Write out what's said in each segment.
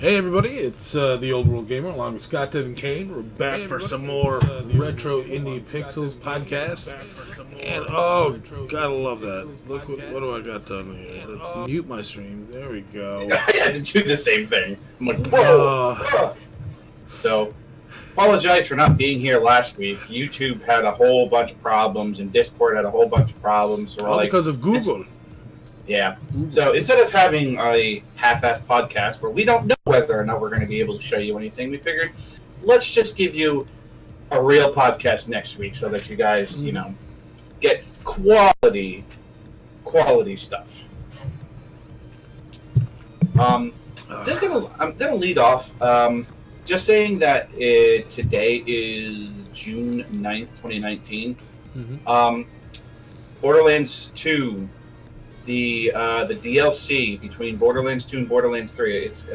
Hey everybody, it's the Old World Gamer along with Scott, Ted, and Kane. We're back for some more Retro Indie Pixels podcast. And oh, gotta love that. Look, what do I got done here? Let's mute my stream. There we go. I had to do the same thing. I'm like, whoa! So, apologize for not being here last week. YouTube had a whole bunch of problems, and Discord had a whole bunch of problems. So all because of Google. Yeah. So instead of having a half-assed podcast where we don't know whether or not we're going to be able to show you anything, we figured let's just give you a real podcast next week so that you guys, get quality stuff. I'm gonna lead off. Just saying that today is June 9th, 2019. Mm-hmm. Borderlands 2. The DLC between Borderlands 2 and Borderlands 3. It's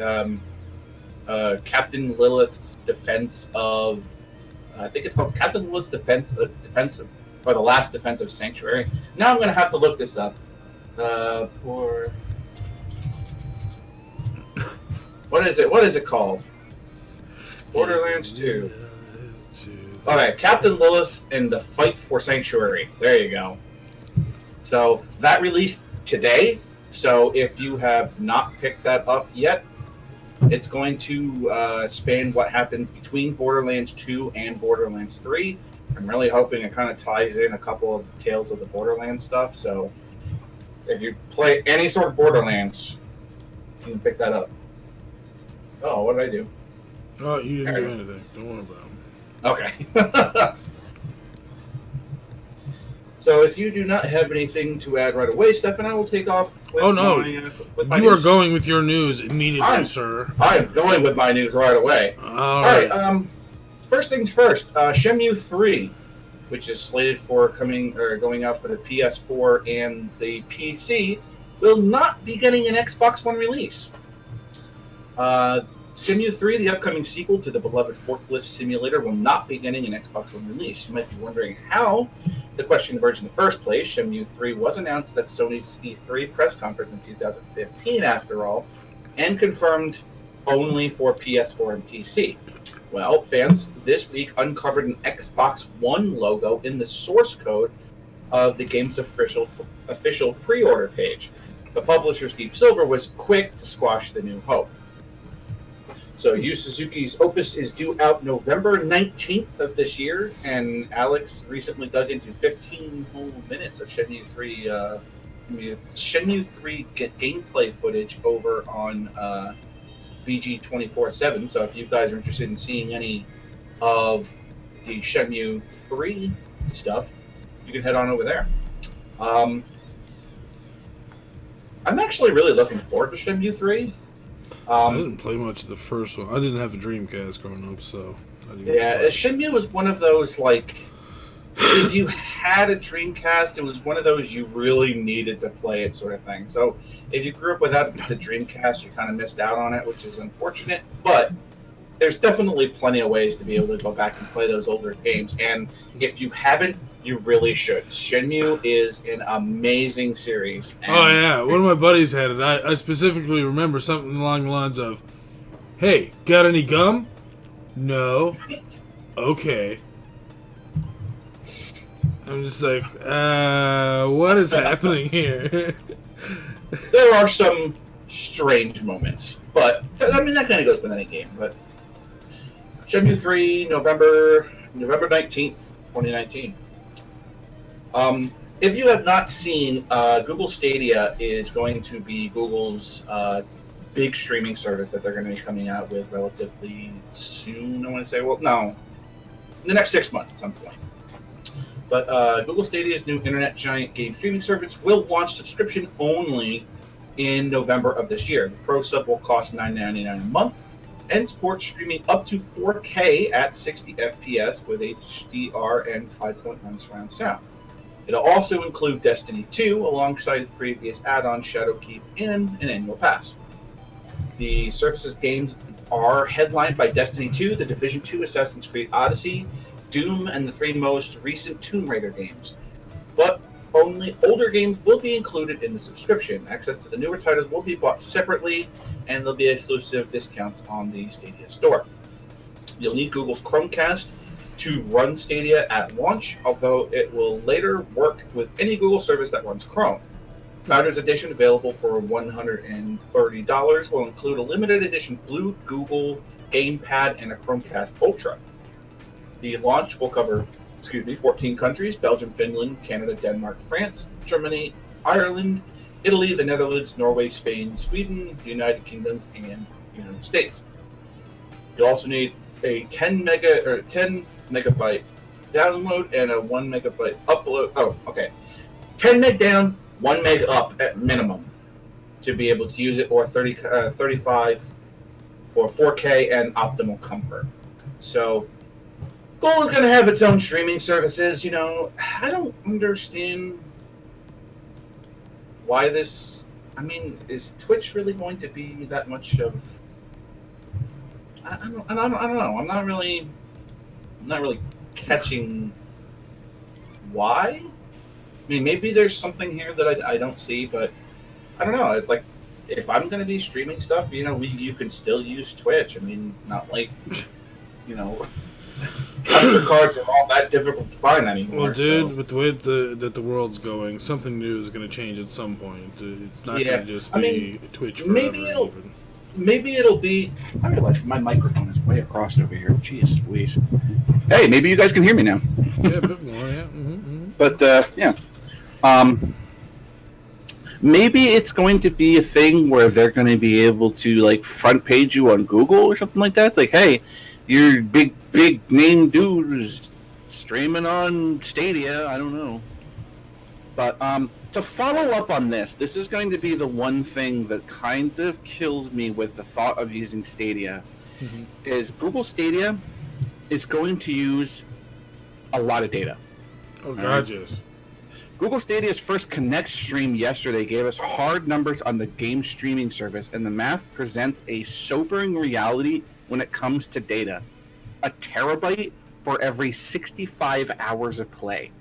Captain Lilith's Defense of... I think it's called Captain Lilith's Defense of, or The Last Defense of Sanctuary. Now I'm going to have to look this up. What is it? What is it called? Borderlands 2. Okay, Captain Lilith and the Fight for Sanctuary. There you go. So that released today, so if you have not picked that up yet, it's going to span what happened between Borderlands 2 and Borderlands 3. I'm really hoping it kind of ties in a couple of the tales of the Borderlands stuff, so if you play any sort of Borderlands, you can pick that up. Oh, what did I do? Oh, you didn't do anything. Don't worry about it. Okay. So if you do not have anything to add right away, Stefan, I will take off with my you news. Are going with your news immediately, sir. I'm going with my news right away. All right. First things first, Shenmue 3, which is slated for going out for the PS4 and the PC, will not be getting an Xbox One release. Shenmue 3, the upcoming sequel to the beloved forklift simulator, will not be getting an Xbox One release. You might be wondering how. The question emerged in the first place. Shenmue 3 was announced at Sony's E3 press conference in 2015, after all, and confirmed only for PS4 and PC. Well, fans this week uncovered an Xbox One logo in the source code of the game's official pre-order page. The publisher's Deep Silver was quick to squash the new hope. So Yu Suzuki's Opus is due out November 19th of this year, and Alex recently dug into 15 whole minutes of Shenmue 3 gameplay footage over on VG 24/7. So if you guys are interested in seeing any of the Shenmue 3 stuff, you can head on over there. I'm actually really looking forward to Shenmue 3. I didn't play much of the first one. I didn't have a Dreamcast growing up, so... Shenmue was one of those, if you had a Dreamcast, it was one of those you really needed to play it sort of thing. So if you grew up without the Dreamcast, you kind of missed out on it, which is unfortunate. But there's definitely plenty of ways to be able to go back and play those older games. And if you haven't, you really should. Shenmue is an amazing series. Oh, yeah. One of my buddies had it. I specifically remember something along the lines of, "Hey, got any gum? No. Okay." I'm just like, what is happening here? There are some strange moments. But, that kind of goes with any game. But Shenmue 3, November 19th, 2019. If you have not seen, Google Stadia is going to be Google's big streaming service that they're going to be coming out with relatively soon, I want to say. Well, no, in the next 6 months at some point. But Google Stadia's new internet giant game streaming service will launch subscription only in November of this year. The Pro sub will cost $9.99 a month and support streaming up to 4K at 60 FPS with HDR and 5.1 surround sound. It'll also include Destiny 2 alongside the previous add-on Shadowkeep and an annual pass. The service's games are headlined by Destiny 2, The Division 2, Assassin's Creed Odyssey, Doom, and the 3 most recent Tomb Raider games. But only older games will be included in the subscription. Access to the newer titles will be bought separately, and there'll be exclusive discounts on the Stadia store. You'll need Google's Chromecast to run Stadia at launch, although it will later work with any Google service that runs Chrome. Founders Edition, available for $130, will include a limited edition blue Google gamepad and a Chromecast Ultra. The launch will cover 14 countries: Belgium, Finland, Canada, Denmark, France, Germany, Ireland, Italy, the Netherlands, Norway, Spain, Sweden, the United Kingdoms, and the United States. You'll also need a 10 megabyte download and a 1 megabyte upload. Oh, okay. 10 meg down, 1 meg up at minimum to be able to use it, or 35 for 4K and optimal comfort. So Google is going to have its own streaming services. I don't understand why this. I mean, is Twitch really going to be that much of? I don't know. I'm not really catching why. I mean, maybe there's something here that I don't see, but I don't know. It's like, if I'm going to be streaming stuff, you can still use Twitch. I mean, not like, capture cards are all that difficult to find anymore. Well, dude, with the way that the world's going, something new is going to change at some point. It's not going to just be Twitch forever. Maybe it'll be. I realize my microphone is way across over here. Jeez Louise. Hey, maybe you guys can hear me now. Yeah, a bit more, yeah. Mm-hmm. But, yeah. Maybe it's going to be a thing where they're going to be able to, like, front page you on Google or something like that. It's like, hey, you're big name dudes streaming on Stadia. I don't know. But, to follow up on this is going to be the one thing that kind of kills me with the thought of using Stadia. Mm-hmm. Is Google Stadia is going to use a lot of data. Oh, God, yes. Google Stadia's first Connect stream yesterday gave us hard numbers on the game streaming service, and the math presents a sobering reality when it comes to data. A terabyte for every 65 hours of play.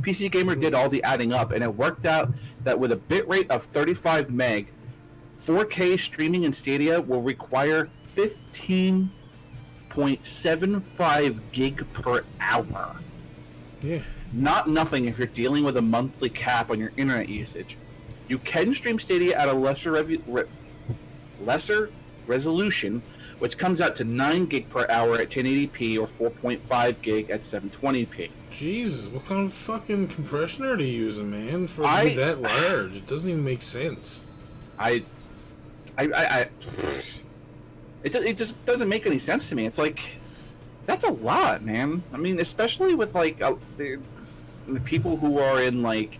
PC Gamer did all the adding up, and it worked out that with a bitrate of 35 meg, 4K streaming in Stadia will require 15.75 gig per hour. Yeah. Not nothing if you're dealing with a monthly cap on your internet usage. You can stream Stadia at a lesser resolution, which comes out to 9 gig per hour at 1080p or 4.5 gig at 720p. Jesus, what kind of fucking compression are they using, man, for it to be that large? It doesn't even make sense. It just doesn't make any sense to me. It's like, that's a lot, man. I mean, especially with, like, the people who are in, like,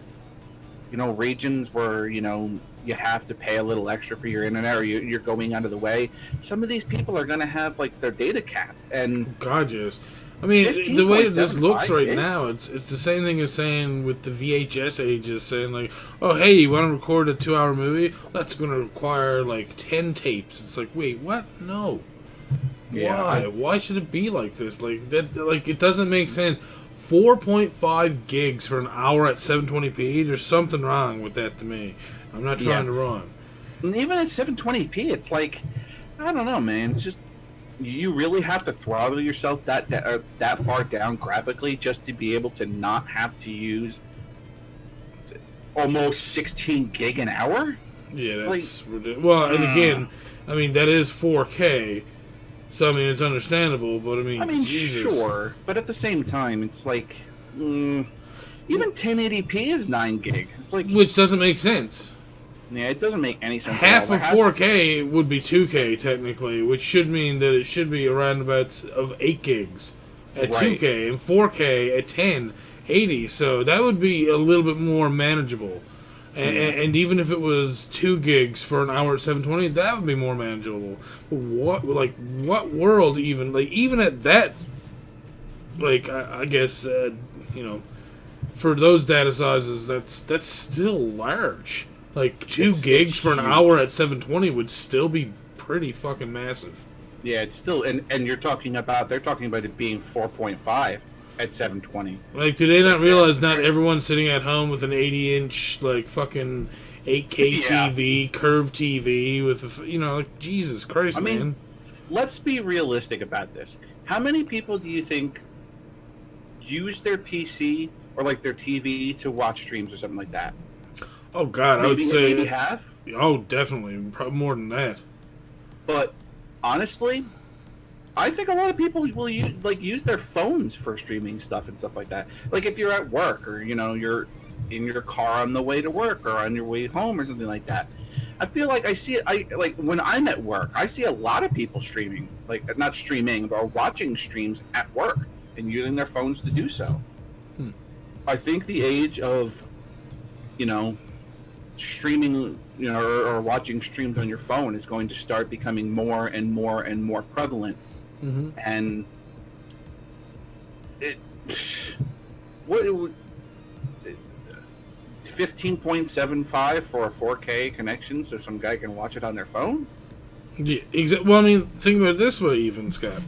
regions where, you have to pay a little extra for your internet, or you're going out of the way. Some of these people are going to have, like, their data capped. And God, yes. I mean, the way this looks right now, it's the same thing as saying with the VHS ages, saying, like, oh, hey, you want to record a 2-hour movie? That's going to require, like, 10 tapes. It's like, wait, what? No. Yeah, why? Why should it be like this? Like, that, like, it doesn't make sense. 4.5 gigs for an hour at 720p? There's something wrong with that to me. I'm not trying to run. And even at 720p, it's like, I don't know, man. It's just, you really have to throttle yourself that far down graphically just to be able to not have to use almost 16 gig an hour? Yeah, that's ridiculous. Well, and again, I mean, that is 4K, so, I mean, it's understandable, but, I mean, Jesus. Sure, but at the same time, it's like, even 1080p is 9 gig. It's like, which doesn't make sense. Yeah, it doesn't make any sense. Half of 4K would be 2K, technically, which should mean that it should be around about of 8 gigs at 2K, and 4K at 1080, so that would be a little bit more manageable. And even if it was 2 gigs for an hour at 720, that would be more manageable. What world even, like, even at that, like, I guess, for those data sizes, that's still large. Like, 2 gigs for an hour at 720 would still be pretty fucking massive. Yeah, it's still, and they're talking about it being 4.5, at 720. Like, do they not realize not everyone's sitting at home with an 80-inch, like, fucking 8K TV, curved TV with, like, Jesus Christ, man. Let's be realistic about this. How many people do you think use their PC or, like, their TV to watch streams or something like that? Oh, God, I would say... Maybe half? Oh, definitely. Probably more than that. But, honestly... I think a lot of people will use their phones for streaming stuff and stuff like that. Like if you're at work or you're in your car on the way to work or on your way home or something like that. I feel like I see it. Like when I'm at work, I see a lot of people streaming, like not streaming, but watching streams at work and using their phones to do so. I think the age of, streaming, or watching streams on your phone is going to start becoming more and more and more prevalent. Mm-hmm. And it 15.75 for a 4K connection, so some guy can watch it on their phone. Yeah, exactly. Well, I mean, think about it this way, even Scott.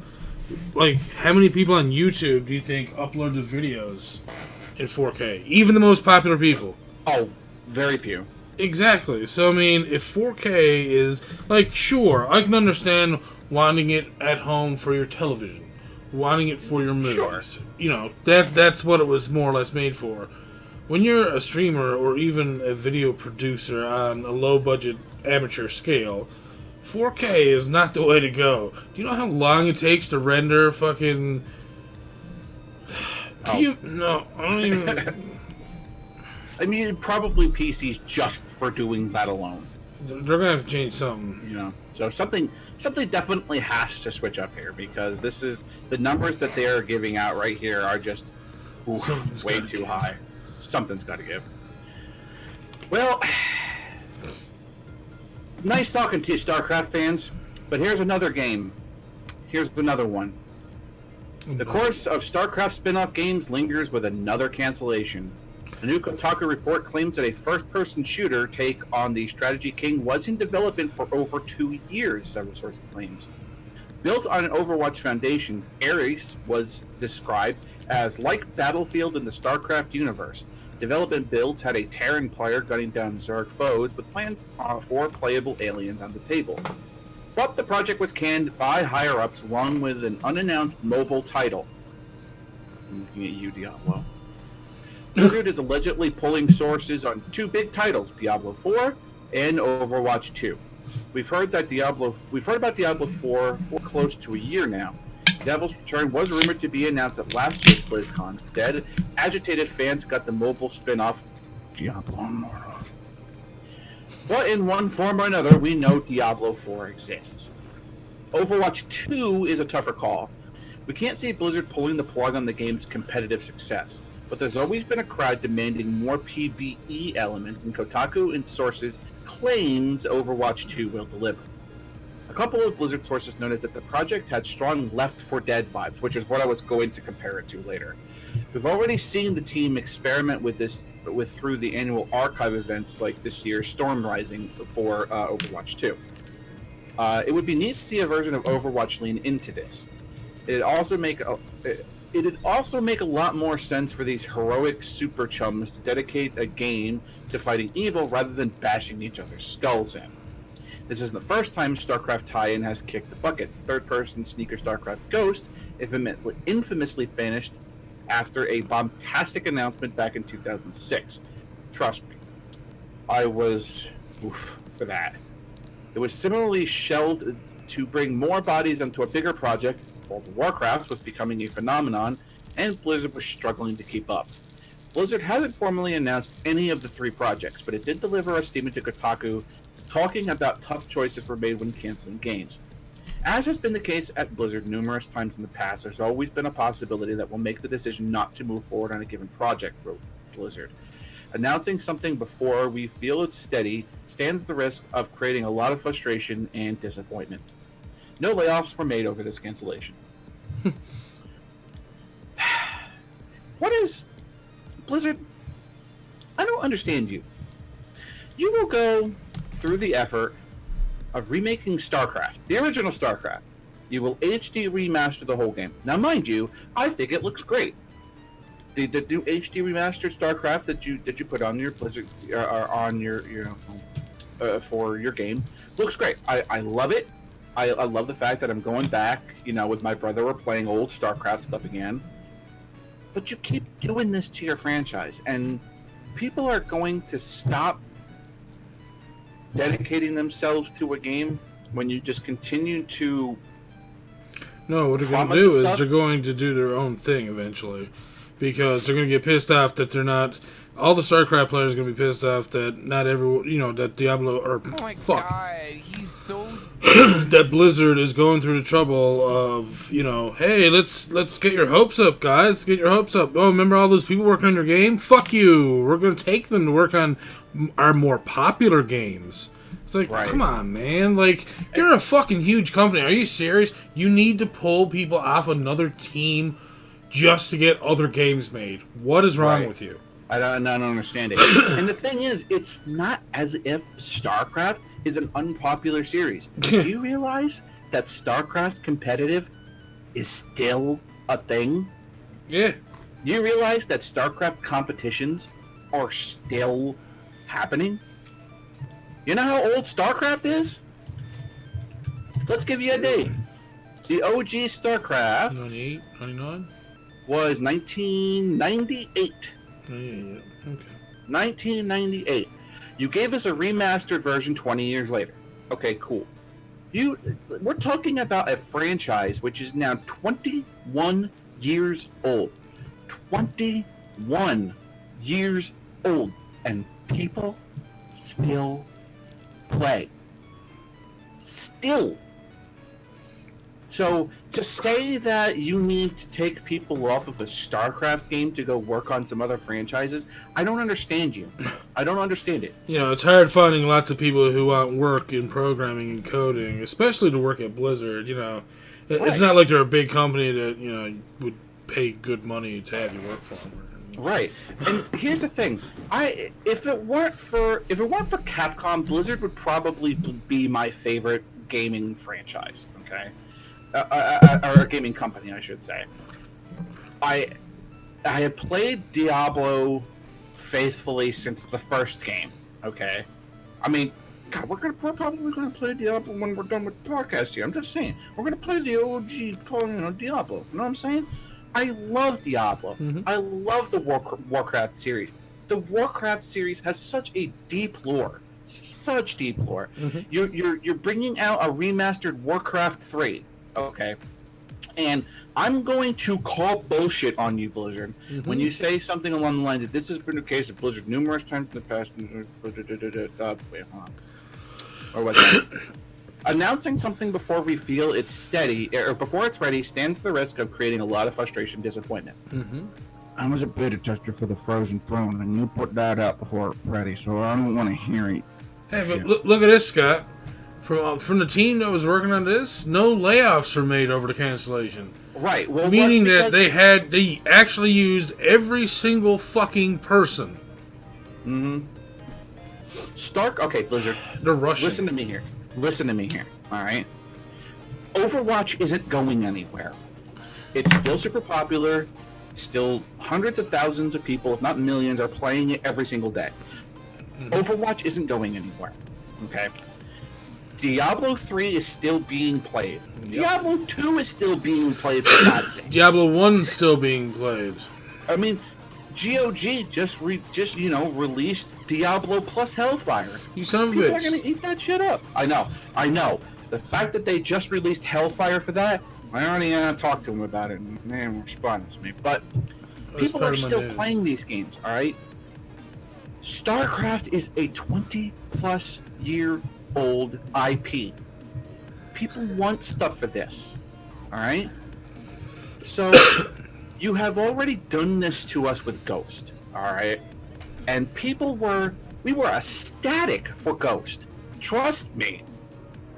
Like, how many people on YouTube do you think upload the videos in 4K? Even the most popular people. Oh, very few. Exactly. So, I mean, if 4K is like, sure, I can understand wanting it at home for your television, wanting it for your movies. Sure. That's what it was more or less made for. When you're a streamer or even a video producer on a low-budget amateur scale, 4K is not the way to go. Do you know how long it takes to render fucking... No, I don't even... I mean, probably PCs just for doing that alone. They're gonna have to change something. So something definitely has to switch up here, because this is the numbers that they are giving out right here are just way too high. Something's got to give. Well, nice talking to you, Starcraft fans, but here's another game. Here's another one. The course of Starcraft spin-off games lingers with another cancellation. A new Kotaku report claims that a first-person shooter take on the Strategy King was in development for over 2 years, several sources claims. Built on an Overwatch foundation, Ares was described as like Battlefield in the Starcraft universe. Development builds had a Terran player gunning down Zerg foes with plans for playable aliens on the table. But the project was canned by higher-ups along with an unannounced mobile title. I'm looking at you, Diablo. Blizzard is allegedly pulling sources on 2 big titles, Diablo 4 and Overwatch 2. We've heard about Diablo 4 for close to a year now. Devil's Return was rumored to be announced at last year's BlizzCon. Instead, agitated fans got the mobile spin-off Diablo Immortal. But in one form or another, we know Diablo 4 exists. Overwatch 2 is a tougher call. We can't see Blizzard pulling the plug on the game's competitive success, but there's always been a crowd demanding more PvE elements, and Kotaku and sources claims Overwatch 2 will deliver. A couple of Blizzard sources noted that the project had strong Left 4 Dead vibes, which is what I was going to compare it to later. We've already seen the team experiment with this through the annual archive events like this year's Storm Rising for Overwatch 2. It would be neat to see a version of Overwatch lean into this. It'd also make a lot more sense for these heroic super chums to dedicate a game to fighting evil rather than bashing each other's skulls in. This isn't the first time StarCraft tie-in has kicked the bucket. Third-person sneaker StarCraft Ghost infamously vanished after a bombastic announcement back in 2006. Trust me, I was for that. It was similarly shelved to bring more bodies onto a bigger project. World of Warcraft was becoming a phenomenon, and Blizzard was struggling to keep up. Blizzard hasn't formally announced any of the 3 projects, but it did deliver a statement to Kotaku talking about tough choices were made when canceling games. As has been the case at Blizzard numerous times in the past, there's always been a possibility that we'll make the decision not to move forward on a given project, wrote Blizzard. Announcing something before we feel it's steady stands the risk of creating a lot of frustration and disappointment. No layoffs were made over this cancellation. What is... Blizzard, I don't understand you. You will go through the effort of remaking StarCraft, the original StarCraft. You will HD remaster the whole game. Now, mind you, I think it looks great. the new HD remastered StarCraft that you put on your Blizzard on your for your game looks great. I love it. I love the fact that I'm going back, with my brother. We're playing old StarCraft stuff again. But you keep doing this to your franchise, and people are going to stop dedicating themselves to a game when you just continue to. No, what they're going to do is they're going to do their own thing eventually. Because they're going to get pissed off that they're not... All the StarCraft players are going to be pissed off that not everyone... that Diablo... Or, oh my fuck. God, he's so... that Blizzard is going through the trouble of, hey, let's get your hopes up, guys. Get your hopes up. Oh, remember all those people working on your game? Fuck you. We're going to take them to work on our more popular games. It's like, Come on, man. Like, you're a fucking huge company. Are you serious? You need to pull people off another team just to get other games made. What is wrong with you? I don't understand it. And the thing is, it's not as if StarCraft is an unpopular series. Do you realize that StarCraft competitive is still a thing? Yeah. Do you realize that StarCraft competitions are still happening? You know how old StarCraft is? Let's give you a date. The OG StarCraft 98, 99? Was 1998. Yeah, okay. 1998. You gave us a remastered version 20 years later. Okay, cool. We're talking about a franchise which is now 21 years old. 21 years old. And people still play. Still. So, to say that you need to take people off of a StarCraft game to go work on some other franchises, I don't understand you. I don't understand it. It's hard finding lots of people who want work in programming and coding, especially to work at Blizzard. It's not like they're a big company that, would pay good money to have you work for them. Right. And here's the thing. If it weren't for Capcom, Blizzard would probably be my favorite gaming franchise, okay? Or a gaming company, I should say. I have played Diablo faithfully since the first game. Okay, I mean, God, we're probably gonna play Diablo when we're done with the podcast here. I'm just saying, we're gonna play the OG, Diablo. You know what I'm saying? I love Diablo. Mm-hmm. I love the Warcraft series. The Warcraft series has such a deep lore. Such deep lore. Mm-hmm. You're bringing out a remastered Warcraft 3. Okay, and I'm going to call bullshit on you, Blizzard, when you say something along the lines that this has been the case of Blizzard numerous times in the past. Wait, hold on. Or what's that? Announcing something before we feel it's steady or before it's ready stands the risk of creating a lot of frustration and disappointment. I was a beta tester for the Frozen Throne, and you put that out before it's ready, so I don't want to hear it. Hey, but look at this, Scott. From the team that was working on this, no layoffs were made over the cancellation. Right. Well, meaning that they actually used every single fucking person. Okay, Blizzard. They're rushing. Listen to me here. All right. Overwatch isn't going anywhere. It's still super popular. Still hundreds of thousands of people, if not millions, are playing it every single day. Overwatch isn't going anywhere. Okay. Diablo 3 is still being played. Yep. Diablo 2 is still being played, for God's sake. Diablo 1 is still being played. I mean, GOG just released Diablo plus Hellfire. You son of a bitch. People are going to eat that shit up. I know. The fact that they just released Hellfire for that, I already talked to them about it, and they haven't responded to me. But people are still playing these games, all right? StarCraft is a 20-plus year old IP. People want stuff for this. Alright? So you have already done this to us with Ghost. Alright? And we were ecstatic for Ghost. Trust me.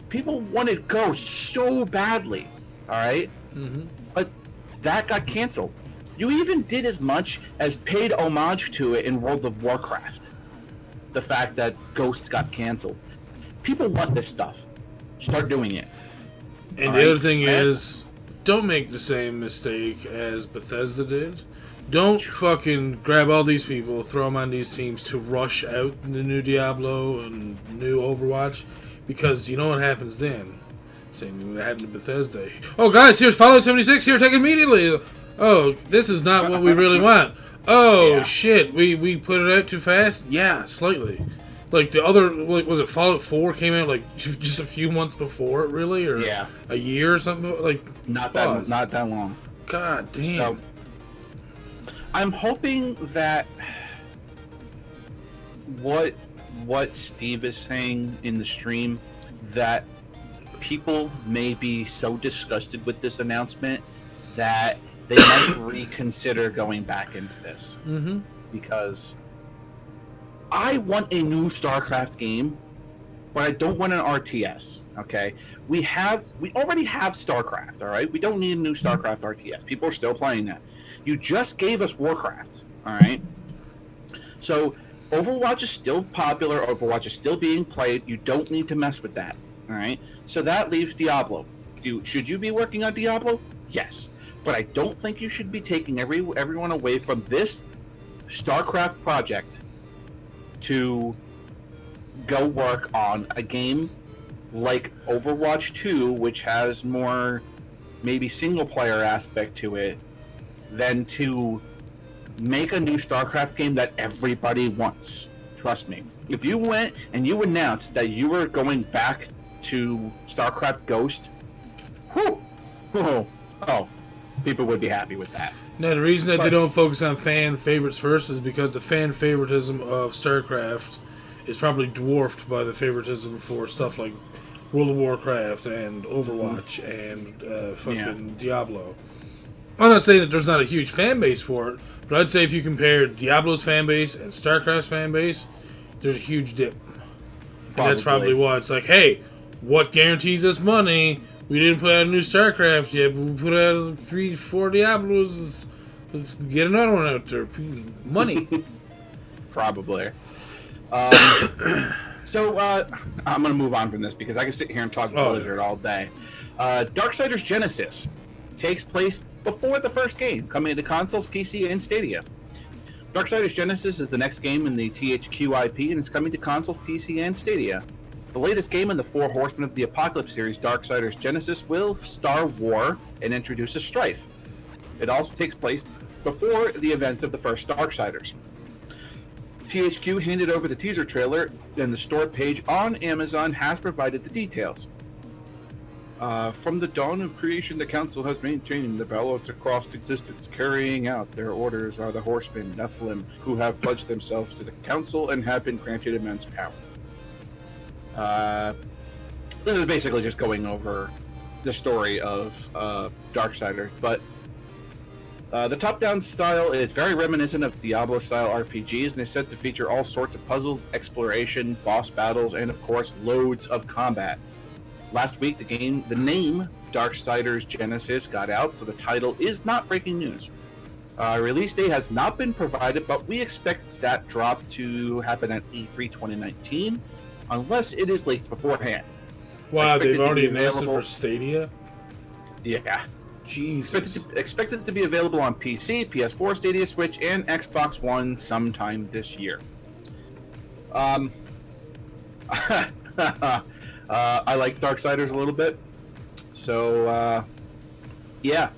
People wanted Ghost so badly. Alright? But that got canceled. You even did as much as paid homage to it in World of Warcraft. The fact that Ghost got canceled. People want this stuff. Start doing it. And the other thing is, don't make the same mistake as Bethesda did. Don't fucking grab all these people, throw them on these teams to rush out the new Diablo and new Overwatch, because you know what happens then. Same thing that happened to Bethesda. Oh, guys, here's Fallout 76. Here, take it immediately. Oh, this is not what we really want. Oh, shit, we put it out too fast? Yeah, slightly. Like, the other, like, was it Fallout 4 came out, like, just a few months before it, really? Or a year or something? Like, not that long. God damn. So, I'm hoping that what Steve is saying in the stream, that people may be so disgusted with this announcement that they might reconsider going back into this. Mm-hmm. Because I want a new StarCraft game, but I don't want an RTS. Okay, we already have StarCraft. All right, we don't need a new StarCraft RTS. People are still playing that. You just gave us Warcraft. All right, so Overwatch is still popular. Overwatch is still being played. You don't need to mess with that. All right, so that leaves Diablo. Should you be working on Diablo? Yes, but I don't think you should be taking everyone away from this StarCraft project to go work on a game like Overwatch 2, which has more maybe single-player aspect to it, than to make a new StarCraft game that everybody wants. Trust me. If you went and you announced that you were going back to StarCraft Ghost, people would be happy with that. Now, the reason that they don't focus on fan favorites first is because the fan favoritism of StarCraft is probably dwarfed by the favoritism for stuff like World of Warcraft and Overwatch and Diablo. I'm not saying that there's not a huge fan base for it, but I'd say if you compare Diablo's fan base and StarCraft's fan base, there's a huge dip. And that's probably why it's like, hey, what guarantees us money? We didn't put out a new StarCraft yet, but we put out 3-4 Diablos. Let's get another one out there. Money. Probably. So, I'm going to move on from this because I can sit here and talk Blizzard all day. Darksiders Genesis takes place before the first game, coming to consoles, PC, and Stadia. Darksiders Genesis is the next game in the THQ IP, and it's coming to consoles, PC, and Stadia. The latest game in the Four Horsemen of the Apocalypse series, Darksiders Genesis, will star war and introduces strife. It also takes place before the events of the first Darksiders. THQ handed over the teaser trailer, and the store page on Amazon has provided the details. From the dawn of creation, the Council has maintained the balance across existence. Carrying out their orders are the Horsemen, Nephilim, who have pledged themselves to the Council and have been granted immense power. This is basically just going over the story of Darksiders, but the top-down style is very reminiscent of Diablo-style RPGs, and is set to feature all sorts of puzzles, exploration, boss battles, and of course, loads of combat. Last week, the name Darksiders Genesis got out, so the title is not breaking news. Release date has not been provided, but we expect that drop to happen at E3 2019, unless it is leaked beforehand. Wow, they've already announced it for Stadia? Yeah. Jesus. Expected to be available on PC, PS4, Stadia, Switch, and Xbox One sometime this year. I like Darksiders a little bit, so yeah,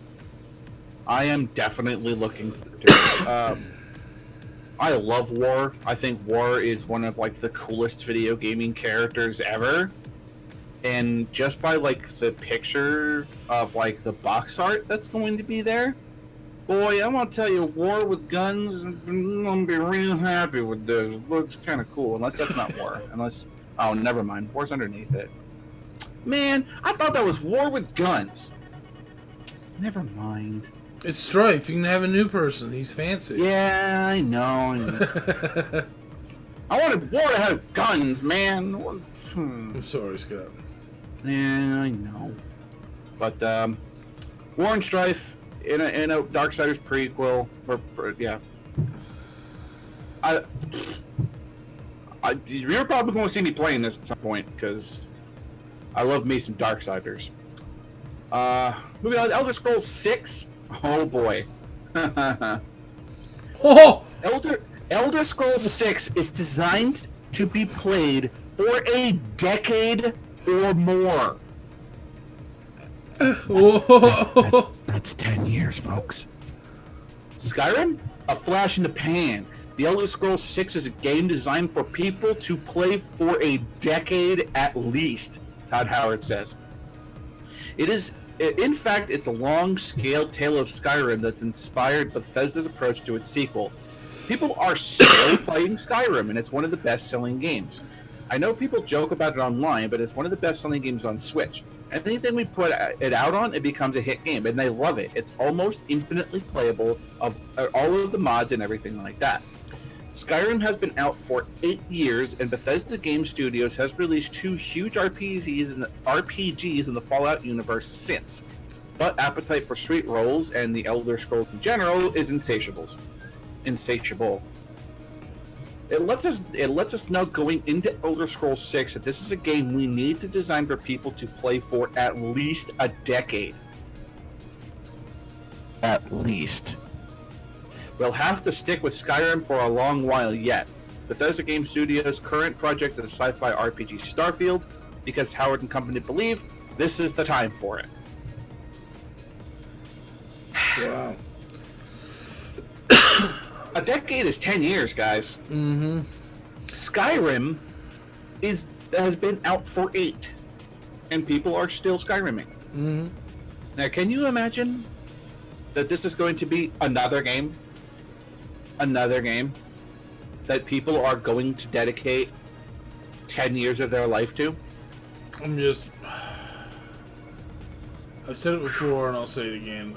I am definitely looking forward to it. I love War. I think War is one of like the coolest video gaming characters ever. And just by like the picture of like the box art that's going to be there, boy, I'm gonna tell you, War with guns, I'm gonna be real happy with this. It looks kind of cool, unless that's not War. Oh, never mind. War's underneath it. Man, I thought that was War with guns. Never mind. It's Strife. You can have a new person. He's fancy. Yeah, I know. I wanted War to have guns, man. I'm sorry, Scott. Yeah, I know. But War and Strife in a Darksiders prequel, yeah. You're probably going to see me playing this at some point because I love me some Darksiders. Moving on, Elder Scrolls 6. Oh boy. Oh! Elder Scrolls 6 is designed to be played for a decade or more. That's 10 years, folks. Skyrim? A flash in the pan. The Elder Scrolls 6 is a game designed for people to play for a decade at least, Todd Howard says. It is, in fact, it's a long-scaled tale of Skyrim that's inspired Bethesda's approach to its sequel. People are still playing Skyrim, and it's one of the best-selling games. I know people joke about it online, but it's one of the best-selling games on Switch. Anything we put it out on, it becomes a hit game, and they love it. It's almost infinitely playable of all of the mods and everything like that. Skyrim has been out for 8 years, and Bethesda Game Studios has released 2 huge RPGs in the Fallout universe since. But appetite for sweet rolls and the Elder Scrolls in general is insatiable. It lets us know going into Elder Scrolls 6 that this is a game we need to design for people to play for at least a decade. At least. We'll have to stick with Skyrim for a long while yet. Bethesda Game Studios' current project is a sci-fi RPG Starfield, because Howard and company believe this is the time for it. Wow. A decade is 10 years, guys. Mm-hmm. Skyrim has been out for 8, and people are still Skyrimming. Mm-hmm. Now, can you imagine that this is going to be another game that people are going to dedicate 10 years of their life to? I've said it before and I'll say it again.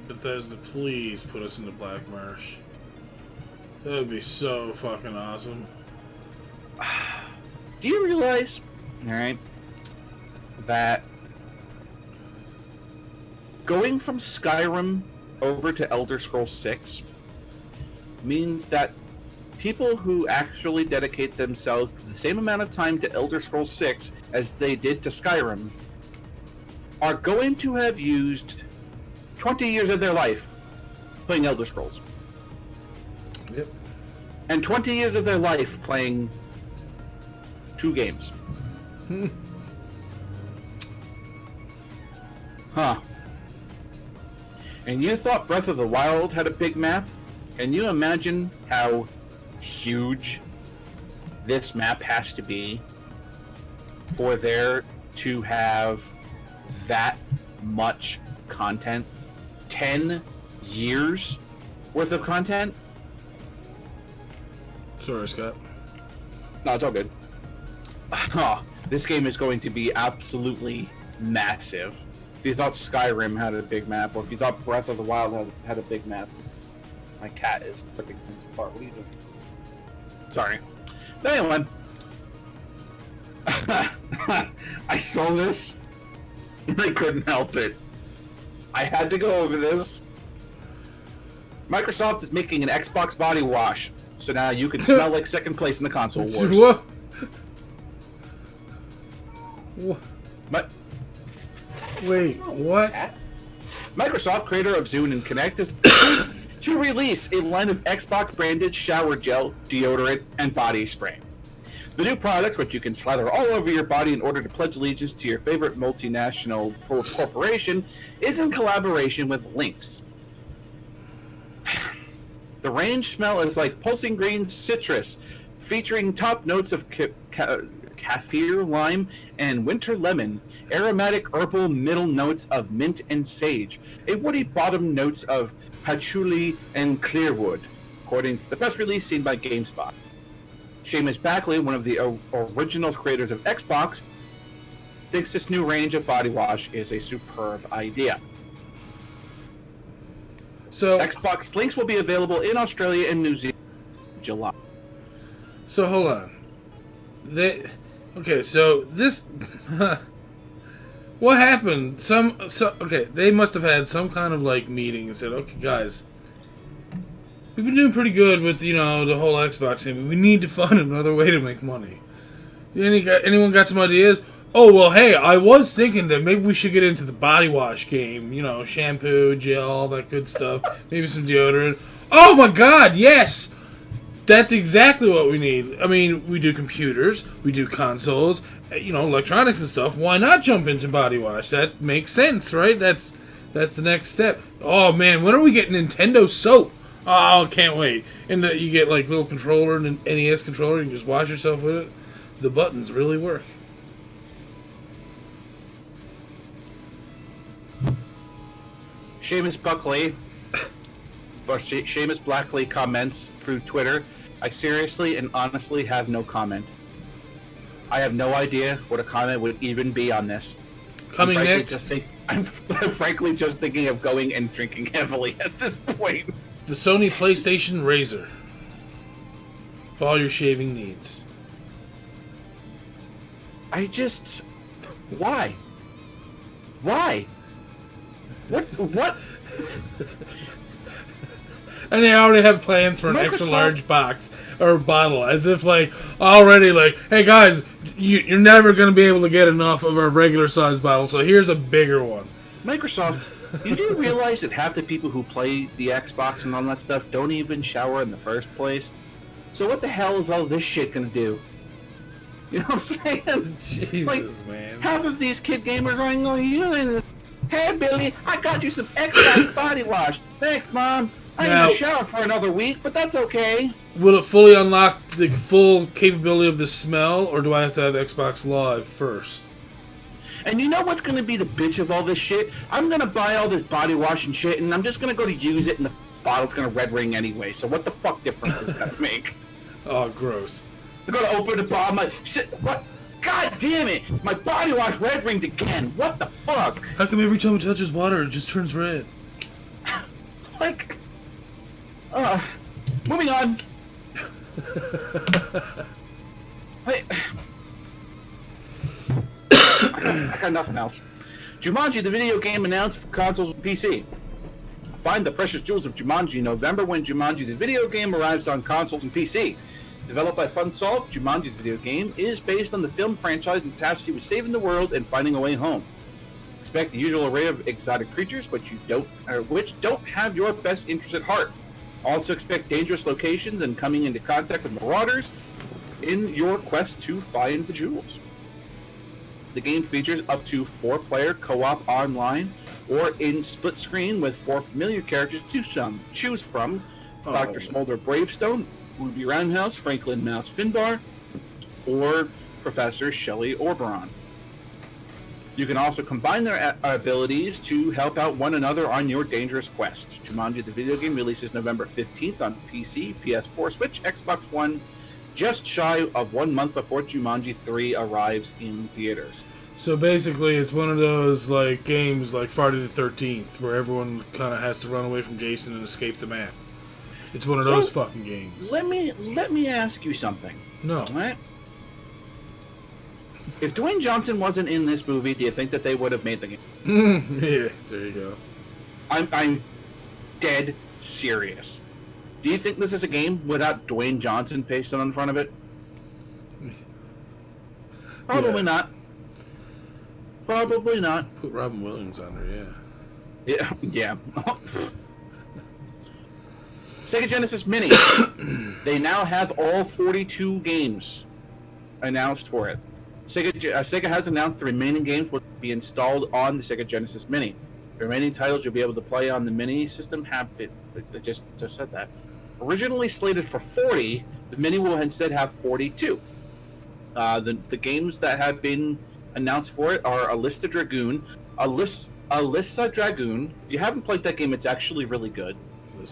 Bethesda, please put us into Black Marsh. That would be so fucking awesome. Do you realize, alright, that going from Skyrim over to Elder Scrolls 6 means that people who actually dedicate themselves to the same amount of time to Elder Scrolls 6 as they did to Skyrim are going to have used 20 years of their life playing Elder Scrolls. Yep. And 20 years of their life playing 2 games. Huh. And you thought Breath of the Wild had a big map? Can you imagine how huge this map has to be for there to have that much content? 10 years worth of content? Sorry, Scott. No, it's all good. Oh, this game is going to be absolutely massive. If you thought Skyrim had a big map, or if you thought Breath of the Wild had a big map. My cat is ripping things apart. What are you doing? Sorry. But anyway. I saw this, and I couldn't help it. I had to go over this. Microsoft is making an Xbox body wash, so now you can smell like second place in the console wars. What? What? Wait, what? Microsoft, creator of Zune and Kinect, is to release a line of Xbox-branded shower gel, deodorant, and body spray. The new product, which you can slather all over your body in order to pledge allegiance to your favorite multinational corporation, is in collaboration with Lynx. The range smell is like pulsing green citrus, featuring top notes of kaffir, lime, and winter lemon, aromatic herbal middle notes of mint and sage, a woody bottom notes of patchouli and clearwood, according to the press release seen by GameSpot. Seamus Backley, one of the original creators of Xbox, thinks this new range of body wash is a superb idea. So Xbox Lynx will be available in Australia and New Zealand in July. So hold on. So this what happened? They must have had some kind of like meeting and said, "Okay, guys, we've been doing pretty good with the whole Xbox thing, but we need to find another way to make money." Anyone got some ideas? Oh, well, hey, I was thinking that maybe we should get into the body wash game. Shampoo, gel, all that good stuff. Maybe some deodorant. Oh my God, yes! That's exactly what we need. I mean, we do computers, we do consoles, electronics and stuff. Why not jump into body wash? That makes sense, right? That's the next step. Oh man, when are we getting Nintendo soap? Oh, can't wait. And you get like little controller and an NES controller, you can just wash yourself with it. The buttons really work. Seamus Buckley, or Seamus Blackley comments through Twitter, I seriously and honestly have no comment. I have no idea what a comment would even be on this. Coming next. I'm frankly just thinking of going and drinking heavily at this point. The Sony PlayStation Razor. For all your shaving needs. Why? Why? What? And they already have plans for an extra large box or bottle, as if already hey guys, you're never going to be able to get enough of our regular size bottle, so here's a bigger one. Microsoft, you do realize that half the people who play the Xbox and all that stuff don't even shower in the first place? So what the hell is all this shit going to do? You know what I'm saying? Jesus, man. Half of these kid gamers are going, hey Billy, I got you some Xbox body wash. Thanks, Mom. I ain't gonna shower for another week, but that's okay. Will it fully unlock the full capability of the smell, or do I have to have Xbox Live first? And you know what's gonna be the bitch of all this shit? I'm gonna buy all this body wash and shit, and I'm just gonna go to use it, and the bottle's gonna red ring anyway. So what the fuck difference is it gonna make? Oh, gross. I'm gonna open the bottle. I'm like, shit, what? God damn it! My body wash red ringed again. What the fuck? How come every time it touches water, it just turns red? Moving on. I got nothing else. Jumanji, the video game, announced for consoles and PC. Find the precious jewels of Jumanji in November when Jumanji, the video game, arrives on consoles and PC. Developed by FunSolve, Jumanji, the video game, is based on the film franchise and tasked you with saving the world and finding a way home. Expect the usual array of exotic creatures, which don't have your best interest at heart. Also expect dangerous locations and coming into contact with marauders in your quest to find the jewels. The game features up to 4-player co-op online or in split screen with 4 familiar characters to choose from. Dr. Smolder Bravestone, Ruby Roundhouse, Franklin Mouse Finbar, or Professor Shelley Oberon. You can also combine their abilities to help out one another on your dangerous quest. Jumanji, the video game, releases November 15th on PC, PS4, Switch, Xbox One, just shy of 1 month before Jumanji 3 arrives in theaters. So basically, it's one of those games like Friday the 13th, where everyone kind of has to run away from Jason and escape the map. It's one of those fucking games. Let me ask you something. No. All right? If Dwayne Johnson wasn't in this movie, do you think that they would have made the game? Yeah, there you go. I'm dead serious. Do you think this is a game without Dwayne Johnson pasted on front of it? Probably not. Probably not. Put Robin Williams on there, yeah. Yeah. Sega Genesis Mini. They now have all 42 games announced for it. Sega has announced the remaining games will be installed on the Sega Genesis Mini. The remaining titles you'll be able to play on the Mini system have been... I just said that. Originally slated for 40, the Mini will instead have 42. The games that have been announced for it are Alyssa Dragoon. Alyssa Dragoon. If you haven't played that game, it's actually really good.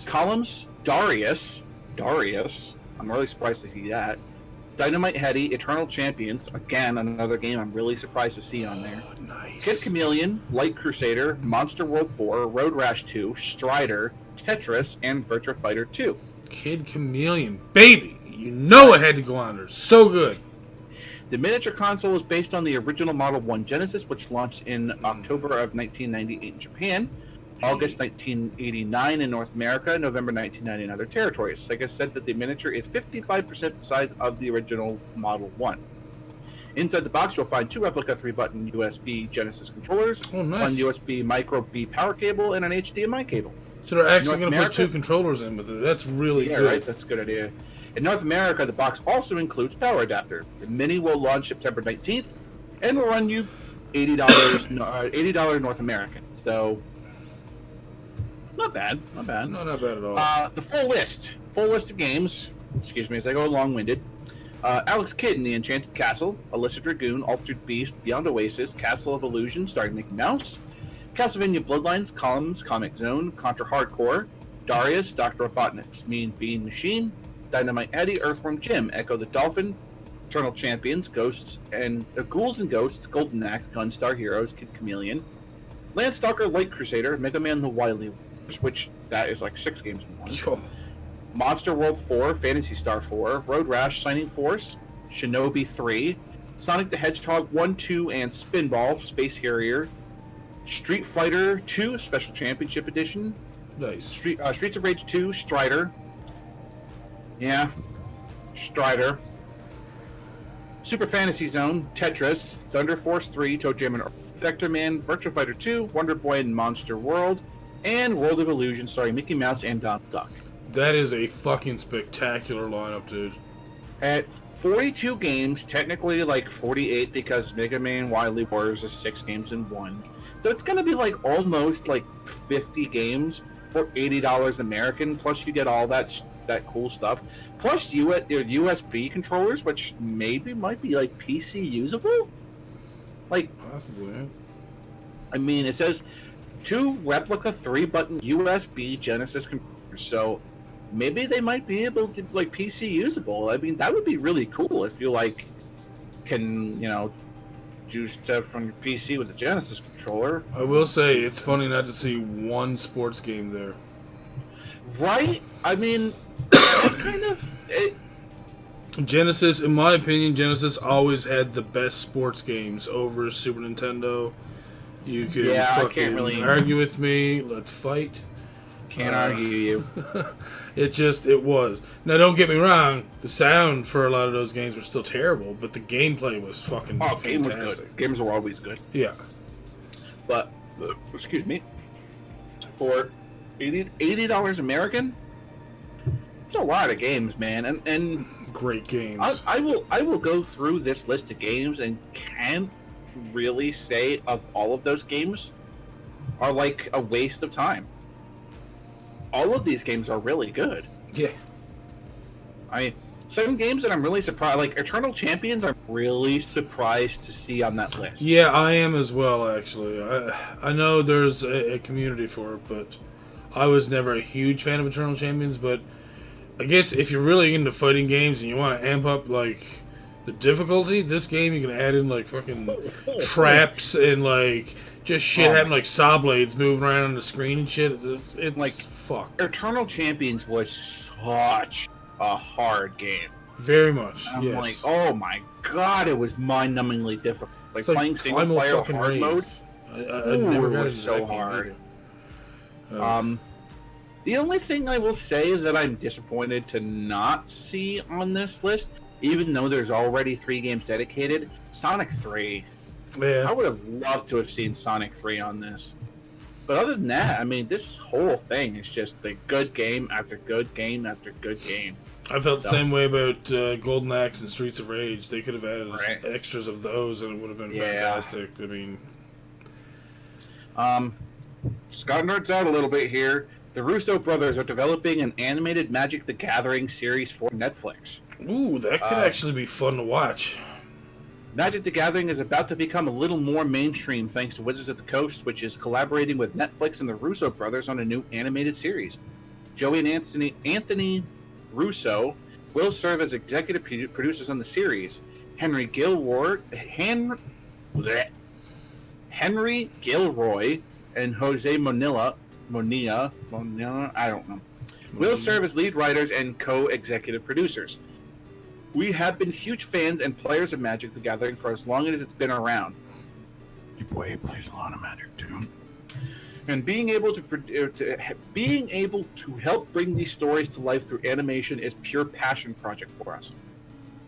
Columns, Darius. I'm really surprised to see that. Dynamite Heady, Eternal Champions. Again, another game I'm really surprised to see on there. Oh, nice. Kid Chameleon, Light Crusader, Monster World 4, Road Rash 2, Strider, Tetris, and Virtua Fighter 2. Kid Chameleon. Baby! You know it had to go on there. So good. The miniature console is based on the original Model 1 Genesis, which launched in October of 1998 in Japan, August 1989 in North America, November 1990 in other territories. Sega said that the miniature is 55% the size of the original Model 1. Inside the box, you'll find 2 replica 3-button USB Genesis controllers, oh, nice. 1 USB micro B power cable, and an HDMI cable. So they're actually going to put 2 controllers in with it. That's really good. Yeah, right. That's a good idea. In North America, the box also includes power adapter. The Mini will launch September 19th and will run you $80, $80 North American. So, not bad. No, not bad at all. The full list of games. Excuse me as I go long-winded. Alex Kidd in the Enchanted Castle, Alyssa Dragoon, Altered Beast, Beyond Oasis, Castle of Illusion, starring Mickey Mouse, Castlevania Bloodlines, Columns, Comic Zone, Contra Hardcore, Darius, Dr. Robotnik's Mean Bean Machine, Dynamite Eddie, Earthworm Jim, Echo the Dolphin, Eternal Champions, Ghosts and Ghouls and Ghosts, Golden Axe, Gunstar Heroes, Kid Chameleon, Landstalker, Light Crusader, Mega Man: The Wily Wars, which that is like 6 games in one. Sure. Monster World 4, Phantasy Star 4, Road Rash, Shining Force, Shinobi 3, Sonic the Hedgehog 1, 2, and Spinball, Space Harrier, Street Fighter 2, Special Championship Edition, nice. Streets of Rage 2, Strider. Yeah, Strider. Super Fantasy Zone, Tetris, Thunder Force 3, Toe Jam and Earth, Vector Man, Virtua Fighter 2, Wonder Boy and Monster World, and World of Illusion starring Mickey Mouse and Donald Duck. That is a fucking spectacular lineup, dude. At 42 games, technically like 48 because Mega Man Wily Wars is 6 games in one. So it's going to be like almost like 50 games for $80 American, plus you get all that cool stuff. Plus USB controllers, which maybe might be like PC usable? Like, possibly. I mean, it says 2 replica 3-button USB Genesis computers, so maybe they might be able to like PC usable. I mean, that would be really cool if you like can, do stuff from your PC with the Genesis controller. I will say it's funny not to see one sports game there. Right? I mean, it's kind of it. Genesis, in my opinion, Genesis always had the best sports games over Super Nintendo. You could fucking argue with me. Let's fight. Can't argue you. It was. Now, don't get me wrong. The sound for a lot of those games were still terrible, but the gameplay was fucking fantastic. Game was good. Games were always good. Yeah. But, excuse me, for $80 American, it's a lot of games, man. And great games. I will go through this list of games and can't really say of all of those games are like a waste of time. All of these games are really good. Yeah. Some games that I'm really surprised, like Eternal Champions, I'm really surprised to see on that list. Yeah, I am as well, actually. I know there's a community for it, but I was never a huge fan of Eternal Champions, but I guess if you're really into fighting games and you want to amp up, like, the difficulty, this game you can add in, like, fucking traps and, like, just shit having, like, saw blades moving around on the screen and shit. It's like, fuck. Eternal Champions was such a hard game. Very much, I'm like, oh my god, it was mind-numbingly difficult. Like, playing single-player hard mode. I never got it was so hard. The only thing I will say that I'm disappointed to not see on this list, even though there's already 3 games dedicated, Sonic 3. Yeah. I would have loved to have seen Sonic 3 on this. But other than that, I mean, this whole thing is just a good game after good game after good game. I felt the same way about Golden Axe and Streets of Rage. They could have added extras of those and it would have been fantastic. I mean... Scott nerds out a little bit here. The Russo brothers are developing an animated Magic the Gathering series for Netflix. Ooh, that could actually be fun to watch. Magic the Gathering is about to become a little more mainstream thanks to Wizards of the Coast, which is collaborating with Netflix and the Russo brothers on a new animated series. Joey and Anthony Russo will serve as executive producers on the series. Henry Gilroy and Jose Monilla, I don't know, will serve as lead writers and co-executive producers. We have been huge fans and players of Magic the Gathering for as long as it's been around. Your boy plays a lot of Magic too. And being able to help bring these stories to life through animation is pure passion project for us.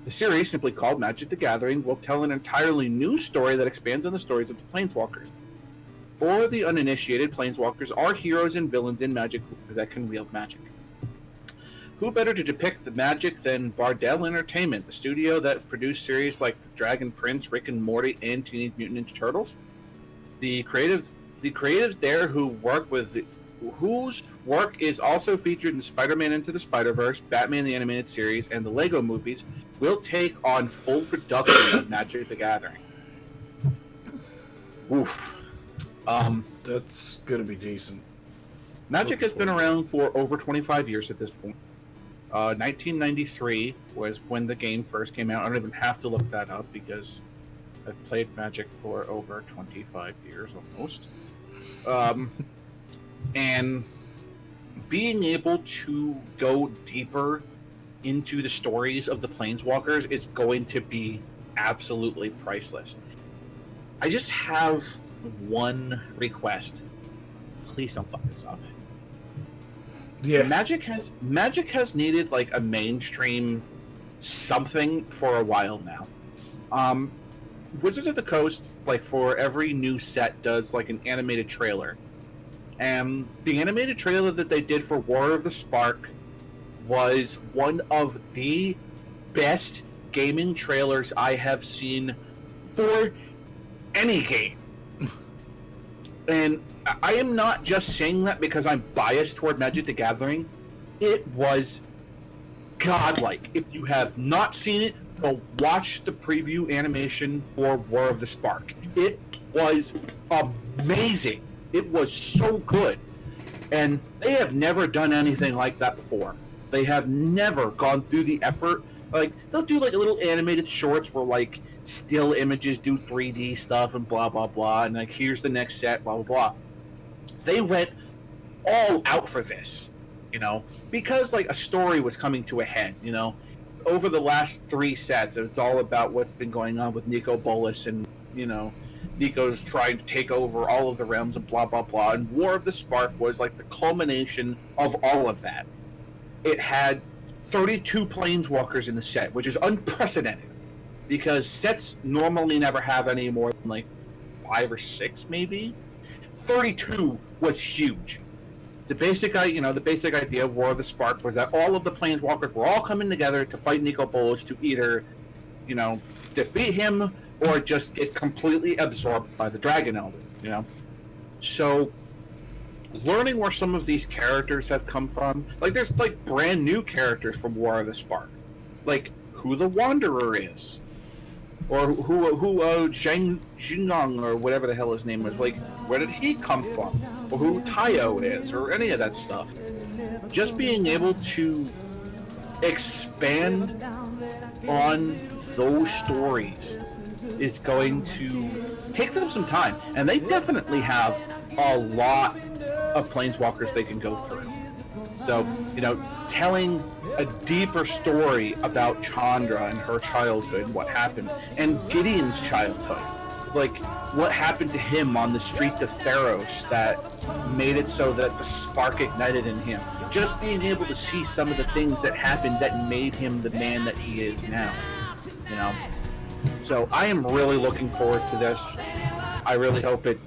The series, simply called Magic the Gathering, will tell an entirely new story that expands on the stories of the Planeswalkers. For the uninitiated, Planeswalkers are heroes and villains in Magic that can wield magic. Who better to depict the magic than Bardell Entertainment, the studio that produced series like The Dragon Prince, Rick and Morty, and Teenage Mutant Ninja Turtles? The creatives there whose work is also featured in Spider-Man Into the Spider-Verse, Batman the Animated Series, and the Lego movies, will take on full production of Magic the Gathering. Oof. That's gonna be decent. Magic has been around for over 25 years at this point. 1993 was when the game first came out. I don't even have to look that up because I've played Magic for over 25 years almost. And being able to go deeper into the stories of the Planeswalkers is going to be absolutely priceless. I just have one request. Please don't fuck this up. Yeah. Magic has needed like a mainstream something for a while now. Wizards of the Coast, like for every new set, does like an animated trailer. And the animated trailer that they did for War of the Spark was one of the best gaming trailers I have seen for any game. And I am not just saying that because I'm biased toward Magic the Gathering. It was godlike. If you have not seen it, go watch the preview animation for War of the Spark. It was amazing. It was so good. And they have never done anything like that before. They have never gone through the effort. Like, they'll do like a little animated shorts where like still images do 3D stuff and blah, blah, blah. And like, here's the next set, blah, blah, blah. They went all out for this, you know, because like a story was coming to a head, you know. Over the last 3 sets, it's all about what's been going on with Nico Bolas and, you know, Nico's trying to take over all of the realms and blah, blah, blah. And War of the Spark was like the culmination of all of that. It had 32 Planeswalkers in the set, which is unprecedented because sets normally never have any more than like 5 or 6 maybe. 32 was huge. The basic idea of War of the Spark was that all of the Planeswalkers were all coming together to fight Nico Bolas to either, you know, defeat him or just get completely absorbed by the Dragon Elder, you know? So, learning where some of these characters have come from, like, there's, like, brand new characters from War of the Spark. Like, who the Wanderer is. Or who Zhang Jinong, or whatever the hell his name was. Like, where did he come from? Or who Tayo is, or any of that stuff. Just being able to expand on those stories is going to take them some time. And they definitely have a lot of Planeswalkers they can go through. So, you know, telling a deeper story about Chandra and her childhood, what happened, and Gideon's childhood. Like, what happened to him on the streets of Theros that made it so that the spark ignited in him. Just being able to see some of the things that happened that made him the man that he is now. You know? So I am really looking forward to this. I really hope it...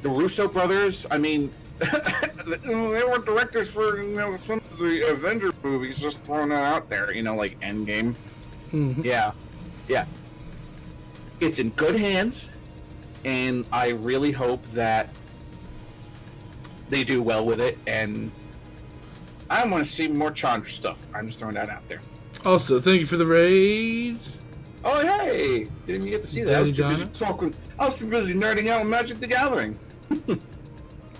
The Russo brothers, I mean... they were directors for, you know, some of the Avengers movies, just throwing that out there, you know, like Endgame. Mm-hmm. Yeah. It's in good hands, and I really hope that they do well with it, and I want to see more Chandra stuff. I'm just throwing that out there. Also, thank you for the raid. Oh, hey! Didn't you get to see that? I was too busy nerding out on Magic the Gathering.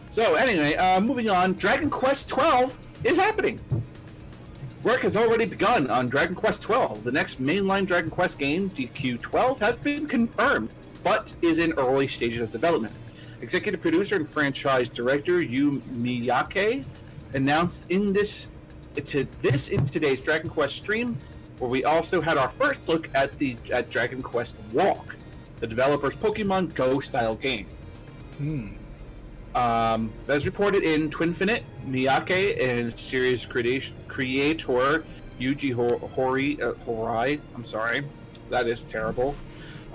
So, anyway, moving on. Dragon Quest XII is happening. Work has already begun on Dragon Quest XII. The next mainline Dragon Quest game, DQ12, has been confirmed, but is in early stages of development. Executive producer and franchise director Yu Miyake announced in today's Dragon Quest stream, where we also had our first look at Dragon Quest Walk, the developer's Pokemon Go style game. As reported in Twinfinite, Miyake and series creator Yuji Horii, I'm sorry, that is terrible,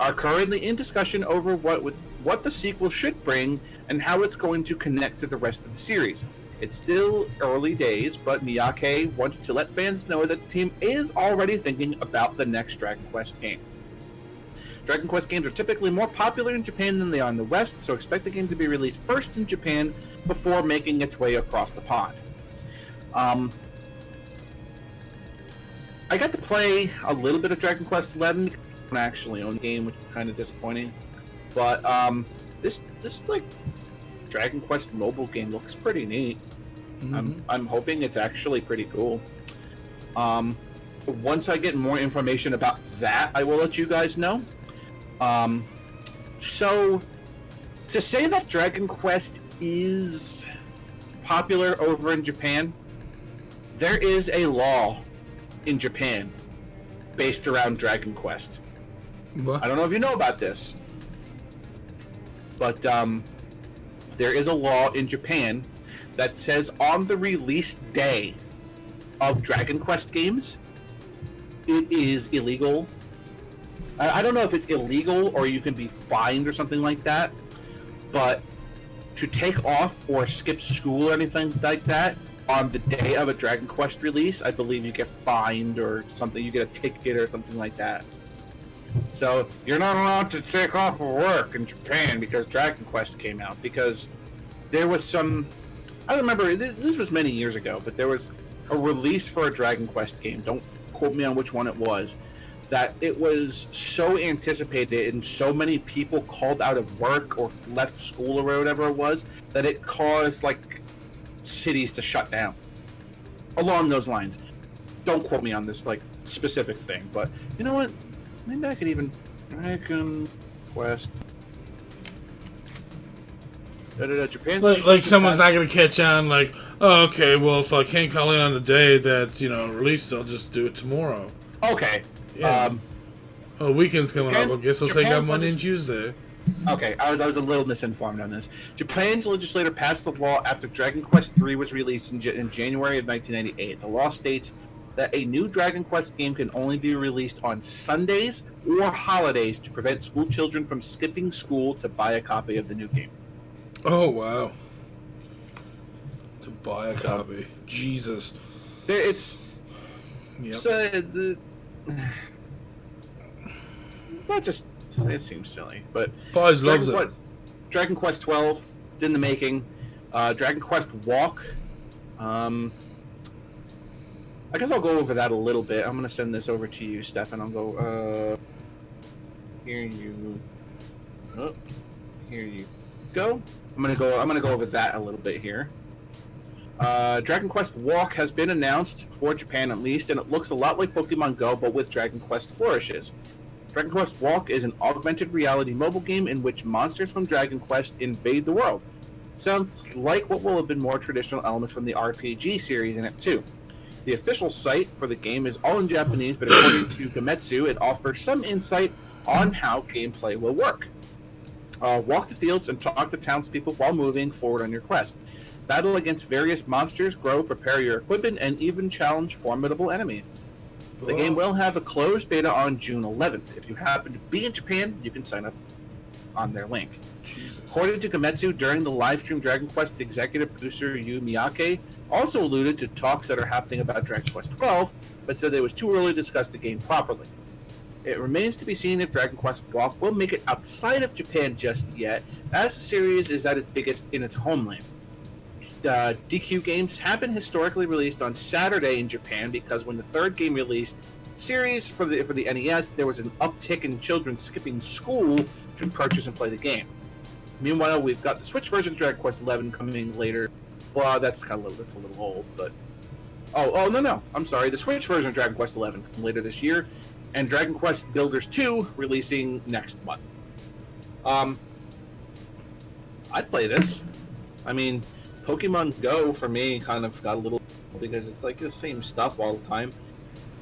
are currently in discussion over what the sequel should bring and how it's going to connect to the rest of the series. It's still early days, but Miyake wanted to let fans know that the team is already thinking about the next Dragon Quest game. Dragon Quest games are typically more popular in Japan than they are in the West, so expect the game to be released first in Japan before making its way across the pond. I got to play a little bit of Dragon Quest XI. I don't actually own the game, which is kind of disappointing. But this like Dragon Quest mobile game looks pretty neat. Mm-hmm. I'm hoping it's actually pretty cool. Once I get more information about that, I will let you guys know. So to say that Dragon Quest is popular over in Japan, there is a law in Japan based around Dragon Quest. What? I don't know if you know about this, but there is a law in Japan that says on the release day of Dragon Quest games, it is illegal. I don't know if it's illegal or you can be fined or something like that, but to take off or skip school or anything like that on the day of a Dragon Quest release, I believe you get fined or something. You get a ticket or something like that. So you're not allowed to take off of work in Japan because Dragon Quest came out, because there was some, I don't remember, this was many years ago, but there was a release for a Dragon Quest game, don't quote me on which one it was, that it was so anticipated and so many people called out of work or left school or whatever it was, that it caused like cities to shut down. Along those lines. Don't quote me on this like specific thing, but you know what? Maybe I could even Dragon Quest. Japan. Like someone's not gonna catch on. Like, oh, okay, well, if I can't call in on the day that's released, I'll just do it tomorrow. Okay. Yeah. Weekend's coming up. I guess I'll take out Monday and Tuesday. Okay, I was a little misinformed on this. Japan's legislature passed the law after Dragon Quest III was released in January of 1998. The law states that a new Dragon Quest game can only be released on Sundays or holidays to prevent school children from skipping school to buy a copy of the new game. Oh, wow. To buy a copy. Jesus. It's... Yep. So, that just... It seems silly, but... Pies loves it. Dragon Quest 12, in the making. Dragon Quest Walk. I guess I'll go over that a little bit. I'm going to send this over to you, Stefan. I'll go... Here you... Oh, here you go. I'm gonna go over that a little bit here. Dragon Quest Walk has been announced for Japan at least, and it looks a lot like Pokemon Go, but with Dragon Quest flourishes. Dragon Quest Walk is an augmented reality mobile game in which monsters from Dragon Quest invade the world. Sounds like what will have been more traditional elements from the RPG series in it too. The official site for the game is all in Japanese, but according to Gametsu, it offers some insight on how gameplay will work. Walk the fields and talk to townspeople while moving forward on your quest. Battle against various monsters, grow, prepare your equipment, and even challenge formidable enemies. The game will have a closed beta on June 11th. If you happen to be in Japan, you can sign up on their link. Jesus. According to Gametsu, during the livestream, Dragon Quest executive producer Yu Miyake also alluded to talks that are happening about Dragon Quest 12, but said it was too early to discuss the game properly. It remains to be seen if Dragon Quest Walk will make it outside of Japan just yet, as the series is at its biggest in its homeland. DQ games have been historically released on Saturday in Japan because when the third game released series for the NES, there was an uptick in children skipping school to purchase and play the game. Meanwhile, we've got the Switch version of Dragon Quest XI coming later. Well, that's a little old, but no, I'm sorry. The Switch version of Dragon Quest XI coming later this year, and Dragon Quest Builders 2 releasing next month. I'd play this. I mean, Pokemon Go for me kind of got a little, because it's like the same stuff all the time.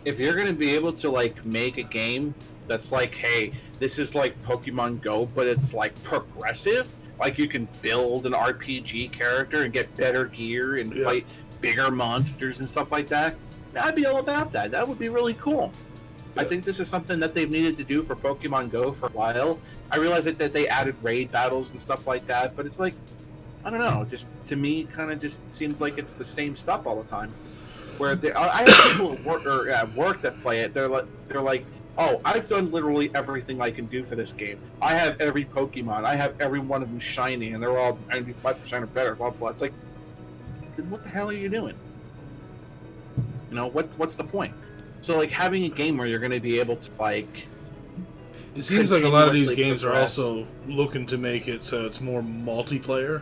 If you're going to be able to like make a game that's like, hey, this is like Pokemon Go, but it's like progressive, like you can build an RPG character and get better gear and fight bigger monsters and stuff like that, I'd be all about that. That would be really cool. I think this is something that they've needed to do for Pokemon Go for a while. I realize that they added raid battles and stuff like that, but it's like, I don't know, just to me, kind of just seems like it's the same stuff all the time. Where I have people at work that play it. They're like, oh, I've done literally everything I can do for this game. I have every Pokemon. I have every one of them shiny, and they're all 95% or better. Blah blah. It's like, then what the hell are you doing? You know, what's the point? So like having a game where you're going to be able to like. It seems like a lot of these games are also looking to make it so it's more multiplayer.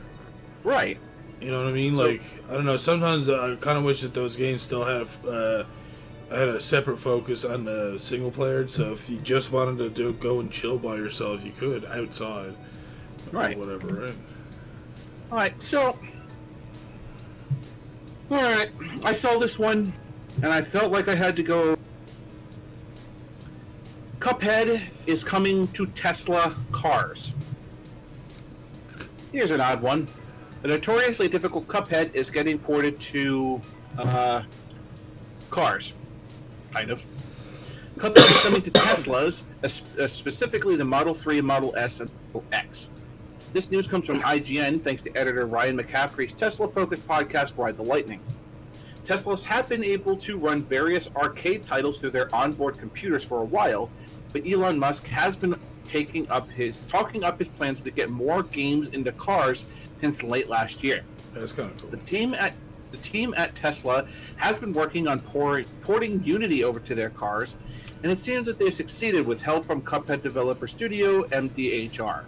Right. You know what I mean? So, like, I don't know. Sometimes I kind of wish that those games still had a separate focus on the single player. So if you just wanted to go and chill by yourself, you could outside, right? Or whatever, right? All right. So, all right. I saw this one, and I felt like I had to go. Cuphead is coming to Tesla cars. Here's an odd one. The notoriously difficult Cuphead is getting ported to cars, kind of. Cuphead is coming to Teslas, specifically the Model 3, Model S, and Model X. This news comes from IGN, thanks to editor Ryan McCaffrey's Tesla-focused podcast, Ride the Lightning. Teslas have been able to run various arcade titles through their onboard computers for a while, but Elon Musk has been talking up his plans to get more games into cars since late last year. That's kind of cool. The team at Tesla has been working on porting Unity over to their cars, and it seems that they've succeeded with help from Cuphead developer studio MDHR.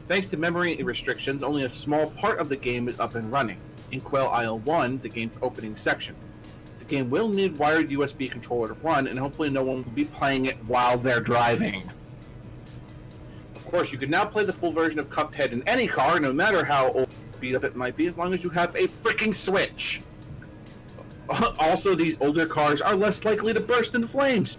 Thanks to memory restrictions, only a small part of the game is up and running. In Quail Isle 1, the game's opening section. The game will need wired USB controller to run, and hopefully no one will be playing it while they're driving. Of course, you can now play the full version of Cuphead in any car, no matter how old or beat up it might be, as long as you have a freaking Switch. Also, these older cars are less likely to burst into flames.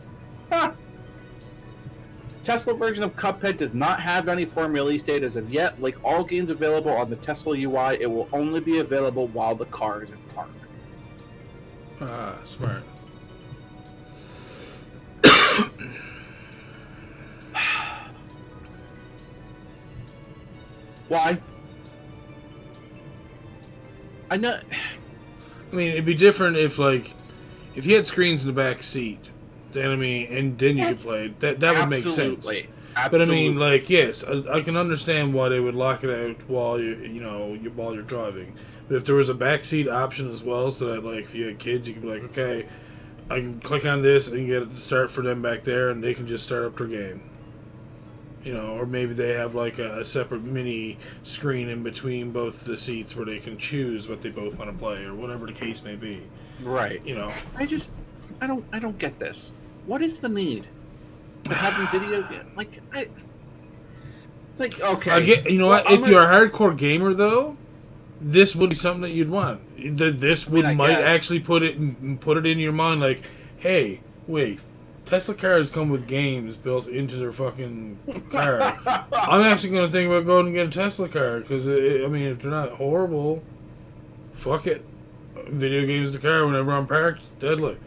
Tesla version of Cuphead does not have any firm release date as of yet. Like all games available on the Tesla UI, it will only be available while the car is in park. Smart. Why? I know. I mean, it'd be different if you had screens in the back seat, then and then you could play. That would make sense. Absolutely. But I mean, yes, I can understand why they would lock it out while you're driving. But if there was a backseat option as well, so that if you had kids, you could be like, okay, I can click on this and get it to start for them back there, and they can just start up their game. Or maybe they have a separate mini screen in between both the seats where they can choose what they both want to play, or whatever the case may be. Right. I don't get this. What is the need for having video game? Okay. I get. You know what? If you're a hardcore gamer, though, this would be something that you'd want. This might actually put it in your mind, hey, wait. Tesla cars come with games built into their fucking car. I'm actually going to think about going and get a Tesla car because, if they're not horrible, fuck it. Video games in the car whenever I'm parked, deadly.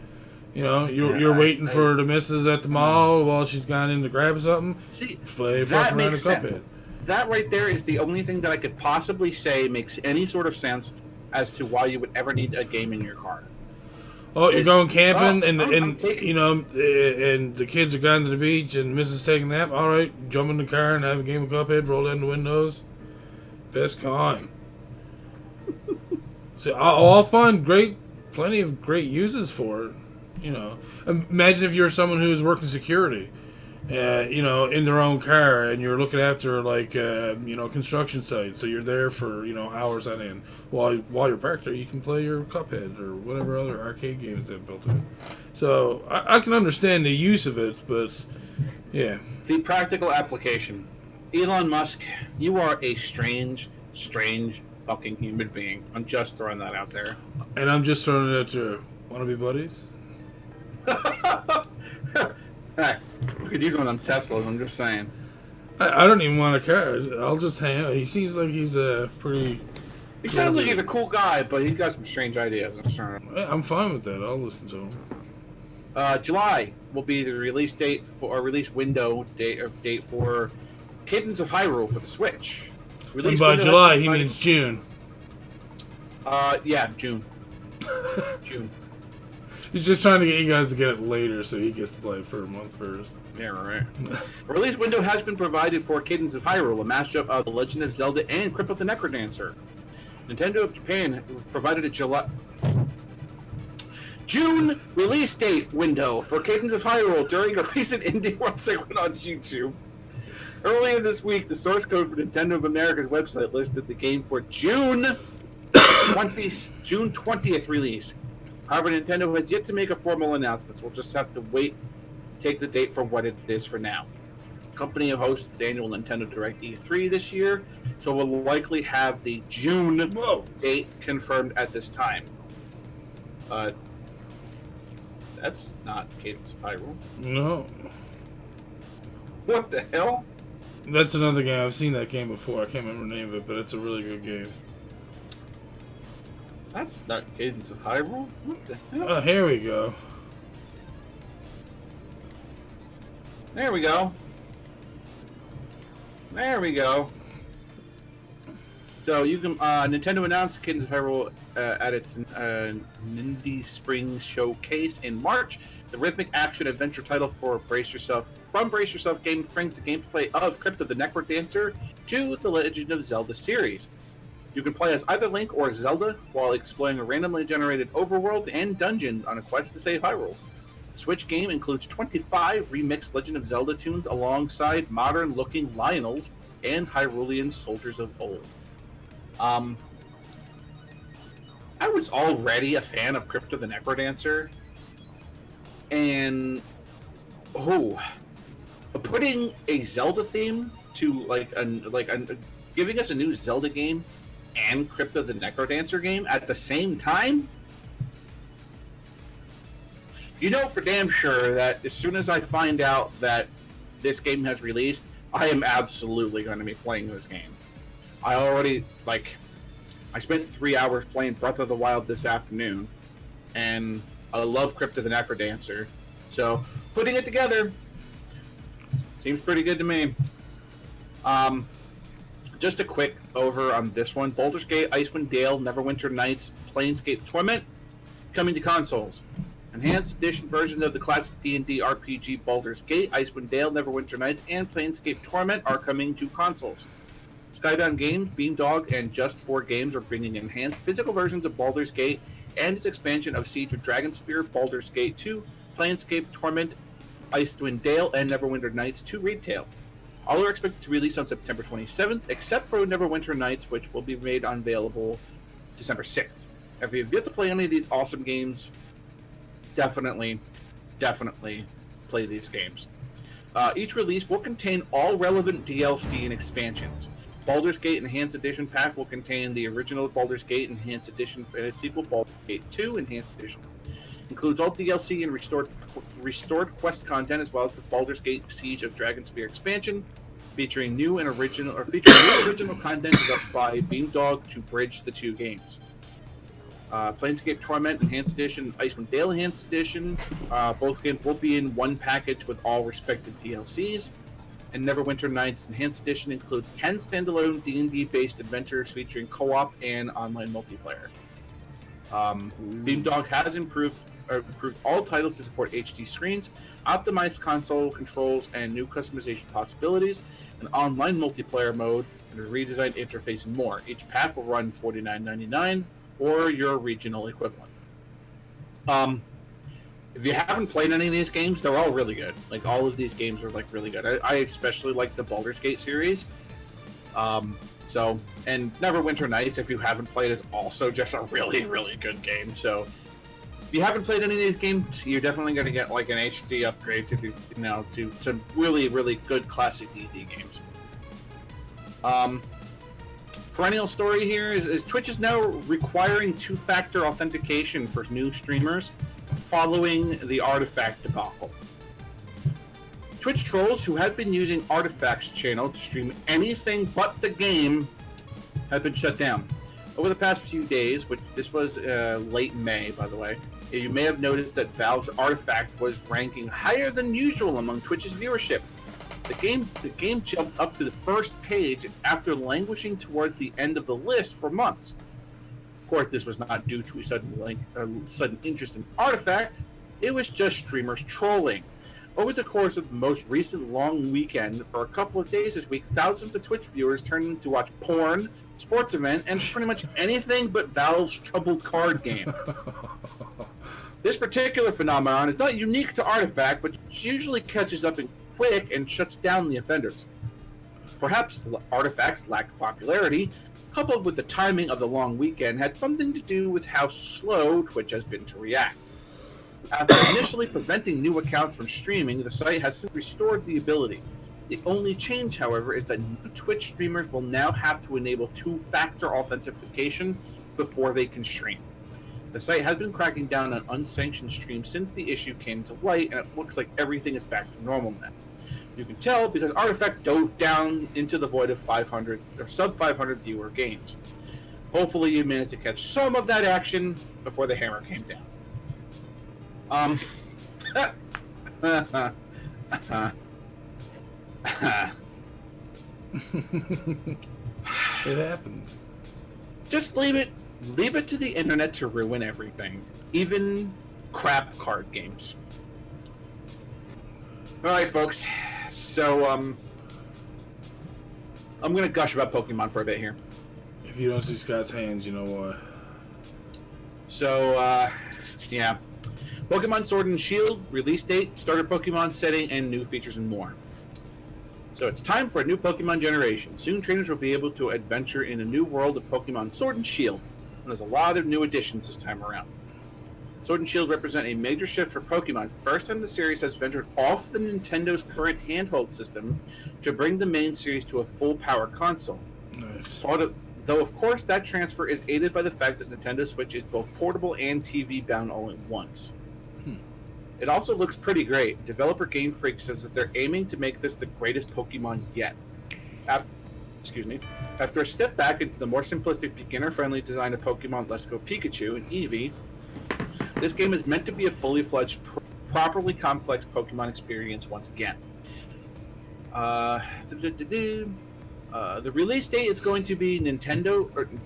You're waiting for the missus at the mall while she's gone in to grab something. See, play fucking around a Cuphead. That right there is the only thing that I could possibly say makes any sort of sense as to why you would ever need a game in your car. Oh, you're going camping, and the kids are gone to the beach, and Mrs. taking a nap. All right, jump in the car and have a game of Cuphead. Roll down the windows. Best on. So all fun, great, plenty of great uses for it. Imagine if you're someone who's working security, in their own car, and you're looking after construction sites. So you're there for hours on end. While you're parked there, you can play your Cuphead or whatever other arcade games they've built in. So I can understand the use of it, but yeah. The practical application. Elon Musk, you are a strange fucking human being. I'm just throwing that out there. And I'm just throwing it out there. Want to be buddies? Hey, we could use one of them Teslas, I'm just saying. I don't even want a car. I'll just hang out. He seems like he's a pretty... He sounds like he's a cool guy, but he's got some strange ideas. I'm fine with that. I'll listen to him. July will be the release date for, or release window date for Cadence of Hyrule for the Switch. And by July, he means June. Yeah, June. June. He's just trying to get you guys to get it later so he gets to play it for a month first. Yeah, right. A release window has been provided for Cadence of Hyrule, a mashup of The Legend of Zelda and Crypt of the Necrodancer. Nintendo of Japan provided a June release date window for Cadence of Hyrule during a recent Indie World segment on YouTube. Earlier this week, the source code for Nintendo of America's website listed the game for June 20th release. However, Nintendo has yet to make a formal announcement, so we'll just have to wait, take the date for what it is for now. The company hosts its annual Nintendo Direct E3 this year, so we'll likely have the June date confirmed at this time. That's not Cadence of Hyrule. No. What the hell? That's another game. I've seen that game before. I can't remember the name of it, but it's a really good game. That's not Cadence of Hyrule? What the hell? Oh, here we go. There we go. There we go. So you can Nintendo announced Cadence of Hyrule at its Indie Spring Showcase in March. The rhythmic action adventure title for Brace Yourself Game brings the gameplay of Crypt of the Necrodancer to the Legend of Zelda series. You can play as either Link or Zelda while exploring a randomly generated overworld and dungeon on a quest to save Hyrule. The Switch game includes 25 remixed Legend of Zelda tunes alongside modern-looking Lionels and Hyrulean soldiers of old. I was already a fan of Crypt of the Necrodancer, and putting a Zelda theme to giving us a new Zelda game and Crypt of the Necrodancer game at the same time. You know for damn sure that as soon as I find out that this game has released, I am absolutely going to be playing this game. I spent 3 hours playing Breath of the Wild this afternoon, and I love Crypt of the Necrodancer. So, putting it together seems pretty good to me. Just a quick over on this one. Baldur's Gate, Icewind Dale, Neverwinter Nights, Planescape Torment, coming to consoles. Enhanced edition versions of the classic D&D RPG Baldur's Gate, Icewind Dale, Neverwinter Nights, and Planescape Torment are coming to consoles. Skybound Games, Beamdog, and Just 4 Games are bringing enhanced physical versions of Baldur's Gate and its expansion of Siege of Dragonspear, Baldur's Gate 2, Planescape Torment, Icewind Dale, and Neverwinter Nights to retail. All are expected to release on September 27th, except for Neverwinter Nights, which will be made available December 6th. If you've yet to play any of these awesome games, definitely play these games. Each release will contain all relevant DLC and expansions. Baldur's Gate Enhanced Edition pack will contain the original Baldur's Gate Enhanced Edition and its sequel, Baldur's Gate 2 Enhanced Edition. Includes all DLC and restored quest content, as well as the Baldur's Gate Siege of Dragonspear expansion, featuring new original content developed by Beamdog to bridge the two games. Planescape Torment Enhanced Edition, Icewind Dale Enhanced Edition, both games will be in one package with all respective DLCs. And Neverwinter Nights Enhanced Edition includes 10 standalone D&D based adventures featuring co-op and online multiplayer. Beamdog has improved all titles to support HD screens, optimized console controls, and new customization possibilities, an online multiplayer mode, and a redesigned interface and more. Each pack will run $49.99 or your regional equivalent. If you haven't played any of these games, they're all really good. Like, all of these games are, really good. I especially like the Baldur's Gate series. And Neverwinter Nights, if you haven't played, is also just a really, really good game. So, if you haven't played any of these games, you're definitely going to get, an HD upgrade to some really, really good classic D&D games. Perennial story here is Twitch is now requiring two-factor authentication for new streamers following the Artifact debacle. Twitch trolls who had been using Artifact's channel to stream anything but the game have been shut down. Over the past few days, which this was late May, by the way, You may have noticed that Valve's Artifact was ranking higher than usual among Twitch's viewership. The game jumped up to the first page after languishing towards the end of the list for months. Of course, this was not due to a sudden interest in Artifact. It was just streamers trolling. Over the course of the most recent long weekend, for a couple of days this week, thousands of Twitch viewers turned in to watch porn, sports event, and pretty much anything but Valve's troubled card game. This particular phenomenon is not unique to Artifact, but usually catches up in quick and shuts down the offenders. Perhaps Artifact's lack of popularity, coupled with the timing of the long weekend, had something to do with how slow Twitch has been to react. After initially preventing new accounts from streaming, the site has since restored the ability. The only change, however, is that new Twitch streamers will now have to enable two-factor authentication before they can stream. The site has been cracking down on unsanctioned streams since the issue came to light, and it looks like everything is back to normal now. You can tell because Artifact dove down into the void of 500 or sub-500 viewer games. Hopefully you managed to catch some of that action before the hammer came down. It happens. Just leave it to the internet to ruin everything, even crap card games. All right, folks. So I'm gonna gush about Pokemon for a bit here. If you don't see Scott's hands, you know what? So yeah, Pokemon Sword and Shield release date, starter Pokemon setting, and new features and more. So it's time for a new Pokemon generation. Soon trainers will be able to adventure in a new world of Pokemon Sword and Shield. And there's a lot of new additions this time around. Sword and Shield represent a major shift for Pokemon. First time the series has ventured off the Nintendo's current handheld system to bring the main series to a full-power console. Nice. Though, of course, that transfer is aided by the fact that Nintendo Switch is both portable and TV-bound all at once. It also looks pretty great. Developer Game Freak says that they're aiming to make this the greatest Pokemon yet. After a step back into the more simplistic, beginner-friendly design of Pokemon Let's Go Pikachu and Eevee, this game is meant to be a fully fledged, properly complex Pokemon experience once again. The release date is going to be for the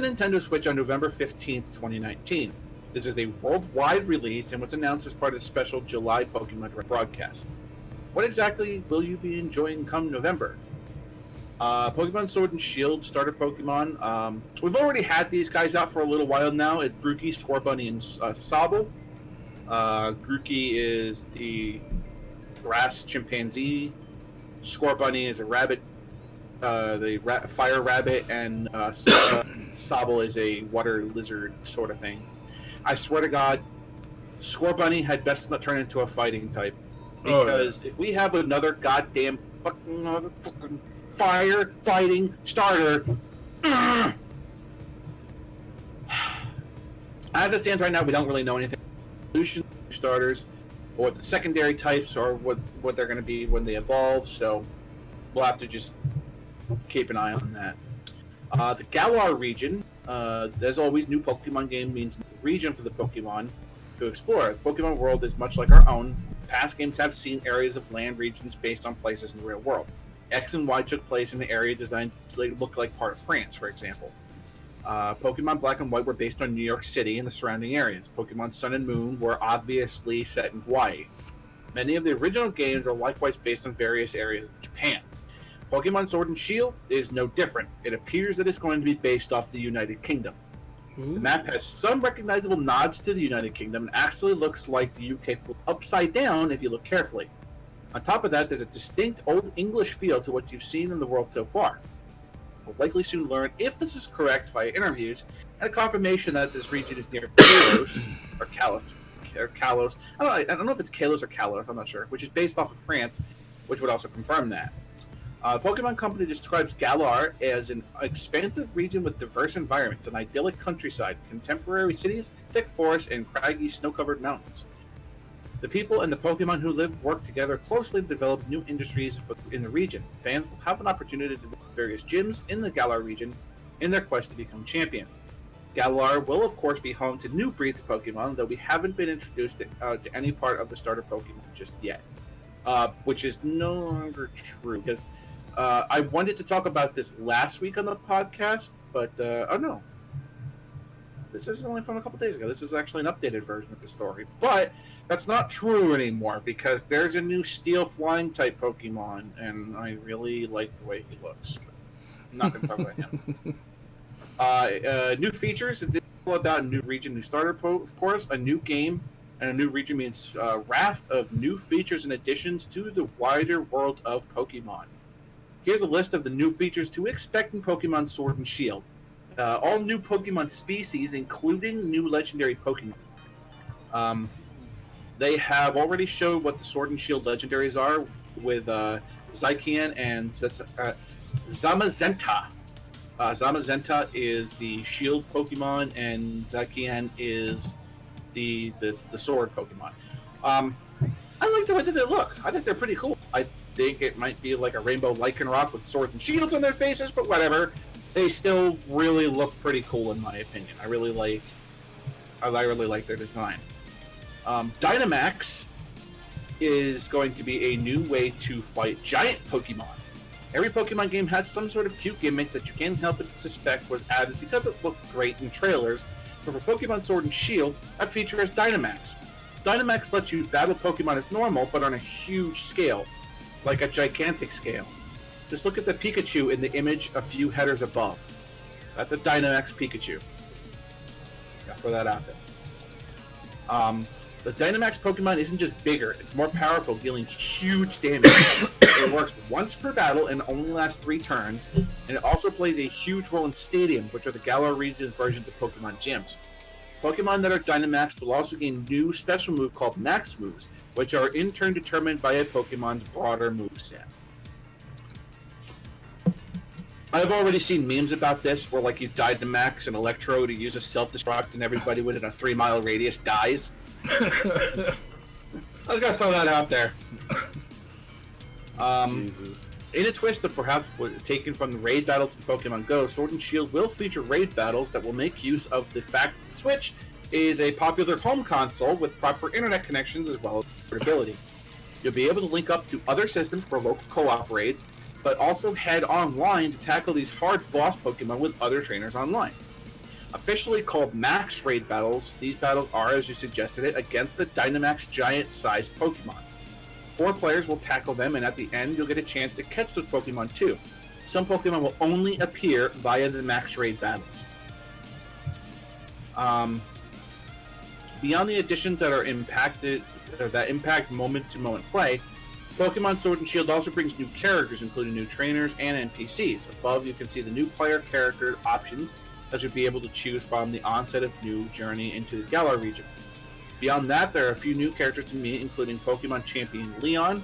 Nintendo Switch on November 15th, 2019. This is a worldwide release and was announced as part of the special July Pokemon Direct broadcast. What exactly will you be enjoying come November? Pokemon Sword and Shield starter Pokemon. We've already had these guys out for a little while now. It's Grookey, Scorbunny, and Sobble. Grookey is the grass chimpanzee. Scorbunny is a rabbit, fire rabbit, and Sobble is a water lizard sort of thing. I swear to God, Scorbunny had best not turn into a fighting type. Because if we have another goddamn fucking fire fighting starter, as it stands right now, we don't really know anything about starters or what the secondary types or what they're going to be when they evolve. So we'll have to just keep an eye on that. The Galar region, as always, new Pokemon game means new region for the Pokemon to explore. The Pokemon world is much like our own. Past games have seen areas of land regions based on places in the real world. X and Y took place in an area designed to look like part of France, for example. Pokemon Black and White were based on New York City and the surrounding areas. Pokemon Sun and Moon were obviously set in Hawaii. Many of the original games are likewise based on various areas of Japan. Pokemon Sword and Shield is no different. It appears that it's going to be based off the United Kingdom. Ooh. The map has some recognizable nods to the United Kingdom and actually looks like the UK flipped upside down if you look carefully. On top of that, there's a distinct Old English feel to what you've seen in the world so far. We'll likely soon learn if this is correct via interviews and a confirmation that this region is near Kalos, or Kalos. I don't know if it's Kalos or Kalos, I'm not sure, which is based off of France, which would also confirm that. Pokemon Company describes Galar as an expansive region with diverse environments, an idyllic countryside, contemporary cities, thick forests, and craggy, snow-covered mountains. The people and the Pokemon who live work together closely to develop new industries in the region. Fans will have an opportunity to visit various gyms in the Galar region in their quest to become champion. Galar will, of course, be home to new breeds of Pokemon, though we haven't been introduced to any part of the starter Pokemon just yet. Which is no longer true, because I wanted to talk about this last week on the podcast, but, oh no. This is only from a couple days ago. This is actually an updated version of the story. But that's not true anymore, because there's a new Steel Flying type Pokemon, and I really like the way he looks. I'm not going to talk about him. New features. It's all about a new region, new starter, of course, a new game, and a new region means a raft of new features and additions to the wider world of Pokemon. Here's a list of the new features to expect in Pokemon Sword and Shield. All new Pokemon species, including new legendary Pokemon. They have already showed what the Sword and Shield legendaries are with Zycian and Zamazenta. Zamazenta is the Shield Pokemon, and Zycian is the Sword Pokemon. I like the way that they look. I think they're pretty cool. I think it might be like a Rainbow Lycanroc with swords and shields on their faces, but whatever. They still really look pretty cool in my opinion. I really like their design. Dynamax is going to be a new way to fight giant Pokemon. Every Pokemon game has some sort of cute gimmick that you can't help but suspect was added because it looked great in trailers. But for Pokemon Sword and Shield, that feature is Dynamax. Dynamax lets you battle Pokemon as normal, but on a huge scale, like a gigantic scale. Just look at the Pikachu in the image a few headers above. That's a Dynamax Pikachu. Gotta throw that out there. The Dynamax Pokemon isn't just bigger, it's more powerful, dealing huge damage. It works once per battle and only lasts 3 turns, and it also plays a huge role in Stadium, which are the Galar region's versions of Pokemon gyms. Pokemon that are Dynamax will also gain new special move called Max Moves, which are in turn determined by a Pokemon's broader moveset. I've already seen memes about this, where like you Dynamax and Electro to use a self-destruct and everybody within a 3-mile radius dies. I was gonna throw that out there. Jesus. In a twist that perhaps was taken from the raid battles in Pokemon Go, Sword and Shield will feature raid battles that will make use of the fact that the Switch is a popular home console with proper internet connections as well as portability. You'll be able to link up to other systems for local co-op raids, but also head online to tackle these hard boss Pokemon with other trainers online. Officially called Max Raid Battles, these battles are, as you suggested it, against the Dynamax giant-sized Pokemon. 4 players will tackle them, and at the end, you'll get a chance to catch those Pokemon too. Some Pokemon will only appear via the Max Raid Battles. Beyond the additions that are that impact moment-to-moment play, Pokemon Sword and Shield also brings new characters, including new trainers and NPCs. Above, you can see the new player character options that you'll be able to choose from the onset of new journey into the Galar region. Beyond that, there are a few new characters to meet, including Pokemon Champion Leon,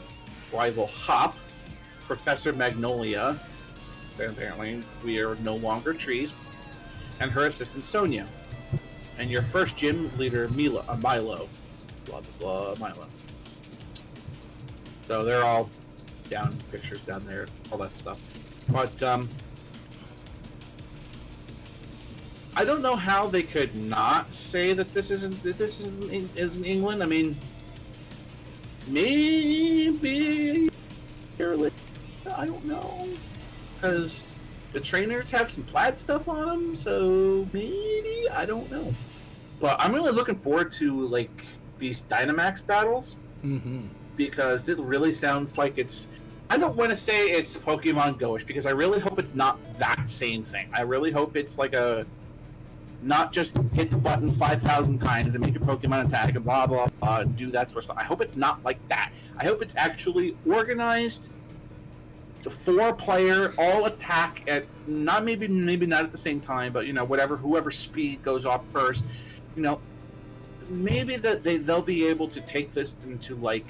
Rival Hop, Professor Magnolia, apparently we are no longer trees, and her assistant Sonia, and your first gym leader Milo, blah blah blah, Milo. So they're all down, pictures down there, all that stuff. But I don't know how they could not say that this isn't in England. I mean, maybe I don't know, because the trainers have some plaid stuff on them, so maybe I don't know. But I'm really looking forward to like these Dynamax battles. Mm-hmm. Because it really sounds like it's... I don't want to say it's Pokemon Go-ish, because I really hope it's not that same thing. I really hope it's like a... Not just hit the button 5,000 times and make your Pokemon attack and blah, blah, blah, and do that sort of stuff. I hope it's not like that. I hope it's actually organized to 4-player, all attack at... Not maybe not at the same time, but, you know, whoever speed goes off first. You know, maybe that they'll be able to take this into, like...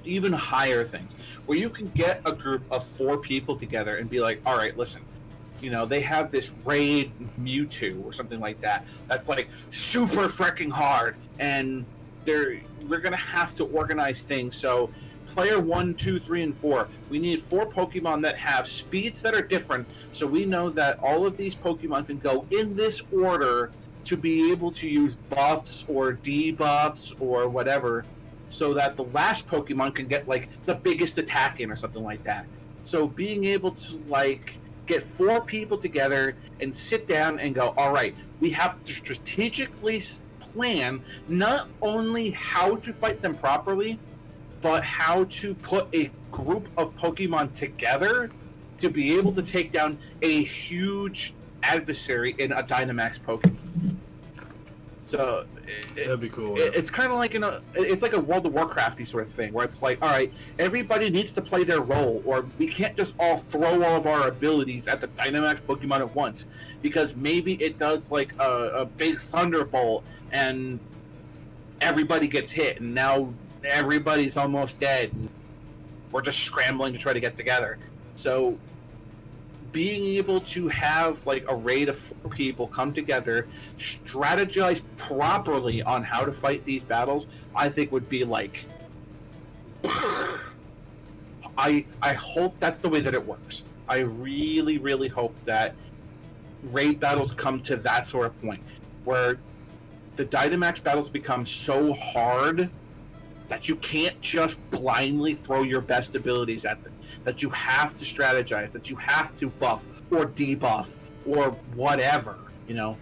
even higher things, where you can get a group of 4 people together and be like, all right, listen, you know, they have this raid Mewtwo or something like that that's like super freaking hard, and we're gonna have to organize things so player 1, 2, 3, and 4. We need 4 Pokemon that have speeds that are different, so we know that all of these Pokemon can go in this order to be able to use buffs or debuffs or whatever, so that the last Pokemon can get like the biggest attack in or something like that. So being able to like get 4 people together and sit down and go, all right, we have to strategically plan not only how to fight them properly, but how to put a group of Pokemon together to be able to take down a huge adversary in a Dynamax Pokemon. So that'd be cool. It's kind of like it's like a World of Warcrafty sort of thing, where it's like, all right, everybody needs to play their role, or we can't just all throw all of our abilities at the Dynamax Pokemon at once, because maybe it does like a big thunderbolt and everybody gets hit, and now everybody's almost dead. We're just scrambling to try to get together. So being able to have like a raid of 4 people come together, strategize properly on how to fight these battles, I think would be like I hope that's the way that it works. I really, really hope that raid battles come to that sort of point where the Dynamax battles become so hard that you can't just blindly throw your best abilities at them, that you have to strategize, that you have to buff or debuff or whatever, you know.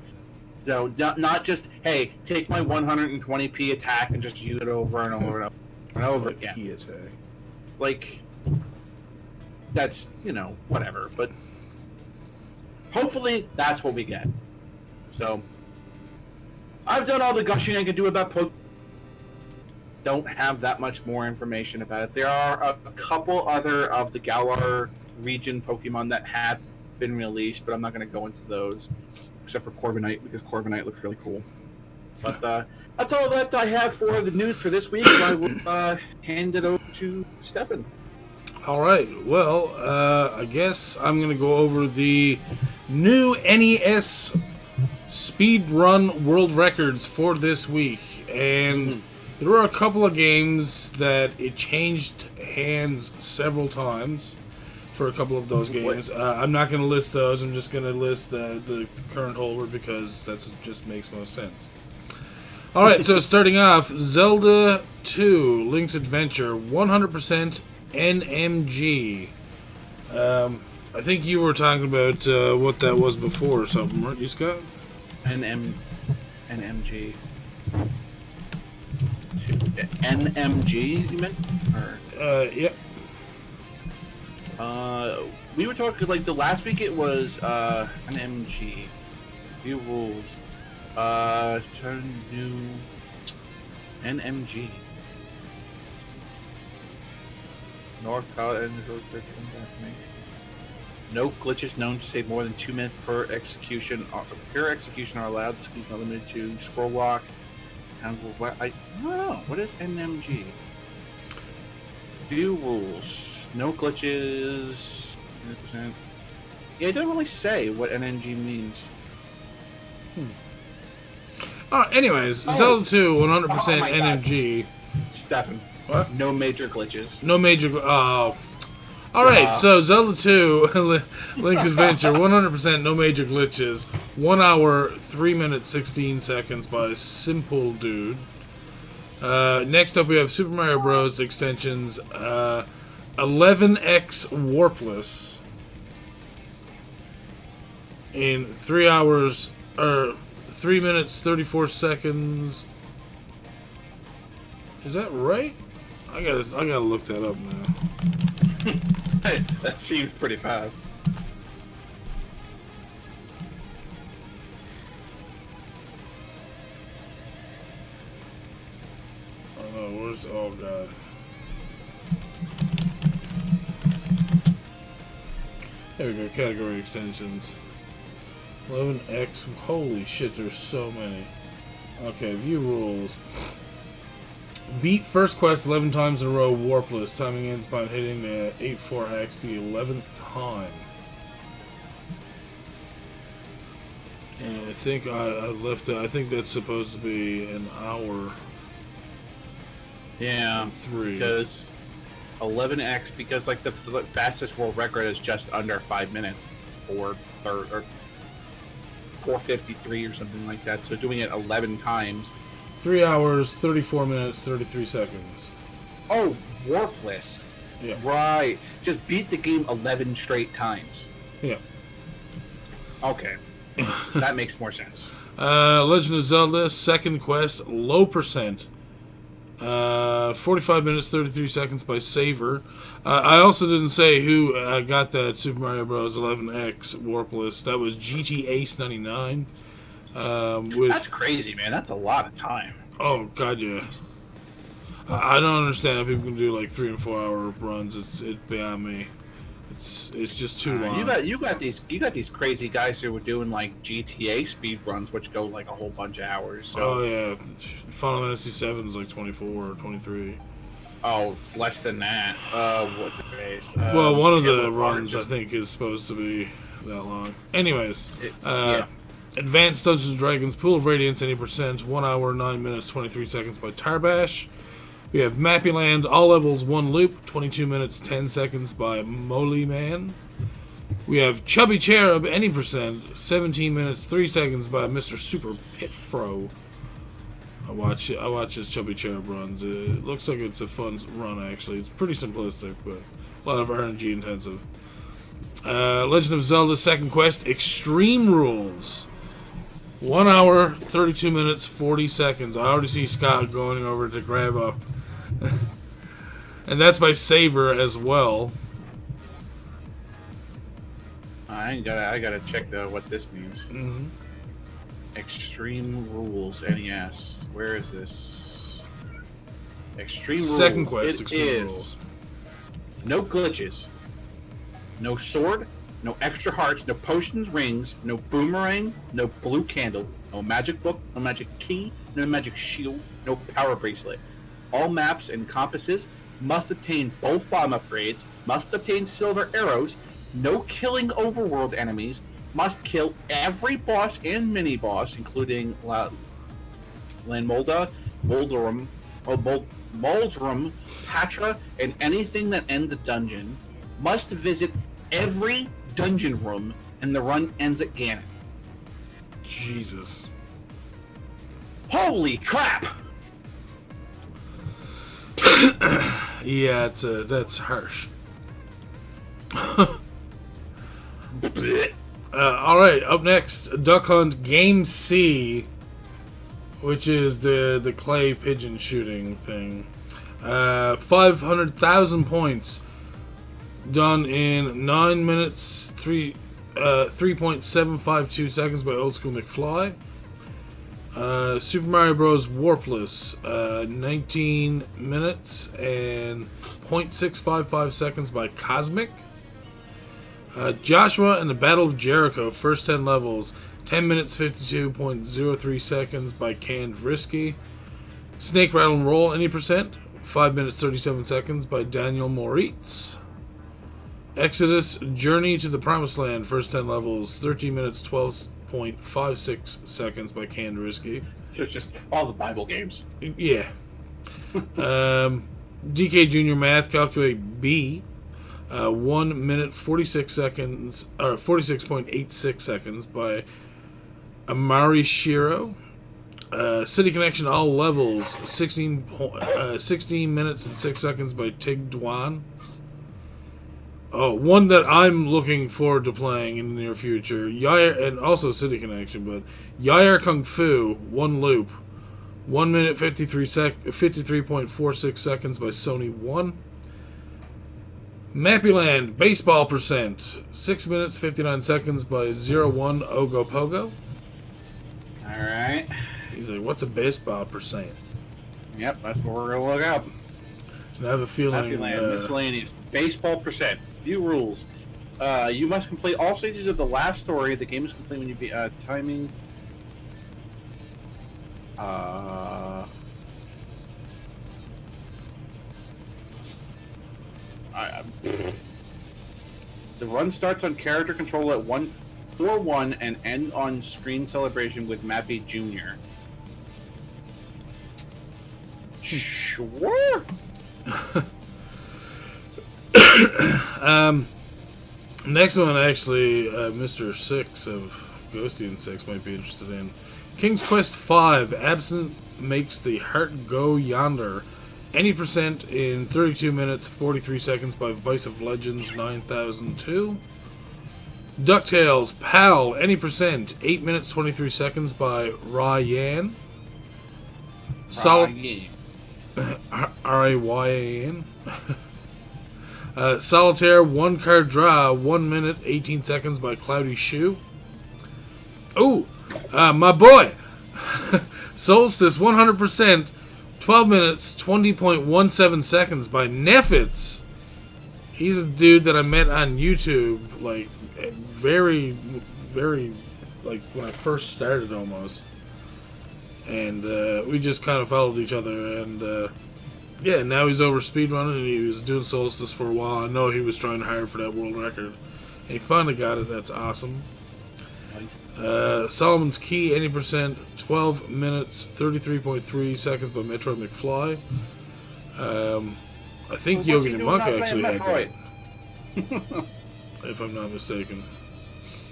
So not just, hey, take my 120p attack and just use it over and over and over and over again. P attack. Like, that's, you know, whatever. But hopefully that's what we get. So I've done all the gushing I can do about Pokemon. Don't have that much more information about it. There are a couple other of the Galar region Pokemon that have been released, but I'm not going to go into those, except for Corviknight, because Corviknight looks really cool. But that's all that I have for the news for this week. I will hand it over to Stefan. All right. Well, I guess I'm going to go over the new NES Speedrun World Records for this week. And there were a couple of games that it changed hands several times for a couple of those games. I'm not going to list those. I'm just going to list the current holder because that just makes most sense. All right, so starting off, Zelda 2, Link's Adventure, 100% NMG. I think you were talking about what that was before or something, weren't you, Scott? NMG. NMG, you meant? Or? Yep. We were talking, like, the last week it was, NMG. View rules. Turn new... NMG. North Power and no glitches known to save more than 2 minutes per execution. Pure execution are allowed. This is not limited to scroll walk. And I don't know. What is NMG? View rules. No glitches. 100%. Yeah, it doesn't really say what NMG means. Anyways, Zelda 2, 100% NMG. God. Stefan. What? No major glitches. No major... Alright, so Zelda 2, Link's Adventure, 100% no major glitches. 1 hour, 3 minutes, 16 seconds by Simple Dude. Next up we have Super Mario Bros. Extensions, 11x Warpless. In 3 hours, 3 minutes, 34 seconds. Is that right? I gotta look that up now. That seems pretty fast. Oh no, where's... Oh god. There we go, category extensions. 11x, holy shit, there's so many. Okay, view rules. Beat first quest 11 times in a row, warpless. Timing ends by hitting the 8-4x the 11th time. And I think I left it. I think that's supposed to be an hour. Yeah, and 3. because 11x because like the fastest world record is just under 5 minutes, 4:53 or something like that. So doing it 11 times. 3 hours, 34 minutes, 33 seconds. Oh, warpless. Yeah. Right. Just beat the game 11 straight times. Yeah. Okay. That makes more sense. Legend of Zelda, Second Quest, low percent. 45 minutes, 33 seconds by Saver. I also didn't say who got that Super Mario Bros. 11X warpless. That was GT Ace 99. That's crazy, man. That's a lot of time. Oh, God, yeah. I don't understand how people can do like 3 and 4 hour runs. It's beyond me. It's just too long. You got these crazy guys who were doing like GTA speed runs, which go like a whole bunch of hours. So. Oh yeah, Final Fantasy 7 is like 24 or 23. Oh, it's less than that. What's it face? Well, one of the runs I think is supposed to be that long. Anyways, yeah. Advanced Dungeons and Dragons Pool of Radiance 80%, 1 hour 9 minutes 23 seconds by Tarbash. We have Mappy Land, all levels, 1 loop, 22 minutes, 10 seconds by Moly Man. We have Chubby Cherub, any percent, 17 minutes, 3 seconds by Mr. Super Pitfro. I watch his Chubby Cherub runs. It looks like it's a fun run, actually. It's pretty simplistic, but a lot of RNG intensive. Legend of Zelda Second Quest, Extreme Rules. 1 hour, 32 minutes, 40 seconds. I already see Scott going over to grab up. And that's by Saver as well. I gotta check what this means. Mm-hmm. Extreme Rules NES. Where is this? Extreme Rules. Second Quest, Extreme Rules. No glitches. No sword. No extra hearts. No potions, rings. No boomerang. No blue candle. No magic book. No magic key. No magic shield. No power bracelet. All maps and compasses must obtain both bomb upgrades, must obtain silver arrows, no killing overworld enemies, must kill every boss and mini-boss, including Landmolda, Moldrum, Patra, and anything that ends a dungeon, must visit every dungeon room, and the run ends at Ganon. Jesus. Holy crap! Yeah, that's harsh. Alright, up next, Duck Hunt Game C, which is the clay pigeon shooting thing. 500,000 points, done in 9 minutes, 3.752 seconds by Old School McFly. Super Mario Bros. Warpless, 19 minutes and 0.655 seconds by Cosmic. Joshua and the Battle of Jericho, first 10 levels, 10 minutes 52.03 seconds by Canned Risky. Snake Rattle and Roll, any percent, 5 minutes 37 seconds by Daniel Moritz. Exodus Journey to the Promised Land, first 10 levels, 13 minutes 12.56 seconds by Canned Risky. So it's just all the Bible games. Yeah. DK Junior Math, calculate B. 1 minute 46 seconds, or 46.86 seconds by Amari Shiro. City Connection, all levels, 16 minutes and 6 seconds by Tig Dwan. Oh, one that I'm looking forward to playing in the near future, Yair, and also City Connection, but Yair Kung Fu, one loop, 1 minute 53.46 seconds by Sony 1. Mappyland, Baseball Percent, 6 minutes 59 seconds by 01 Ogopogo. Alright. He's like, what's a baseball percent? Yep, that's what we're going to look up. And I have a feeling... Mappyland, miscellaneous, baseball percent. Few rules. You must complete all stages of the last story. The game is complete when you be timing. The run starts on character control at 1-4-1 and end on screen celebration with Mappy Jr. Sure. Next one, actually, Mr. 6 of Ghosty and 6 might be interested in. King's Quest V, Absent makes the heart go yonder. Any percent in 32 minutes, 43 seconds by Vice of Legends 9002. DuckTales, PAL, any percent, 8 minutes, 23 seconds by Ryan. R-A-Y-A-N. Solitaire, one card draw, 1 minute, 18 seconds by Cloudy Shoe. Ooh, my boy! Solstice, 100%, 12 minutes, 20.17 seconds by Neffits. He's a dude that I met on YouTube, like, very, very, like, when I first started almost. And we just kind of followed each other, and yeah, now he's over speedrunning, and he was doing Solstice for a while. I know he was trying to hire for that world record, and he finally got it. That's awesome. Solomon's Key, any percent, 12 minutes, 33.3 seconds by Metro McFly. I think Yogi the Monk actually had that, if I'm not mistaken.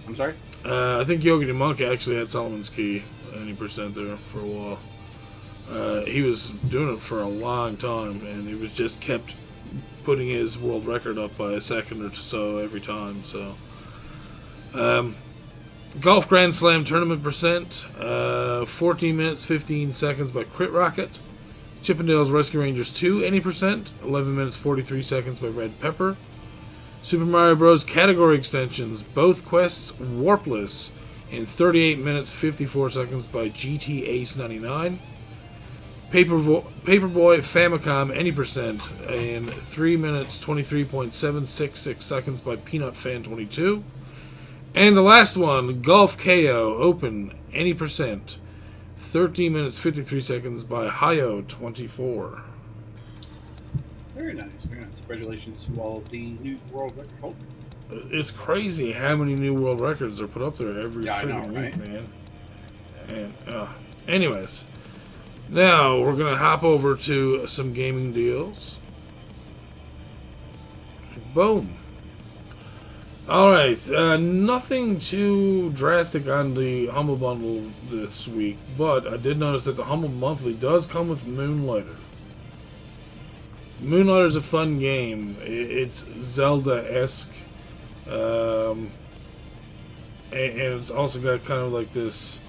I'm sorry? I think Yogi the Monk actually had Solomon's Key, any percent there for a while. He was doing it for a long time, and he was just kept putting his world record up by a second or so every time. So, Golf Grand Slam tournament percent, 14 minutes 15 seconds by Crit Rocket. Chippendales Rescue Rangers 2, any percent, 11 minutes 43 seconds by Red Pepper. Super Mario Bros. Category extensions, both quests warpless, in 38 minutes 54 seconds by GT Ace 99. Paperboy Famicom, any percent, in 3 minutes 23.766 seconds by Peanut Fan 22. And the last one, Golf KO Open, any percent, 13 minutes 53 seconds by Hayo 24. Very nice, very nice. Congratulations to all of the new world record holders. It's crazy how many new world records are put up there every freaking week, right? man. And anyways, now we're gonna hop over to some gaming deals. Boom. Alright, nothing too drastic on the Humble Bundle this week, but I did notice that the Humble Monthly does come with Moonlighter. Moonlighter's a fun game. It's Zelda-esque, and it's also got kind of like this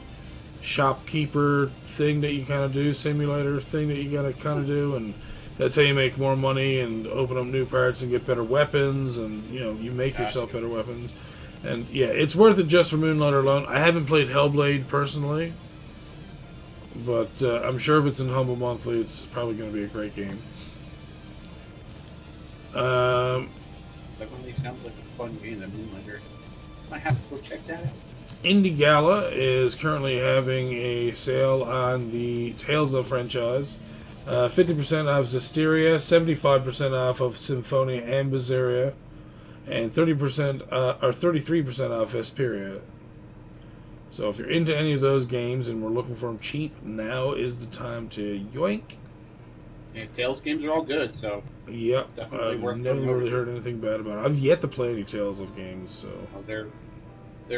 shopkeeper thing that you kind of do, simulator thing that you gotta kind of do, and that's how you make more money and open up new parts and get better weapons, and you know, you make yourself better weapons. And yeah, it's worth it just for Moonlighter alone. I haven't played Hellblade personally, but I'm sure if it's in Humble Monthly, it's probably going to be a great game. Definitely sounds like a fun game, that Moonlighter. I have to go check that out. Indie Gala is currently having a sale on the Tales of franchise. 50% off Zestiria, 75% off of Symphonia and Bizarria, and 30% or 33% off Vesperia. So if you're into any of those games and we're looking for them cheap, now is the time to yoink. Yeah, Tales games are all good, so yep. definitely worth. I've never really heard anything bad about it. I've yet to play any Tales of games, so they're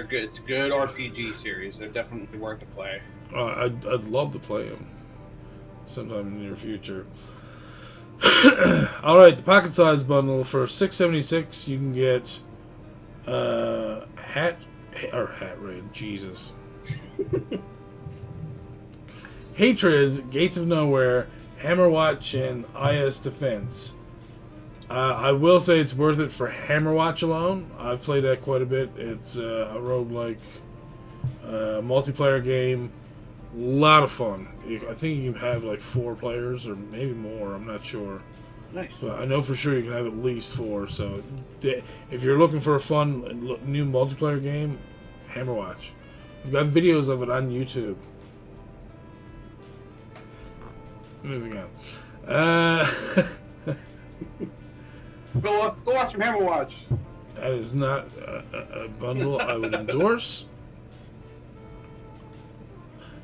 good. It's a good RPG series. They're definitely worth a play. I'd love to play them sometime in the near future. Alright, the pocket size bundle for $6.76, you can get Hat Raid, Jesus. Hatred, Gates of Nowhere, Hammerwatch, and IS Defense. I will say it's worth it for Hammerwatch alone. I've played that quite a bit. It's a roguelike multiplayer game. A lot of fun. I think you can have like 4 players or maybe more. I'm not sure. Nice. But I know for sure you can have at least 4. So if you're looking for a fun new multiplayer game, Hammerwatch. I've got videos of it on YouTube. Moving on. Go watch some Hammerwatch. That is not a bundle I would endorse.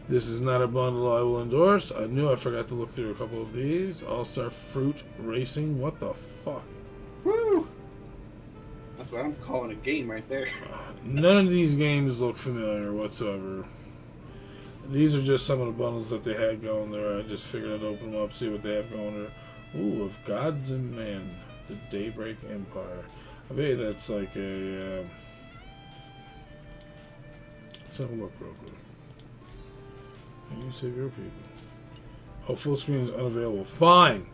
This is not a bundle I will endorse. I knew I forgot to look through a couple of these. All-Star Fruit Racing. What the fuck? Woo! what I'm calling a game right there. None of these games look familiar whatsoever. These are just some of the bundles that they had going there. I just figured I'd open them up, see what they have going there. Ooh, of Gods and Men, the Daybreak Empire. I bet that's like a... let's have a look real quick. Can you save your people? Oh, full screen is unavailable. Fine!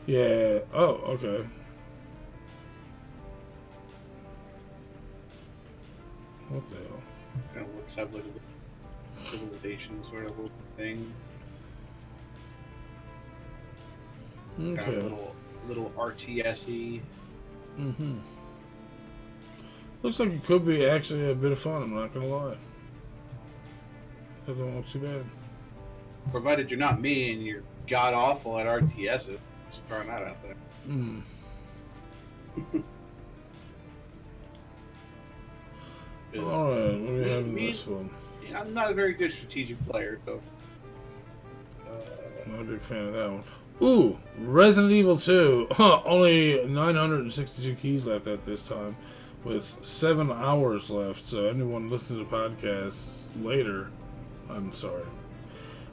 Yeah. Oh, okay. What the hell? Kind of looks like a civilization sort of little thing. Okay. Kind of little RTS-y. Mm-hmm. Looks like it could be actually a bit of fun, I'm not gonna lie. That don't look too bad. Provided you're not me and you're god-awful at RTS, just throwing that out there. Mm. Alright, what do we have in this one? I'm not a very good strategic player, so... I'm not a big fan of that one. Ooh, Resident Evil 2. Huh, only 962 keys left at this time, with 7 hours left. So anyone listening to podcasts later, I'm sorry.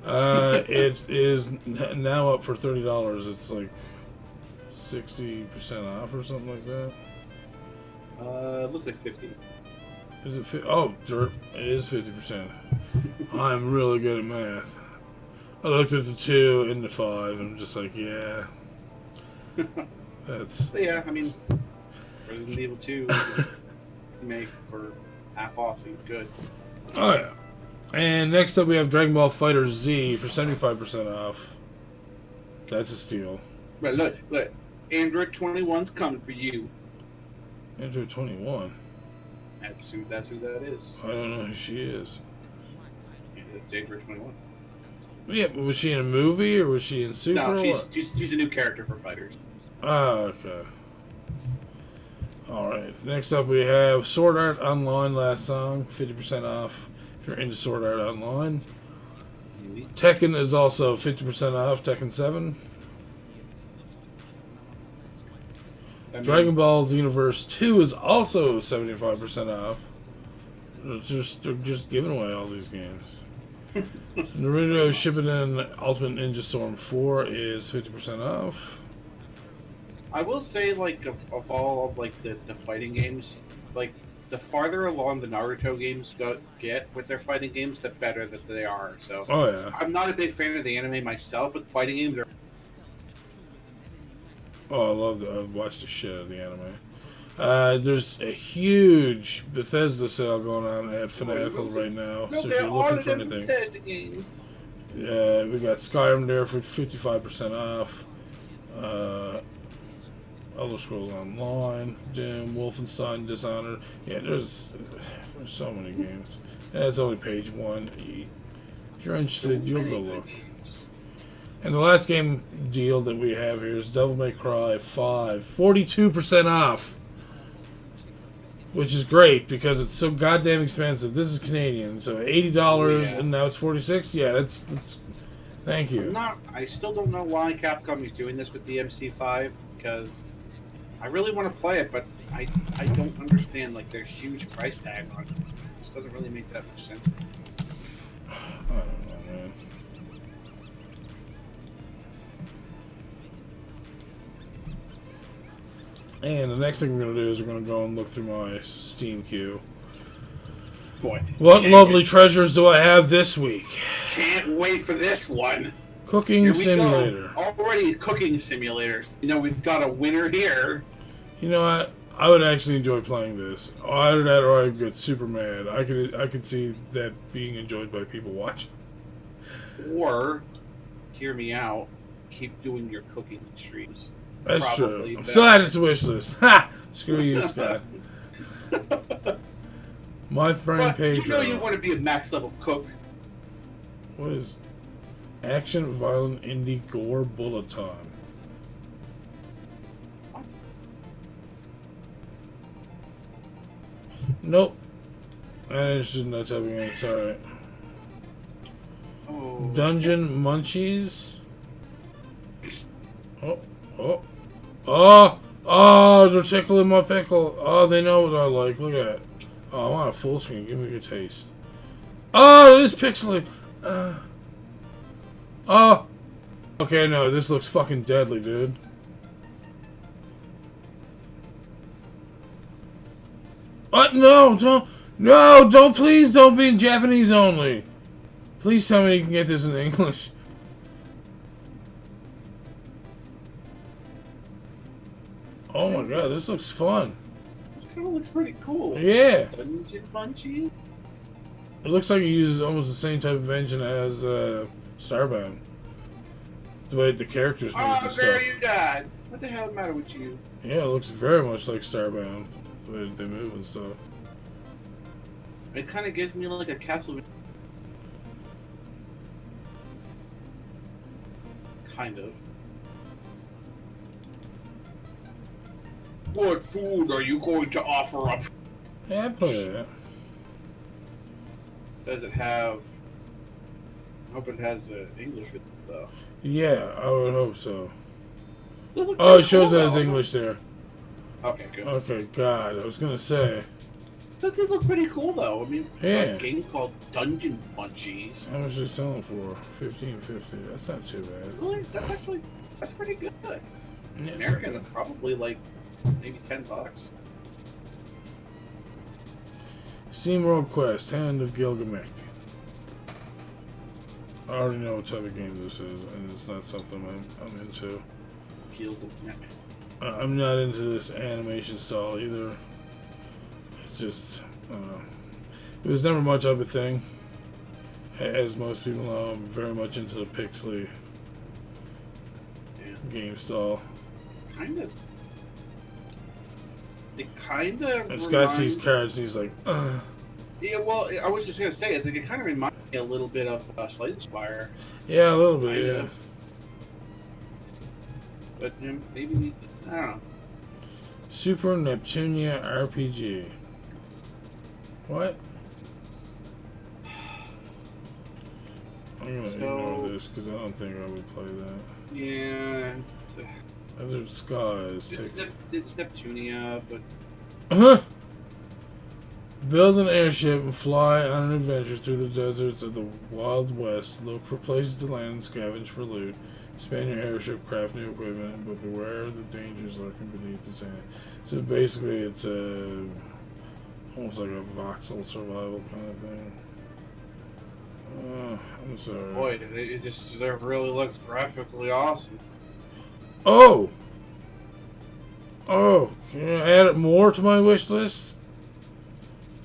It is now up for $30. It's like 60% off or something like that. It looks like 50. Is it? Oh, dirt! It is 50%. I'm really good at math. I looked at the 2 and the 5, and I'm just like, yeah, that's. But yeah, I mean, Resident Evil 2 make for half off seems good. Oh yeah. And next up we have Dragon Ball Fighter Z for 75% off. That's a steal. But look, Android 21's coming for you. Android 21. That's who that is. I don't know who she is. Yeah, it's Android 21. Yeah, but was she in a movie or was she in Super? No, she's a new character for fighters. Oh, okay. Alright, next up we have Sword Art Online Last Song, 50% off if you're into Sword Art Online. Tekken is also 50% off, Tekken 7. Dragon Ball Xenoverse 2 is also 75% off. They're just giving away all these games. Naruto Shippuden Ultimate Ninja Storm 4 is 50% off. I will say, like, of all of, like, the fighting games, like, the farther along the Naruto games get with their fighting games, the better that they are. So, oh yeah, I'm not a big fan of the anime myself, but fighting games are... Oh, I've watched the shit out of the anime. There's a huge Bethesda sale going on at Fanatical right now. So if you're looking for anything, Bethesda games. Yeah, we got Skyrim there for 55% off. Elder Scrolls Online, Doom, Wolfenstein, Dishonored. Yeah, there's so many games. And it's only page 1. If you're interested, you'll go look. And the last game deal that we have here is Devil May Cry 5, 42% off. Which is great because it's so goddamn expensive. This is Canadian, so $80 and now it's $46. Yeah, that's thank you. I still don't know why Capcom is doing this with the MC5 because I really want to play it, but I don't understand like their huge price tag on it. It just doesn't really make that much sense. I don't know, man. And the next thing we're going to do is we're going to go and look through my Steam queue. Boy. What lovely treasures do I have this week? Can't wait for this one. Cooking Simulator. Already cooking simulators. You know, we've got a winner here. You know what? I would actually enjoy playing this. Either that or I'd get super mad. I could see that being enjoyed by people watching. Or, hear me out, keep doing your cooking streams. That's true. I'm still adding to wish list. Ha! Screw you, Scott. My friend Pedro. You know you want to be a max level cook. What is action, violent, indie, gore, bullet time? What? Nope. I'm interested in that type of game. Sorry. Oh. Dungeon Munchies. Oh. Oh, they're tickling my pickle. Oh, they know what I like. Look at it. Oh, I want a full screen. Give me a taste. Oh, this pixely. Oh. Okay, no, this looks fucking deadly, dude. What? No, don't. No, don't. Please don't be in Japanese only. Please tell me you can get this in English. Oh my god, this looks fun. This kind of looks pretty cool. Yeah. Dungeon Bunchy? It looks like it uses almost the same type of engine as Starbound. The way the characters move and stuff. There you died. What the hell is the matter with you? Yeah, it looks very much like Starbound. The way they move and stuff. It kind of gives me like a Castlevania. Kind of. What food are you going to offer up? Yeah, I put it. Does it have... I hope it has English though. Yeah, I would hope so. Oh, it shows it as English there. Okay, good. Okay, God, I was gonna say. That did look pretty cool though. I mean, Yeah. a game called Dungeon Bunchies. How much is it selling for? $15.50. That's not too bad. Really? That's pretty good. Yeah, American, that's probably like maybe $10. Steam World Quest, Hand of Gilgamesh. I already know what type of game this is, and it's not something I'm into. Gilgamesh. I'm not into this animation style either. It's just, I don't know. It was never much of a thing. As most people know, I'm very much into the pixely game style. Kind of. It kind of. And Scott sees cards and he's like, ugh. Yeah, well, I was just gonna say, I think it kind of reminds me a little bit of Slay the Spire. Yeah, a little bit, yeah. But maybe, I don't know. Super Neptunia RPG. What? I'm gonna ignore this because I don't think I would play that. Yeah. Other skies. It's Neptunia, but. Uh-huh. Build an airship and fly on an adventure through the deserts of the Wild West. Look for places to land and scavenge for loot. Expand your airship, craft new equipment, but beware of the dangers lurking beneath the sand. So basically, it's almost like a voxel survival kind of thing. I'm sorry. Boy, that really looks graphically awesome. Oh! Oh, can I add more to my wish list?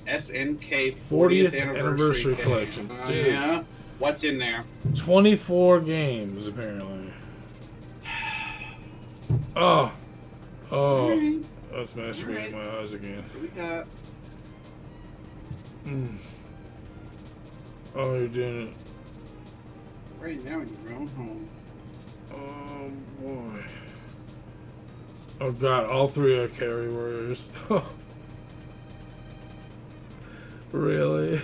SNK 40th Anniversary Collection. Dude. Yeah? What's in there? 24 games, apparently. Oh. Oh. Right. That's masturbating my eyes again. What we got? Oh, you're doing it. Right now in your own home. Oh, boy. Oh, God. All three are carry warriors. Really?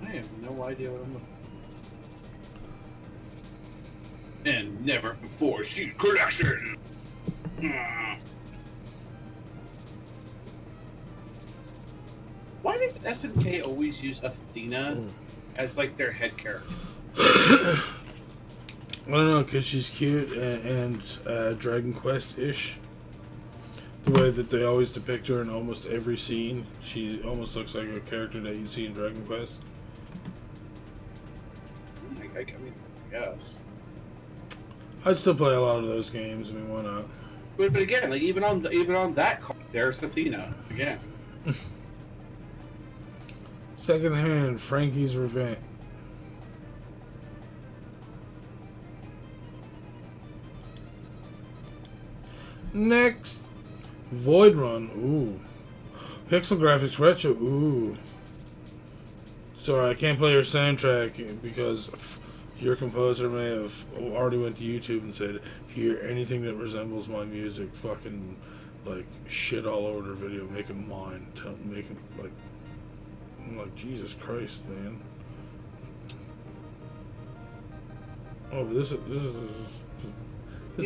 I have no idea what I'm looking for. And never before seen collection. Why does SNK always use Athena as like their head character? I don't know, because she's cute and Dragon Quest-ish. The way that they always depict her in almost every scene, she almost looks like a character that you see in Dragon Quest. I mean, yes. I'd still play a lot of those games. I mean, why not? But again, like even on that card, there's Athena again. Second hand, Frankie's Revenge. Next, Void Run. Ooh. Pixel Graphics Retro. Ooh. Sorry, I can't play your soundtrack because your composer may have already went to YouTube and said, if you hear anything that resembles my music, fucking like shit all over their video, making mine, making like, I'm like, Jesus Christ, man. Oh, but this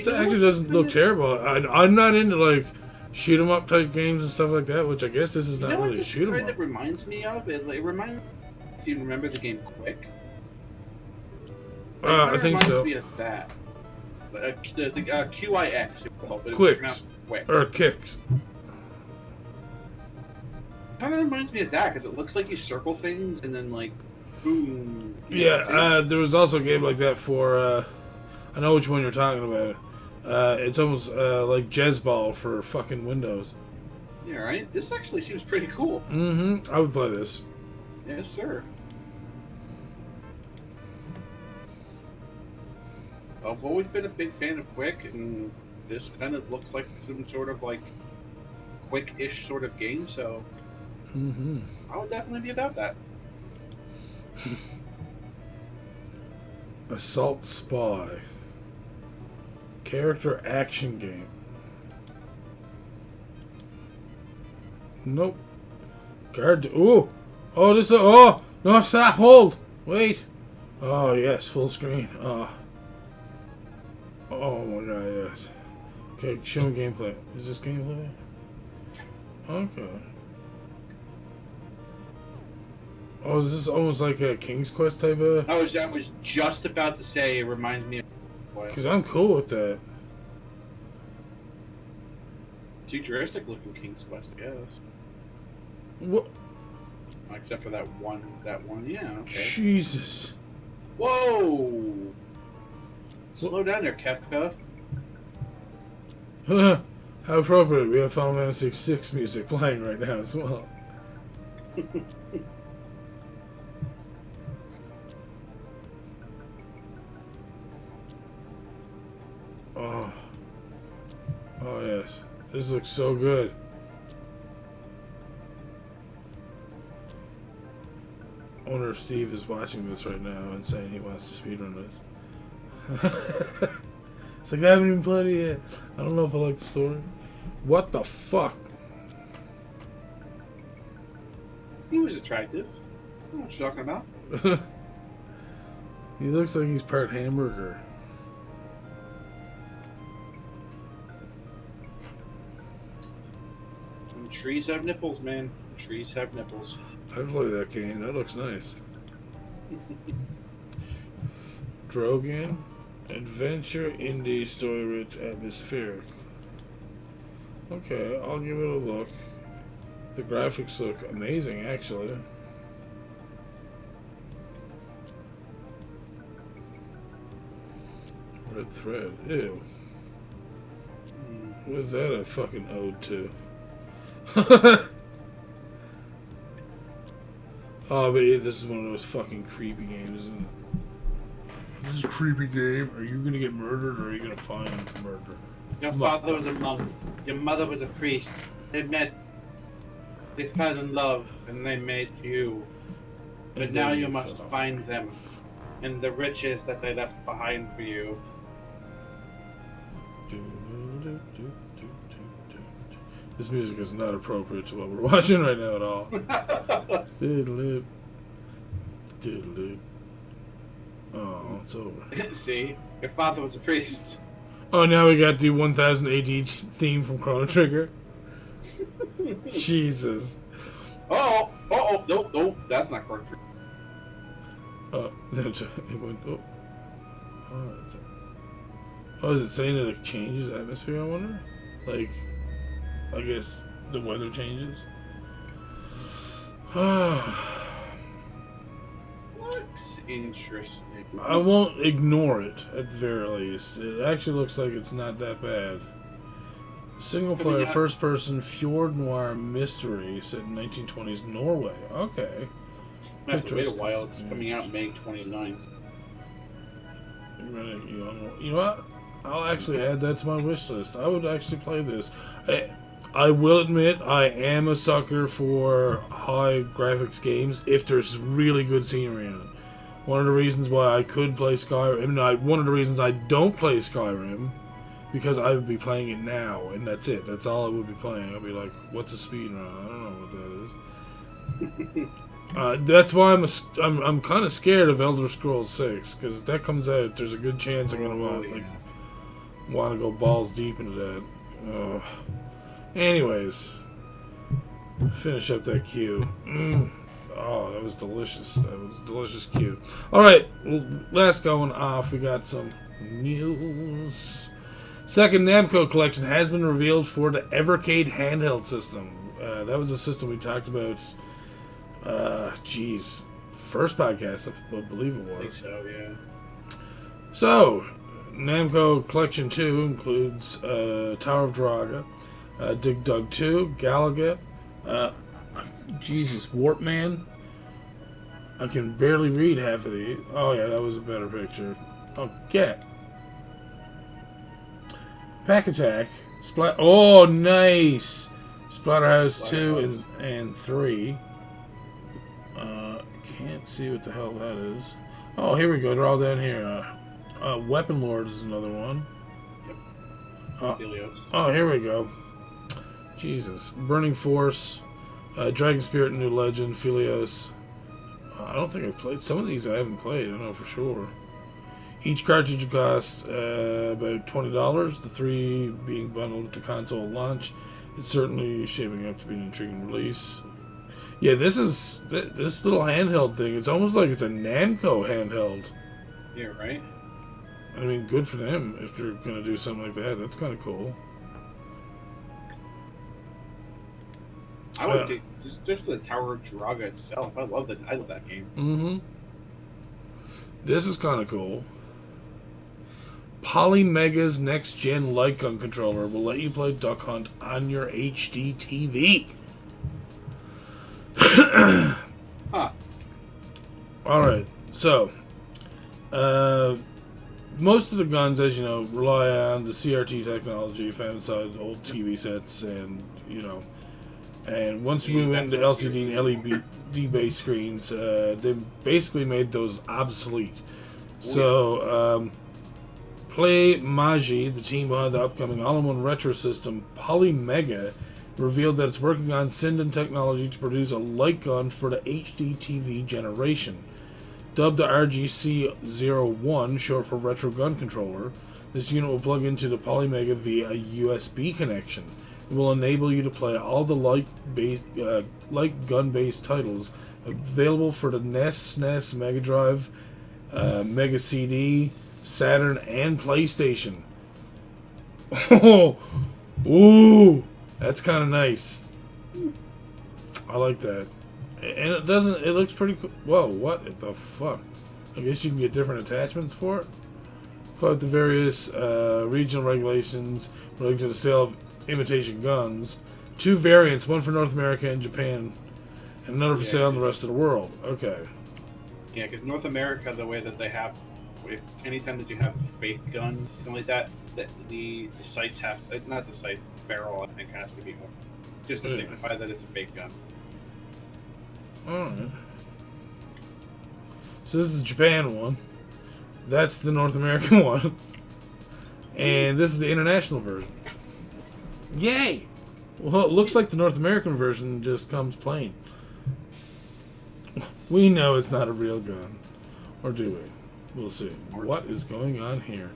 actually doesn't look terrible. I'm not into like shoot 'em up type games and stuff like that, which I guess this is not really a shoot 'em up. Kind of reminds me of it. It reminds me, if you remember the game Quick. I think so. It reminds me of that. The QIX. Quicks. Or Kicks. Kind of reminds me of that because it looks like you circle things and then like boom. Yeah, there was also a game like that for. I know which one you're talking about. It's almost like Jezzball for fucking Windows. Yeah, right. This actually seems pretty cool. Mm-hmm. I would play this. Yes, sir. I've always been a big fan of Quick, and this kind of looks like some sort of like quick-ish sort of game, so I would definitely be about that. Assault Spy. Character action game. Nope. Guard. Ooh. Oh, this. Oh no! Stop. Hold. Wait. Oh yes, full screen. Oh my god, yes. Okay, show me gameplay. Is this gameplay? Okay. Oh, is this almost like a King's Quest type of? I was just about to say it reminds me of. Because I'm cool with that. Futuristic looking King's Quest, I guess. What? Except for that one, yeah. Okay. Jesus. Whoa! Slow down there, Kefka. How appropriate. We have Final Fantasy VI music playing right now as well. Oh yes. This looks so good. I wonder if Steve is watching this right now and saying he wants to speedrun this. It's like, I haven't even played it yet. I don't know if I like the story. What the fuck? He was attractive. I don't know what you're talking about. He looks like he's part hamburger. And trees have nipples, man. Trees have nipples. I'd play that game. That looks nice. Drogan. Adventure, indie, story-rich, atmospheric. Okay, I'll give it a look. The graphics look amazing, actually. Red thread. Ew. What is that a fucking ode to? Oh, but yeah, this is one of those fucking creepy games, isn't it? This is a creepy game. Are you gonna get murdered or are you gonna find murder? Your father was a monk. Your mother was a priest. They met. They fell in love and they made you. But And now then you you must fell. find them and the riches that they left behind for you. This music is not appropriate to what we're watching right now at all. Diddle-dip. Diddle-dip. Oh, it's over. See? Your father was a priest. Oh, now we got the 1000 AD theme from Chrono Trigger. Jesus. Oh, no, that's not Chrono Trigger. It went. Oh, is it saying that it changes atmosphere? I wonder. Like, I guess the weather changes. Looks interesting. I won't ignore it at the very least. It actually looks like it's not that bad. Single player, first person, Fjord Noir mystery set in 1920s Norway. Okay. I have to wait a while. It's coming out May 29th. You know what? I'll actually add that to my wish list. I would actually play this. I will admit, I am a sucker for high graphics games if there's really good scenery in it. One of the reasons why I could play Skyrim, one of the reasons I don't play Skyrim, because I would be playing it now, and that's it. That's all I would be playing. I'd be like, what's a speedrun? I don't know what that is. That's why I'm kind of scared of Elder Scrolls 6, because if that comes out, there's a good chance I'm gonna want to go balls deep into that. Anyways, finish up that queue. Oh, that was delicious. That was a delicious queue. All right, last going off. We got some news. Second Namco collection has been revealed for the Evercade handheld system. That was a system we talked about. First podcast, I believe it was. I think so, yeah. So, Namco Collection 2 includes Tower of Draga, Dig Dug 2, Galaga, Warpman. I can barely read half of these. Oh yeah, that was a better picture. Oh, get. Pack Attack, oh, nice! Splatterhouse 2 and 3. Can't see what the hell that is. Oh, here we go. They're all down here. Weapon Lord is another one. Yep. Oh, here we go. Jesus. Burning Force, Dragon Spirit, New Legend, Philios. I don't think I've played. Some of these I haven't played. I don't know for sure. Each cartridge costs about $20, the 3 being bundled with the console launch. It's certainly shaping up to be an intriguing release. Yeah, this little handheld thing. It's almost like it's a Namco handheld. Yeah, right? I mean, good for them if they're going to do something like that. That's kind of cool. I would think just the Tower of Draga itself. I love that game. Mm-hmm. This is kind of cool. Polymega's next-gen light gun controller will let you play Duck Hunt on your HD TV. Huh. Alright, so most of the guns, as you know, rely on the CRT technology found inside old TV sets, and and once we went into LCD and LED based screens, they basically made those obsolete. So Playmagy, the team behind the upcoming all-in-one retro system Polymega, revealed that it's working on Sinden technology to produce a light gun for the HD TV generation. Dubbed the RGC-01, short for Retro Gun Controller, this unit will plug into the Polymega via a USB connection. It will enable you to play all the light gun-based titles available for the NES, SNES, Mega Drive, Mega CD, Saturn, and PlayStation. Oh, ooh! That's kind of nice. I like that. And it looks pretty cool. Whoa, what the fuck? I guess you can get different attachments for it? Quote the various regional regulations relating to the sale of imitation guns. 2 variants, one for North America and Japan, and another for sale in the rest of the world. Okay. Yeah, because North America, the way that they have, if anytime that you have a fake gun, something like that, the sights have, not the sights, the barrel, I think, has to be more, just to signify that it's a fake gun. Alright. So this is the Japan one. That's the North American one. And this is the international version. Yay! Well, it looks like the North American version just comes plain. We know it's not a real gun. Or do we? We'll see. What is going on here?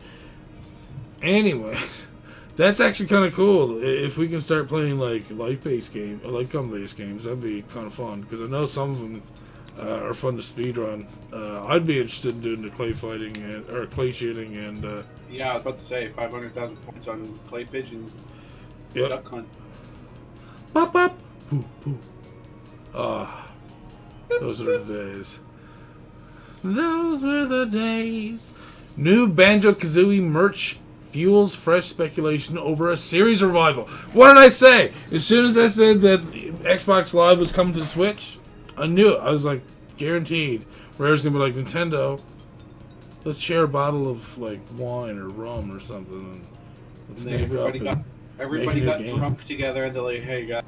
Anyways, that's actually kind of cool. If we can start playing like light-based games, or light gun-based games, that'd be kind of fun. Because I know some of them are fun to speedrun. I'd be interested in doing the clay fighting or clay shooting and. Yeah, I was about to say 500,000 points on clay pigeon. Yep. Duck hunt. Bop bop. Poo poo. Ah, those are the days. Those were the days. New Banjo-Kazooie merch fuels fresh speculation over a series revival. What did I say? As soon as I said that Xbox Live was coming to the Switch, I knew it. I was like, guaranteed. Rare's gonna be like, Nintendo, let's share a bottle of like wine or rum or something. And let's And make everybody got drunk together and they're like, hey, guys,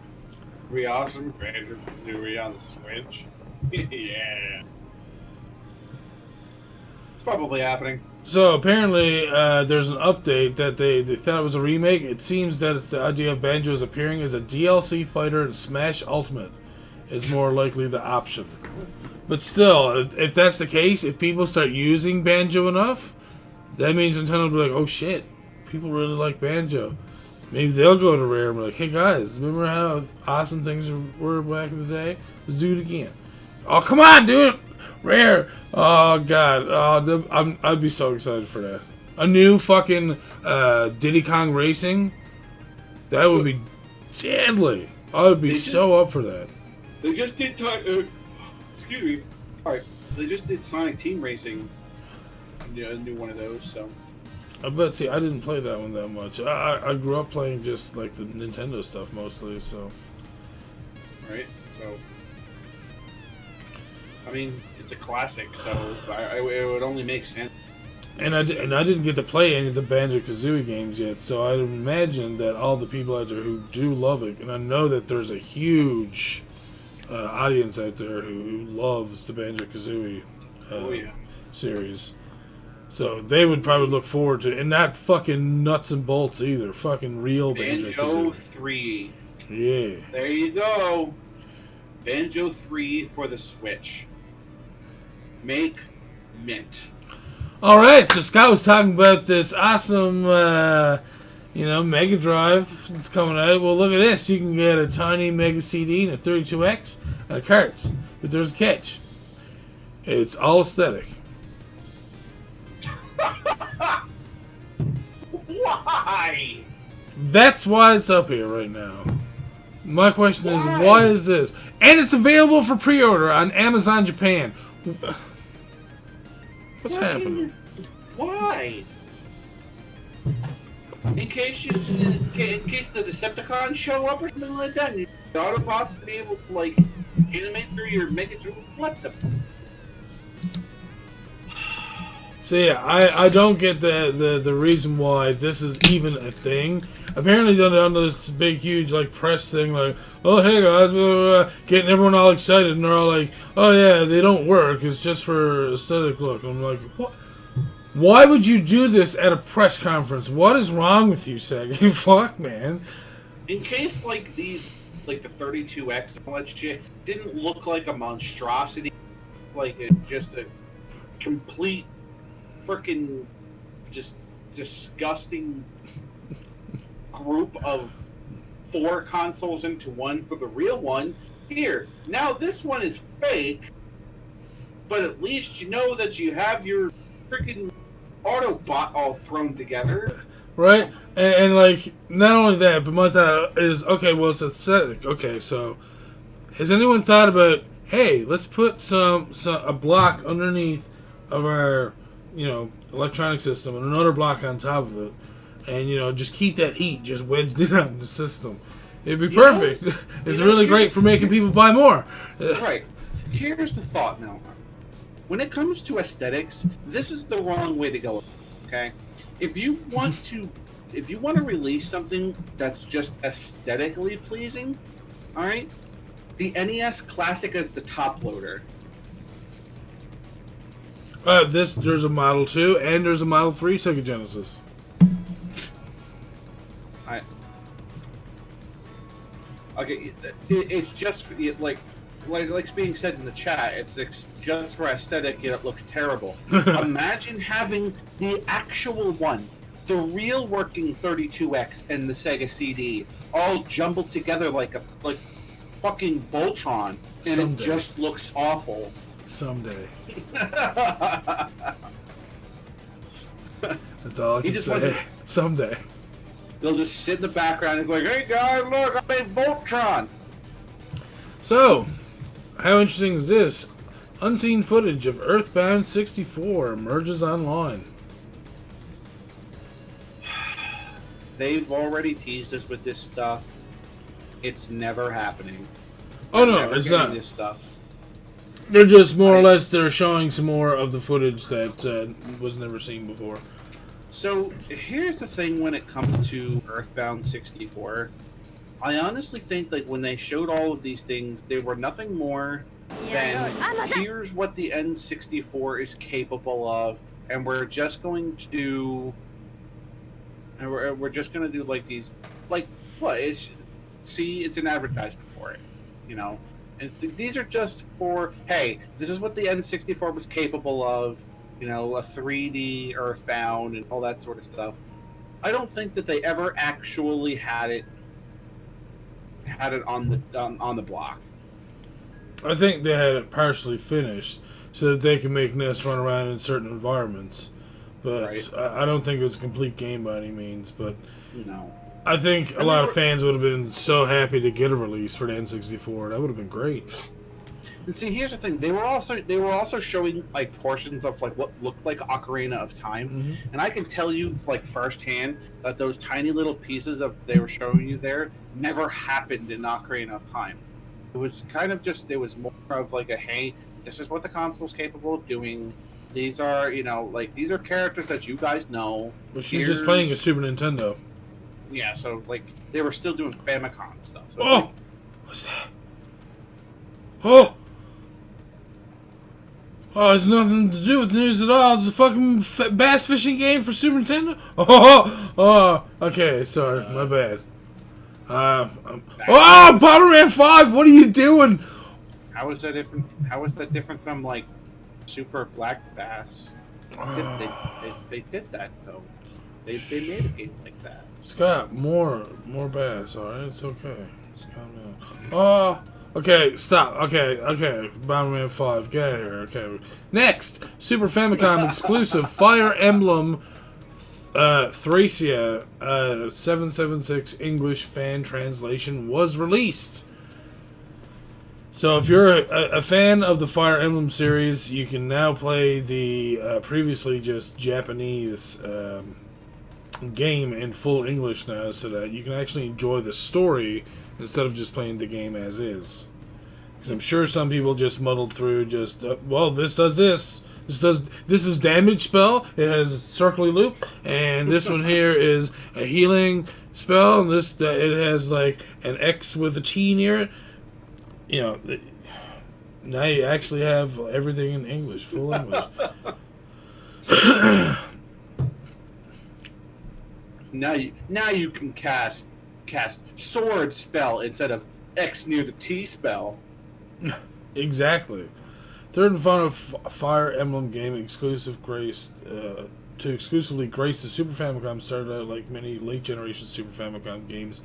we awesome Banjo-Kazooie on the Switch. Yeah. It's probably happening. So apparently, there's an update that they thought it was a remake. It seems that it's the idea of Banjo's appearing as a DLC fighter in Smash Ultimate is more likely the option. But still, if that's the case, if people start using Banjo enough, that means Nintendo will be like, oh shit, people really like Banjo. Maybe they'll go to Rare and be like, hey guys, remember how awesome things were back in the day? Let's do it again. Oh, come on, dude! Rare! Oh, God. Oh, I'd be so excited for that. A new fucking Diddy Kong Racing? That would be deadly. I would be so up for that. They just did excuse me. Alright. They just did Sonic Team Racing. Yeah, a new one of those, so. But see, I didn't play that one that much. I grew up playing just like the Nintendo stuff mostly, so. Right? So. I mean, it's a classic, so it would only make sense. And I didn't get to play any of the Banjo-Kazooie games yet, so I'd imagine that all the people out there who do love it, and I know that there's a huge audience out there who loves the Banjo-Kazooie series. So they would probably look forward to it. And not fucking nuts and bolts either. Fucking real Banjo-Kazooie. Banjo 3. Yeah. There you go. Banjo 3 for the Switch. Make mint. Alright, so Scott was talking about this awesome, Mega Drive that's coming out. Well, look at this. You can get a tiny Mega CD and a 32X and a carts. But there's a catch. It's all aesthetic. Why? That's why it's up here right now. My question is, why is this? And it's available for pre-order on Amazon Japan. What's happening? Why? In case the Decepticons show up or something like that, and the Autobots to be able to like animate through your make it through. What the? So yeah, I don't get the reason why this is even a thing. Apparently they're on this big huge like press thing like, oh hey guys, blah, blah, blah, getting everyone all excited, and they're all like, oh yeah, they don't work, it's just for aesthetic look. I'm like, what? Why would you do this at a press conference? What is wrong with you, Sega? Fuck, man. In case like the 32X and all that shit didn't look like a monstrosity, like just a complete freaking just disgusting group of 4 consoles into one for the real one. Here, now this one is fake, but at least you know that you have your freaking Autobot all thrown together. Right? And like, not only that, but my thought is, okay, well, it's aesthetic. Okay, so has anyone thought about, hey, let's put a block underneath of our, electronic system and another block on top of it, and, just keep that heat just wedged in on the system. It'd be perfect. It's really great for making people buy more. Right. Here's the thought now. When it comes to aesthetics, this is the wrong way to go. Okay? If you want to release something that's just aesthetically pleasing, all right? The NES Classic is the top loader. There's a Model 2 and there's a Model 3 Sega Genesis. Okay, it's just like being said in the chat. It's just for aesthetic, yet it looks terrible. Imagine having the actual one, the real working 32X and the Sega CD all jumbled together like fucking Voltron, and someday. It just looks awful. Someday. That's all I can say. Someday. They'll just sit in the background. It's like, hey guys, look, I made Voltron. So, how interesting is this? Unseen footage of Earthbound 64 emerges online. They've already teased us with this stuff. It's never happening. Oh no, it's not. This stuff. They're just more or less they're showing some more of the footage that was never seen before. So here's the thing: when it comes to Earthbound 64, I honestly think like when they showed all of these things, they were nothing more than here's what the N64 is capable of. and we're just going to do, and we're just going to do like these, like what is, see, it's an advertisement for it, you know, and these are just for, hey, this is what the N64 was capable of, you know, a 3D Earthbound and all that sort of stuff. I don't think that they ever actually had it on the block. I think they had it partially finished so that they can make NES run around in certain environments. But Right. I don't think it was a complete game by any means. But No. I think a lot of fans would have been so happy to get a release for the N64. That would have been great. And see, here's the thing: they were also showing like portions of like what looked like Ocarina of Time, Mm-hmm. and I can tell you like firsthand that those tiny little pieces of they were showing you there never happened in Ocarina of Time. It was kind of just, it was more of like a, hey, this is what the console's capable of doing. These are, you know, like these are characters that you guys know. But she's just playing a Super Nintendo. Yeah, so like they were still doing Famicom stuff. So, Oh, like, what's that? Oh, oh, it's nothing to do with news at all. It's a fucking bass fishing game for Super Nintendo. Oh, okay, sorry, my bad. Oh, Bomberman 5, what are you doing? how is that different? How is that different from like Super Black Bass? They did that though. They made a game like that. Scott, more bass, alright? It's okay. Just calm down. Oh, okay, stop. Okay. Bomberman 5, get out of here. Okay. Next, Super Famicom exclusive Fire Emblem Thracia 776 English fan translation was released. So if you're a fan of the Fire Emblem series, you can now play the previously just Japanese game in full English now, so that you can actually enjoy the story instead of just playing the game as is. Because I'm sure some people just muddled through, just well, this does this. This is damage spell. It has circly loop, and this one here is a healing spell, and this it has like an X with a T near it. You know, now you actually have everything in English, full English. Now you can cast sword spell instead of X near the T spell. Exactly. Third and final Fire Emblem game exclusive to exclusively grace the Super Famicom started out like many late generation Super Famicom games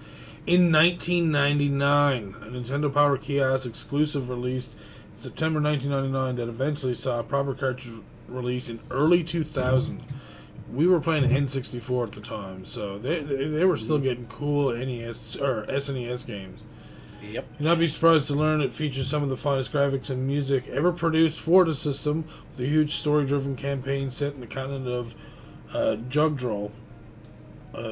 in 1999. A Nintendo Power Kiosk exclusive released in September 1999 that eventually saw a proper cartridge release in early 2000. We were playing N64 at the time, so they were still getting cool NES or SNES games. Yep. You'll not be surprised to learn it features some of the finest graphics and music ever produced for the system, with a huge story-driven campaign set in the continent of Jugdral,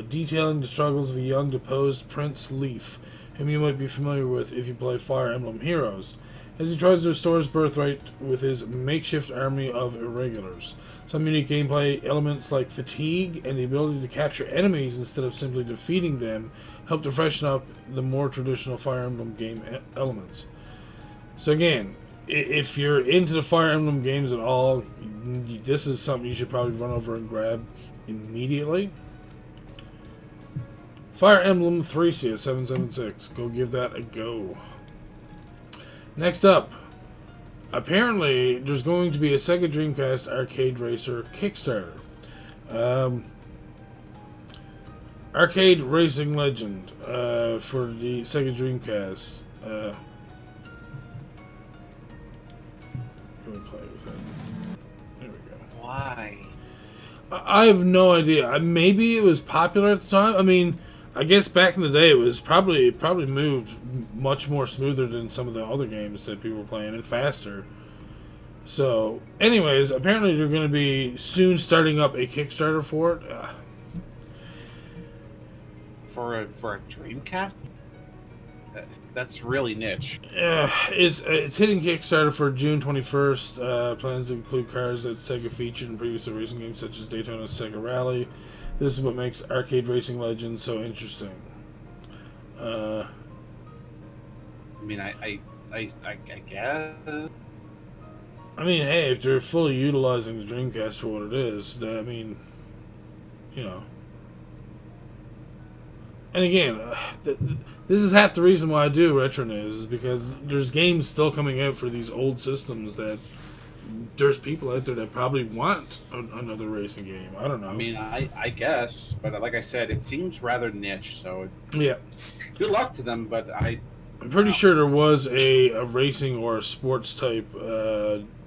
detailing the struggles of a young deposed Prince Leaf, whom you might be familiar with if you play Fire Emblem Heroes, as he tries to restore his birthright with his makeshift army of irregulars. Some unique gameplay elements like fatigue and the ability to capture enemies instead of simply defeating them help to freshen up the more traditional Fire Emblem game elements. So again, if you're into the Fire Emblem games at all, this is something you should probably run over and grab immediately. Fire Emblem Thracia 776. Go give that a go. Next up, apparently there's going to be a Sega Dreamcast Arcade Racer Kickstarter. Arcade Racing Legend for the Sega Dreamcast. Let me play with that. There we go. Why? I have no idea. Maybe it was popular at the time. I mean, I guess back in the day it was probably moved much more smoother than some of the other games that people were playing, and faster. So, anyways, apparently they're going to be soon starting up a Kickstarter for it. For a Dreamcast? That's really niche. It's hitting Kickstarter for June 21st. Plans to include cars that Sega featured in previous racing games such as Daytona Sega Rally. This is what makes Arcade Racing Legends so interesting. I mean, I guess. I mean, hey, if they're fully utilizing the Dreamcast for what it is, I mean, you know. And again, this is half the reason why I do Retro News, is because there's games still coming out for these old systems that there's people out there that probably want another racing game. I don't know. I mean, I guess, but like I said, it seems rather niche, so yeah. Good luck to them, but I'm pretty sure there was a racing or a sports type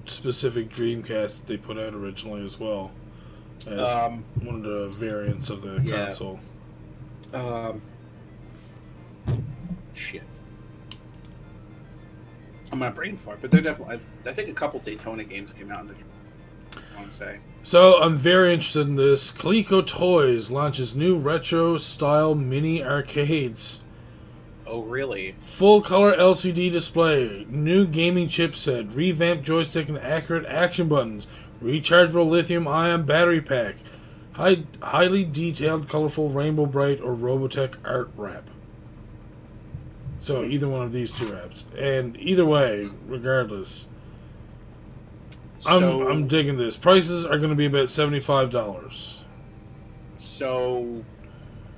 specific Dreamcast that they put out originally as well as one of the variants of the console. Shit. I'm not brain fart, but they're definitely. I think a couple Daytona games came out in the. I want to say. So I'm very interested in this. Coleco Toys launches new retro style mini arcades. Oh really? Full color LCD display, new gaming chipset, revamped joystick and accurate action buttons, rechargeable lithium-ion battery pack, highly detailed, colorful Rainbow Bright or Robotech art wrap. So either one of these two wraps, and either way, regardless, I'm digging this. Prices are going to be about $75. So,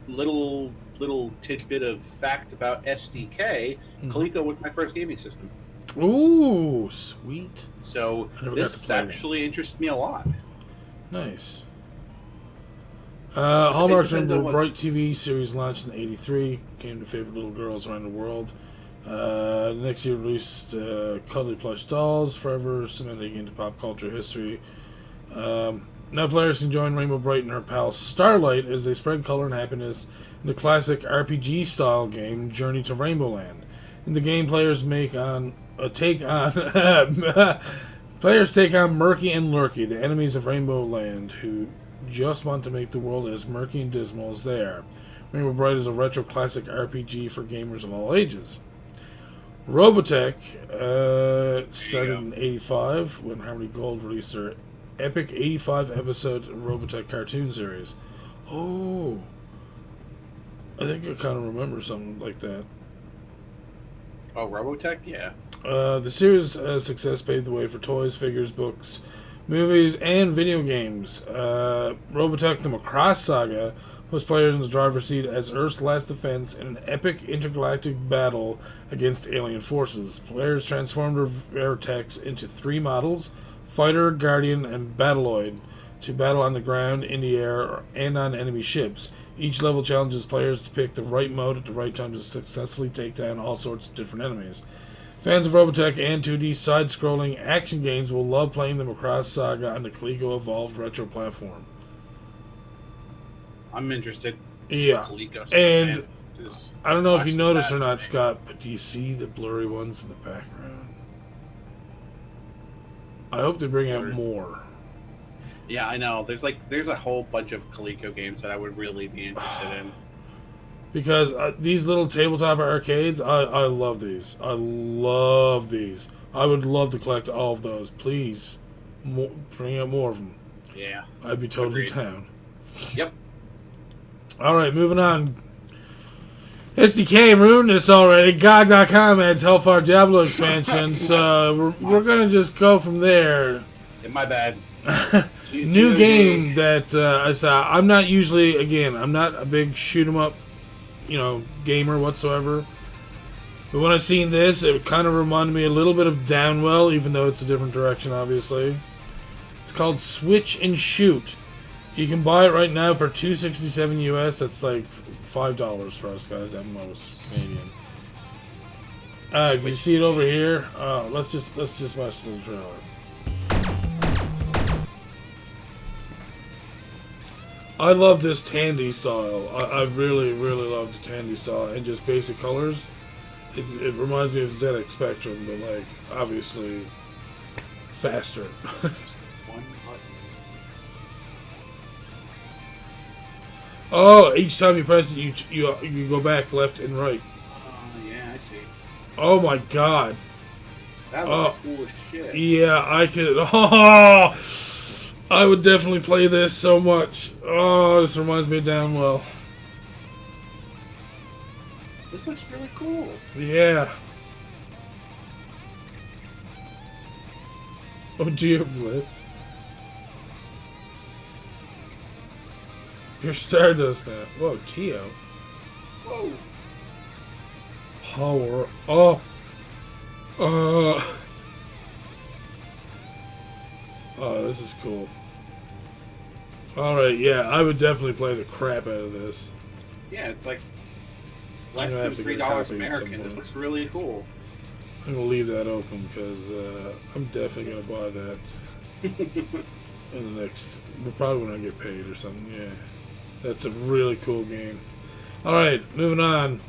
little tidbit of fact about SDK. Coleco was my first gaming system. Ooh, sweet. So this actually interests me a lot. Nice. Hallmark's Rainbow Bright TV series launched in '83. Came to favorite little girls around the world. Next year released cuddly plush dolls, forever cementing into pop culture history. Now players can join Rainbow Bright and her pal Starlight as they spread color and happiness in the classic RPG-style game Journey to Rainbow Land. In the game, players take on Murky and Lurky, the enemies of Rainbow Land, who just want to make the world as murky and dismal as they are. Rainbow Bright is a retro classic RPG for gamers of all ages. Robotech started in '85 when Harmony Gold released their epic 85-episode Robotech cartoon series. Oh, I think I kind of remember something like that. Oh, Robotech? Yeah. The series' success paved the way for toys, figures, books, movies, and video games. Robotech the Macross Saga puts players in the driver's seat as Earth's last defense in an epic intergalactic battle against alien forces. Players transform their techs into 3 models: Fighter, Guardian, and Battloid, to battle on the ground, in the air, and on enemy ships. Each level challenges players to pick the right mode at the right time to successfully take down all sorts of different enemies. Fans of Robotech and 2D side-scrolling action games will love playing the Macross Saga on the Coleco Evolved Retro platform. I'm interested. Yeah. And I don't know if you noticed or not, Scott, but do you see the blurry ones in the background? I hope they bring out more. Yeah, I know. There's a whole bunch of Coleco games that I would really be interested in. Because these little tabletop arcades, I love these. I love these. I would love to collect all of those. Please, bring out more of them. Yeah. I'd be totally down. Yep. Alright, moving on. SDK ruined this already. GOG.com adds Hellfire Diablo expansion, so we're going to just go from there. Yeah, my bad. New game that I saw. I'm not usually, again, I'm not a big shoot 'em up, gamer whatsoever. But when I seen this, it kind of reminded me a little bit of Downwell, even though it's a different direction, obviously. It's called Switch and Shoot. You can buy it right now for $267 US. That's like $5 for us guys at most Canadian. If you see it over here, let's just watch the trailer. I love this Tandy style. I really, really love the Tandy style and just basic colors. It reminds me of ZX Spectrum, but like obviously faster. Just one button. Oh, each time you press it, you go back left and right. Yeah, I see. Oh my god. That looks cool as shit. Yeah, I could. Oh, I would definitely play this so much. Oh, this reminds me of Downwell. This looks really cool. Yeah. Oh dear, Blitz. You're Stardust now. Whoa, Tio. Whoa. Power up. Oh, this is cool. Alright, yeah, I would definitely play the crap out of this. Yeah, it's like less than $3 American. This looks really cool. I'm going to leave that open because I'm definitely going to buy that in the next... Probably when I get paid or something, yeah. That's a really cool game. Alright, moving on.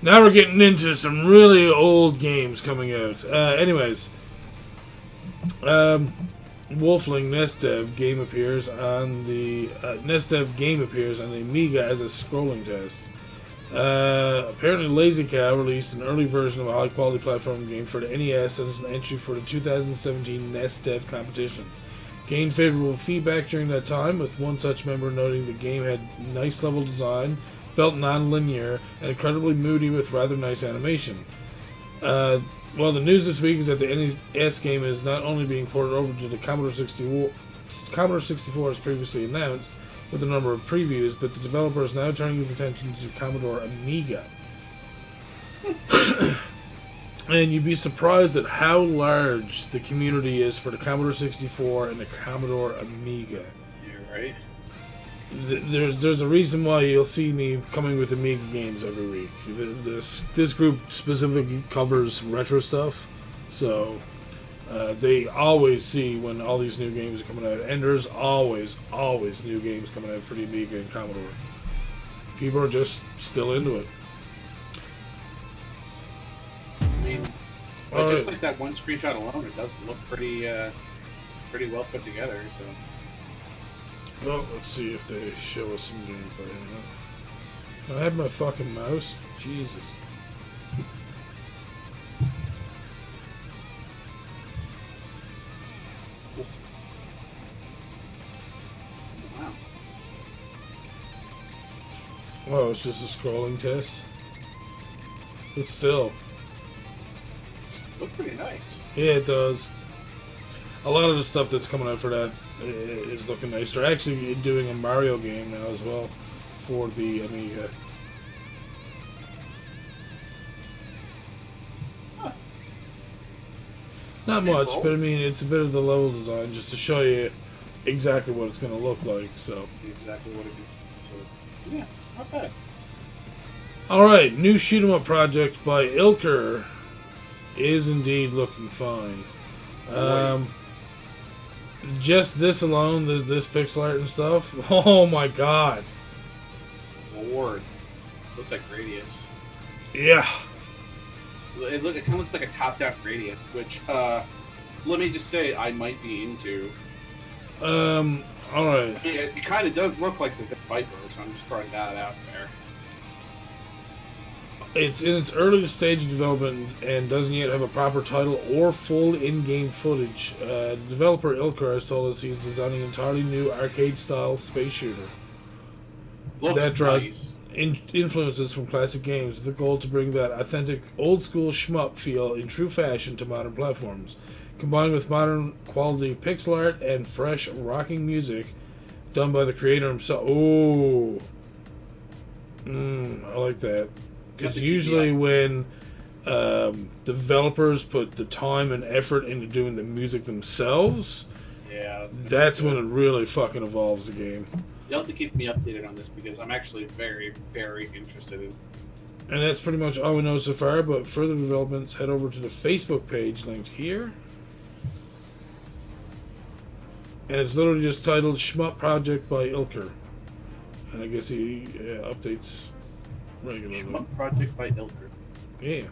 Now we're getting into some really old games coming out. Anyways. Wolfling NESdev game appears on the... NESdev game appears on the Amiga as a scrolling test. Apparently Lazy Cow released an early version of a high-quality platform game for the NES and is an entry for the 2017 NESdev competition. Gained favorable feedback during that time, with one such member noting the game had nice level design, felt non-linear, and incredibly moody with rather nice animation. Well, the news this week is that the NES game is not only being ported over to the Commodore 64 as previously announced, with a number of previews, but the developer is now turning his attention to Commodore Amiga. And you'd be surprised at how large the community is for the Commodore 64 and the Commodore Amiga. You're right. There's a reason why you'll see me coming with Amiga games every week. This group specifically covers retro stuff, so they always see when all these new games are coming out, and there's always new games coming out for the Amiga and Commodore. People are just still into it. I mean, but just like that one screenshot alone, it does look pretty well put together. So. Well, let's see if they show us some gameplay. Can I have my fucking mouse? Jesus. Wow. Oh, it's just a scrolling test. But still. Looks pretty nice. Yeah, it does. A lot of the stuff that's coming out for that is looking nice. They're actually doing a Mario game now as well for the Amiga. Huh. Not much, but I mean, it's a bit of the level design just to show you exactly what it's going to look like. So exactly what it is. So, yeah, not bad. Alright, new shoot 'em up project by Ilker is indeed looking fine. Just this alone, this pixel art and stuff. Oh my god. Lord. Looks like Gradius. Yeah. It kind of looks like a top-down Gradius, which, let me just say, I might be into. Alright. It kind of does look like the Viper, so I'm just throwing that out there. It's in its early stage of development and doesn't yet have a proper title or full in-game footage. Developer Ilker has told us he's designing an entirely new arcade-style space shooter that draws influences from classic games, with the goal to bring that authentic old-school shmup feel in true fashion to modern platforms, combined with modern quality pixel art and fresh rocking music done by the creator himself. Oh, I like that. Because usually when developers put the time and effort into doing the music themselves, yeah, that's when it really fucking evolves the game. You'll have to keep me updated on this because I'm actually very, very interested in. And that's pretty much all we know so far, but further developments, head over to the Facebook page linked here. And it's literally just titled Shmup Project by Ilker. And I guess he updates regularly. Shmup Project by Ilker. Yeah.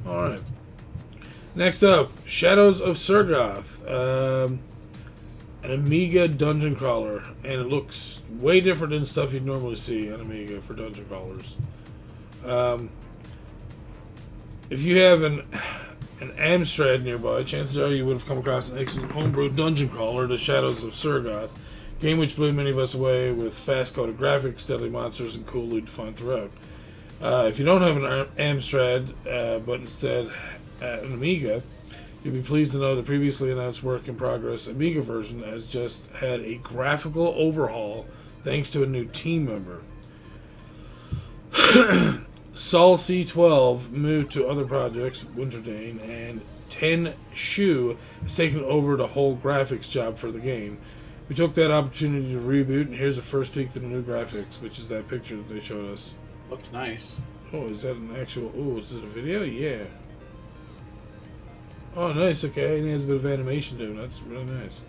Alright. Next up, Shadows of Surgoth. An Amiga dungeon crawler. And it looks way different than stuff you'd normally see on Amiga for dungeon crawlers. If you have an Amstrad nearby, chances are you would have come across an excellent homebrew dungeon crawler, The Shadows of Surgoth, game which blew many of us away with fast-coded graphics, deadly monsters, and cool loot to find throughout. If you don't have an Amstrad, but instead an Amiga, You'll be pleased to know the previously announced work in progress Amiga version has just had a graphical overhaul thanks to a new team member. Sol C12 moved to other projects, Winterdane, and Ten Shu has taken over the whole graphics job for the game. We took that opportunity to reboot, and here's the first peek at the new graphics, which is that picture that they showed us. Looks nice. Oh, is that an actual... Oh, is it a video? Yeah. Oh, nice, okay. And he has a bit of animation to it. That's really nice.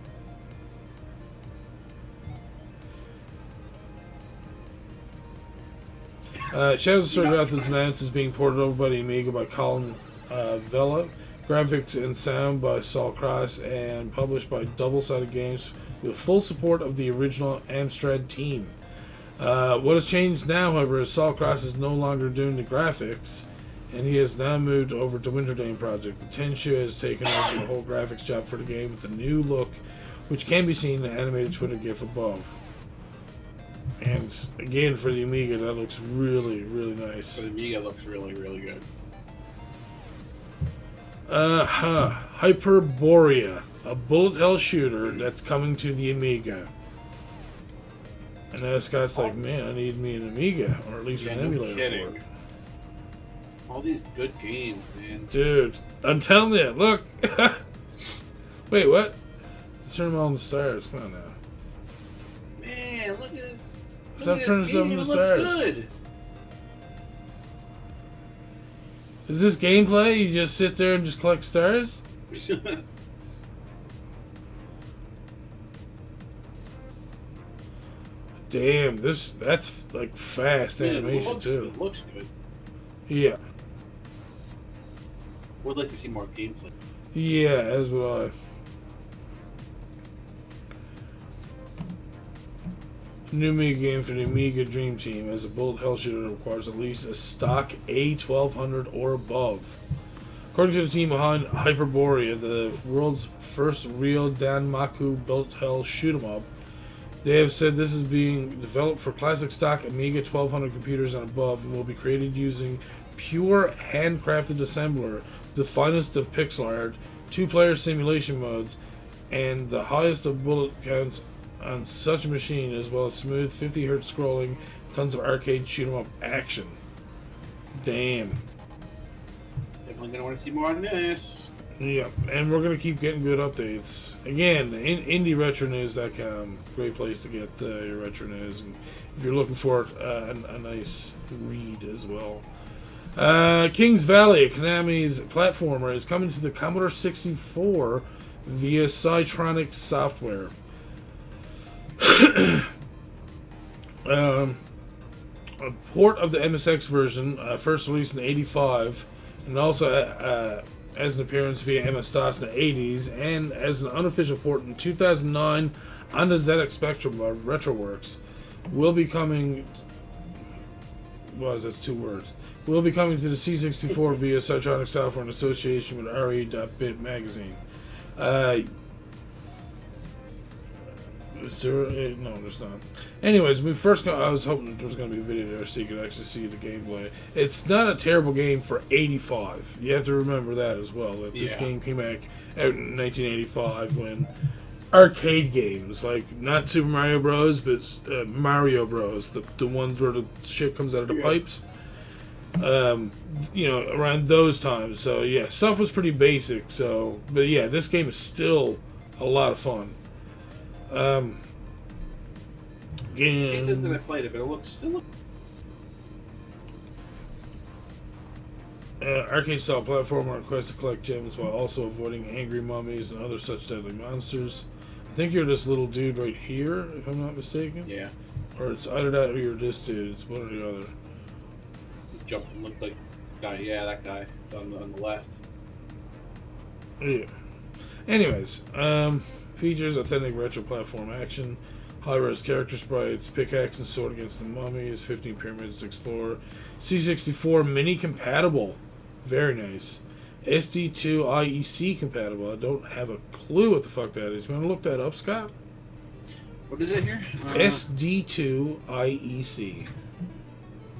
Shadows of Starcraft was announced as being ported over by the Amiga by Colin Vela. Graphics and sound by Saul Cross, and published by Double Sided Games with full support of the original Amstrad team. What has changed now, however, is Saul Cross is no longer doing the graphics, and he has now moved over to Winterdane Project. The Tenshu has taken over the whole graphics job for the game with a new look, which can be seen in the animated Twitter GIF above. And again, for the Amiga, that looks really, really nice. For the Amiga, looks really, really good. Hyperborea, a bullet hell shooter that's coming to the Amiga. And now Scott's like, man, I need me an Amiga, or at least an emulator for it. All these good games, man. Dude, I'm telling you, look. Wait, what? Turn them all on the stars. Come on now. Man, look at it. Stop turning stuff on the stars. Good. Is this gameplay? You just sit there and just collect stars? Damn, that's like fast animation too. It looks good. Yeah. Would like to see more gameplay. Yeah, as would I. New Amiga game for the Amiga Dream Team as a bullet hell shooter that requires at least a stock A1200 or above. According to the team behind Hyperborea, the world's first real Danmaku bullet hell shoot 'em up, they have said this is being developed for classic stock Amiga 1200 computers and above, and will be created using pure handcrafted assembler, the finest of pixel art, 2-player simulation modes, and the highest of bullet counts on such a machine, as well as smooth 50Hz scrolling, tons of arcade shoot 'em up action. Damn. Definitely gonna want to see more on this. Yeah, and we're gonna keep getting good updates. Again, IndieRetroNews.com, great place to get your retro news, and if you're looking for a nice read as well. Kings Valley, Konami's platformer, is coming to the Commodore 64 via Cytronic software. A port of the MSX version, first released in '85, and also as an appearance via MS-DOS in the '80s, and as an unofficial port in 2009 on the ZX Spectrum of RetroWorks, will be coming. That's 2 words. Will be coming to the C64 via Cytronic software in association with RE.Bit magazine. No, there's not. Anyways, I was hoping there was going to be a video there so you could actually see the gameplay. It's not a terrible game for '85. You have to remember that as well. That this game came out in 1985 when arcade games, like not Super Mario Bros, but Mario Bros, the ones where the shit comes out of the pipes. Around those times. So yeah, stuff was pretty basic. So, but yeah, this game is still a lot of fun. It says that I played it, but it looks arcade style platformer requires to collect gems while also avoiding angry mummies and other such deadly monsters. I think you're this little dude right here, if I'm not mistaken. Yeah. Or it's either that or you're this dude. It's one or the other. Jumping looked like guy. Yeah, that guy on the left. Yeah. Anyways, features authentic retro platform action, high-res character sprites, pickaxe and sword against the mummies, 15 pyramids to explore, C64 mini compatible, very nice, SD2 IEC compatible. I don't have a clue what the fuck that is. You want to look that up, Scott? What is it here? SD2 IEC.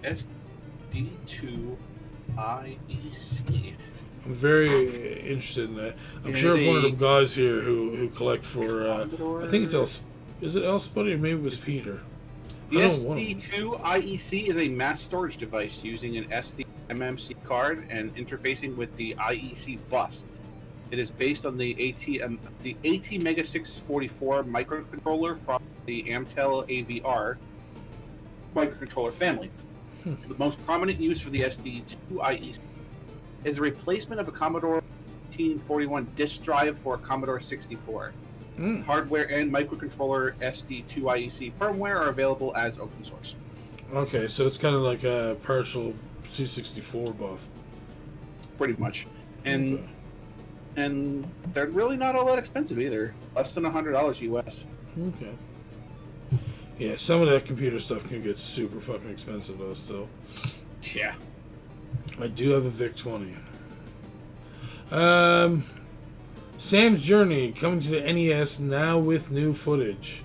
SD2 IEC. I'm very interested in that. I'm sure if one of the guys here who collect for, I think it's is it Elspbuddy or maybe it was Peter? The SD2 IEC is a mass storage device using an SD MMC card and interfacing with the IEC bus. It is based on the AT Mega 644 microcontroller from the Amtel AVR microcontroller family. The most prominent use for the SD2 IEC is a replacement of a Commodore 1841 disk drive for a Commodore 64. Hardware and microcontroller SD2 IEC firmware are available as open source. Okay, so it's kind of like a partial C64 buff. Pretty much. And they're really not all that expensive either. Less than $100 US. Okay. Yeah, some of that computer stuff can get super fucking expensive though still. Yeah. I do have a VIC-20. Sam's Journey coming to the NES now with new footage.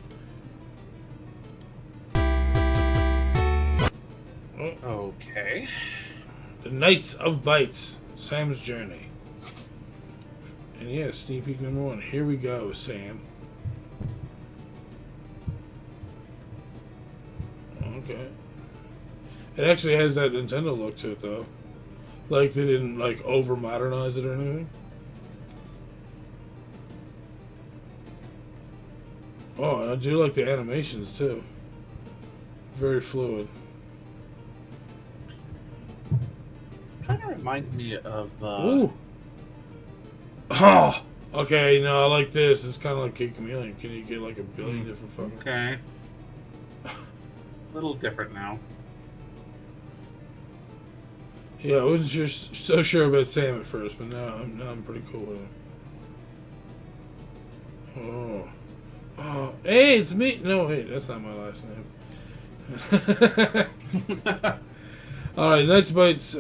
Okay. The Knights of Bytes, Sam's Journey. And yeah, sneak peek number 1. Here we go, Sam. Okay. It actually has that Nintendo look to it, though. Like, they didn't, like, over-modernize it or anything. Oh, and I do like the animations, too. Very fluid. Kind of reminds me of... Ooh! Oh! Okay, no, I like this. It's kind of like Kid Chameleon. Can you get, like, a billion different fucking... Okay. A little different now. Yeah, I wasn't so sure about Sam at first, but now I'm pretty cool with him. Oh, hey, it's me. No, wait, that's not my last name. All right, Knights of Bytes.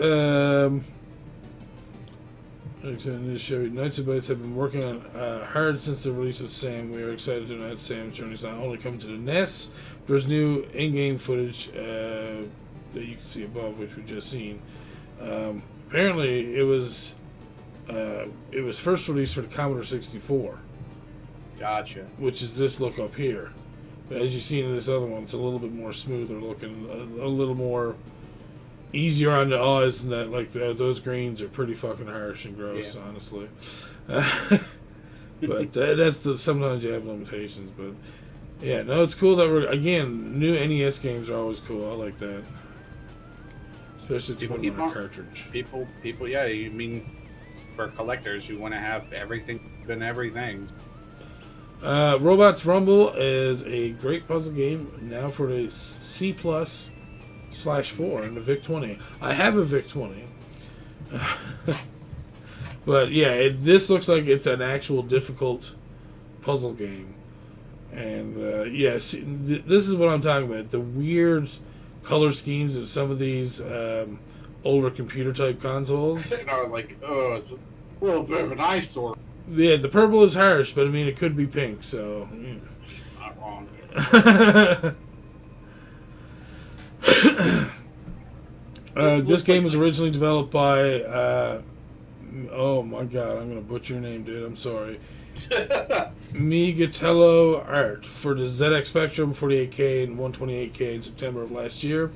Knights of Bytes have been working on hard since the release of Sam. We are excited to announce Sam's Journey is not only coming to the NES, but there's new in-game footage that you can see above, which we've just seen. Apparently, it was first released for the Commodore 64. Gotcha. Which is this look up here. But as you've seen in this other one, it's a little bit more smoother looking, a little more easier on the eyes, and that like those greens are pretty fucking harsh and gross, honestly. But sometimes you have limitations. But yeah, no, it's cool that again, new NES games are always cool. I like that. Especially to put on a cartridge. People, yeah, you mean for collectors who want to have everything and everything. Robots Rumble is a great puzzle game now for the C+/4 and the VIC-20. I have a VIC-20. But yeah, this looks like it's an actual difficult puzzle game. And this is what I'm talking about. The weird color schemes of some of these older computer type consoles. You know, like, it's a little bit of an eyesore. Yeah, the purple is harsh, but I mean, it could be pink, so. Yeah. Not wrong. This game was originally developed by. Oh my god, I'm going to butcher your name, dude. I'm sorry. Migatello Art for the ZX Spectrum 48K and 128K in September of last year.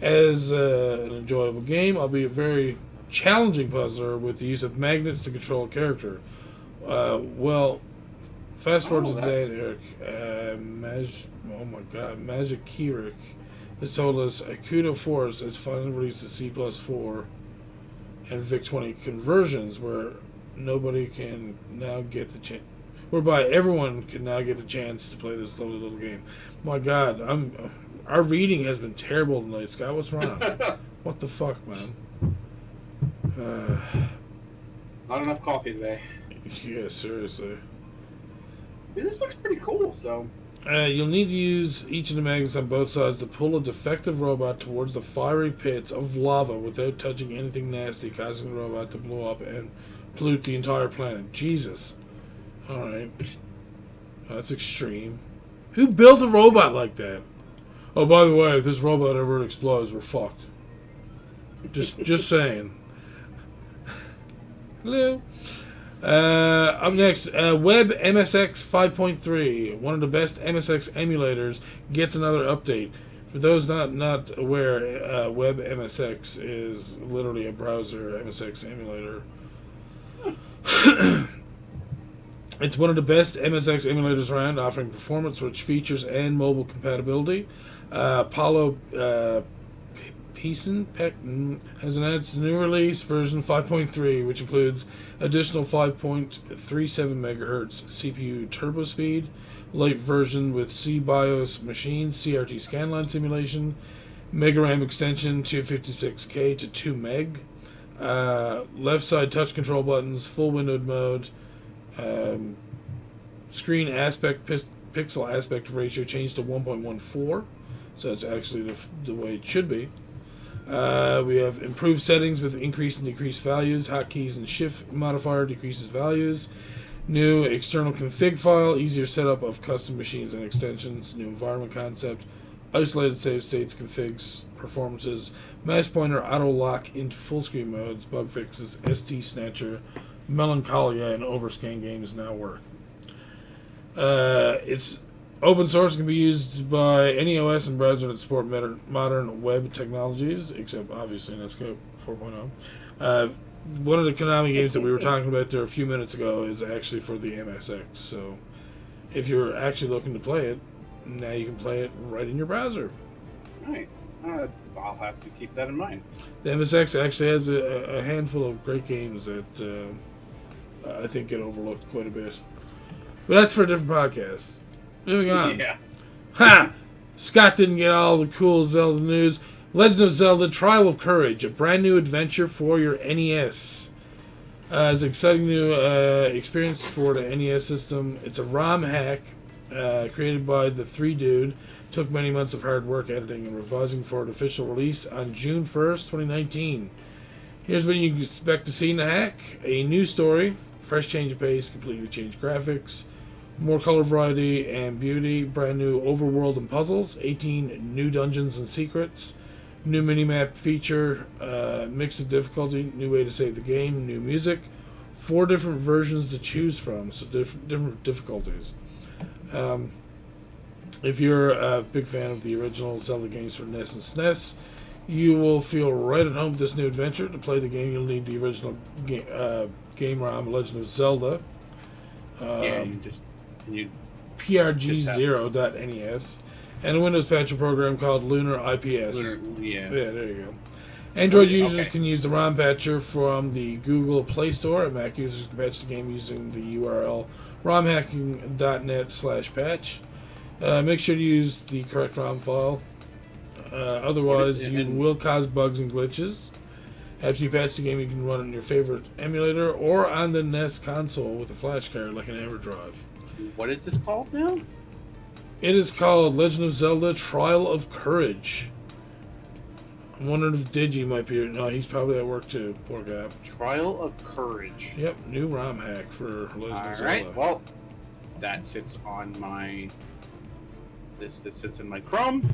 As an enjoyable game, albeit a very challenging puzzler with the use of magnets to control a character. Fast forward to today, Eric. Magic Kirik has told us Akuto Force has finally released the C+4 and VIC-20 conversions whereby everyone can now get the chance to play this lovely little game. My God, our reading has been terrible tonight, Scott. What's wrong? What the fuck, man? Not enough coffee today. Yeah, seriously. I mean, this looks pretty cool, so... You'll need to use each of the magnets on both sides to pull a defective robot towards the fiery pits of lava without touching anything nasty, causing the robot to blow up and pollute the entire planet. Jesus. Alright. That's extreme. Who built a robot like that? Oh, by the way, if this robot ever explodes, we're fucked. Just saying. Hello. Up next, Web MSX 5.3, one of the best MSX emulators, gets another update. For those not aware, Web MSX is literally a browser MSX emulator. It's one of the best MSX emulators around, offering performance-rich features and mobile compatibility. Paulo Peason has announced a new release, version 5.3, which includes additional 5.37 MHz CPU turbo speed, light version with C-BIOS machines, CRT scanline simulation, Mega RAM extension 256K to 2 meg, left side touch control buttons, full windowed mode, screen pixel aspect ratio changed to 1.14, so it's actually the way it should be. We have improved settings with increase and decrease values, hotkeys and shift modifier decreases values, new external config file, easier setup of custom machines and extensions, new environment concept, isolated save states, configs, performances, mouse pointer auto lock into full screen modes, bug fixes, ST Snatcher, Melancholia, and overscan games now work. It's open source, can be used by any OS and browser that support modern web technologies, except obviously Netscape 4.0. One of the Konami games that we were talking about there a few minutes ago is actually for the MSX, so if you're actually looking to play it, now you can play it right in your browser. Right. I'll have to keep that in mind. The MSX actually has a handful of great games that I think get overlooked quite a bit. But that's for a different podcast. Moving on. Yeah. Ha! Scott didn't get all the cool Zelda news. Legend of Zelda Trial of Courage, a brand new adventure for your NES. It's an exciting new experience for the NES system. It's a ROM hack created by the 3Dude. Took many months of hard work editing and revising for an official release on June 1st, 2019. Here's what you can expect to see in the hack. A new story, fresh change of pace, completely changed graphics, more color variety and beauty, brand new overworld and puzzles, 18 new dungeons and secrets, new minimap feature, mix of difficulty, new way to save the game, new music, 4 different versions to choose from, so different difficulties. If you're a big fan of the original Zelda games for NES and SNES, you will feel right at home with this new adventure. To play the game, you'll need the original game ROM, Legend of Zelda. PRG0.NES, and a Windows patcher program called Lunar IPS. Yeah, there you go. Android users can use the ROM patcher from the Google Play Store, and Mac users can patch the game using the URL romhacking.net/patch. Make sure to use the correct ROM file. Otherwise, you will cause bugs and glitches. After you patch the game, you can run it on your favorite emulator or on the NES console with a flash card like an EverDrive. What is this called now? It is called Legend of Zelda Trial of Courage. I'm wondering if Digi might be... No, he's probably at work too. Poor guy. Trial of Courage. Yep, new ROM hack for Legend of Zelda. Alright, well, that sits on my... That sits in my Chrome.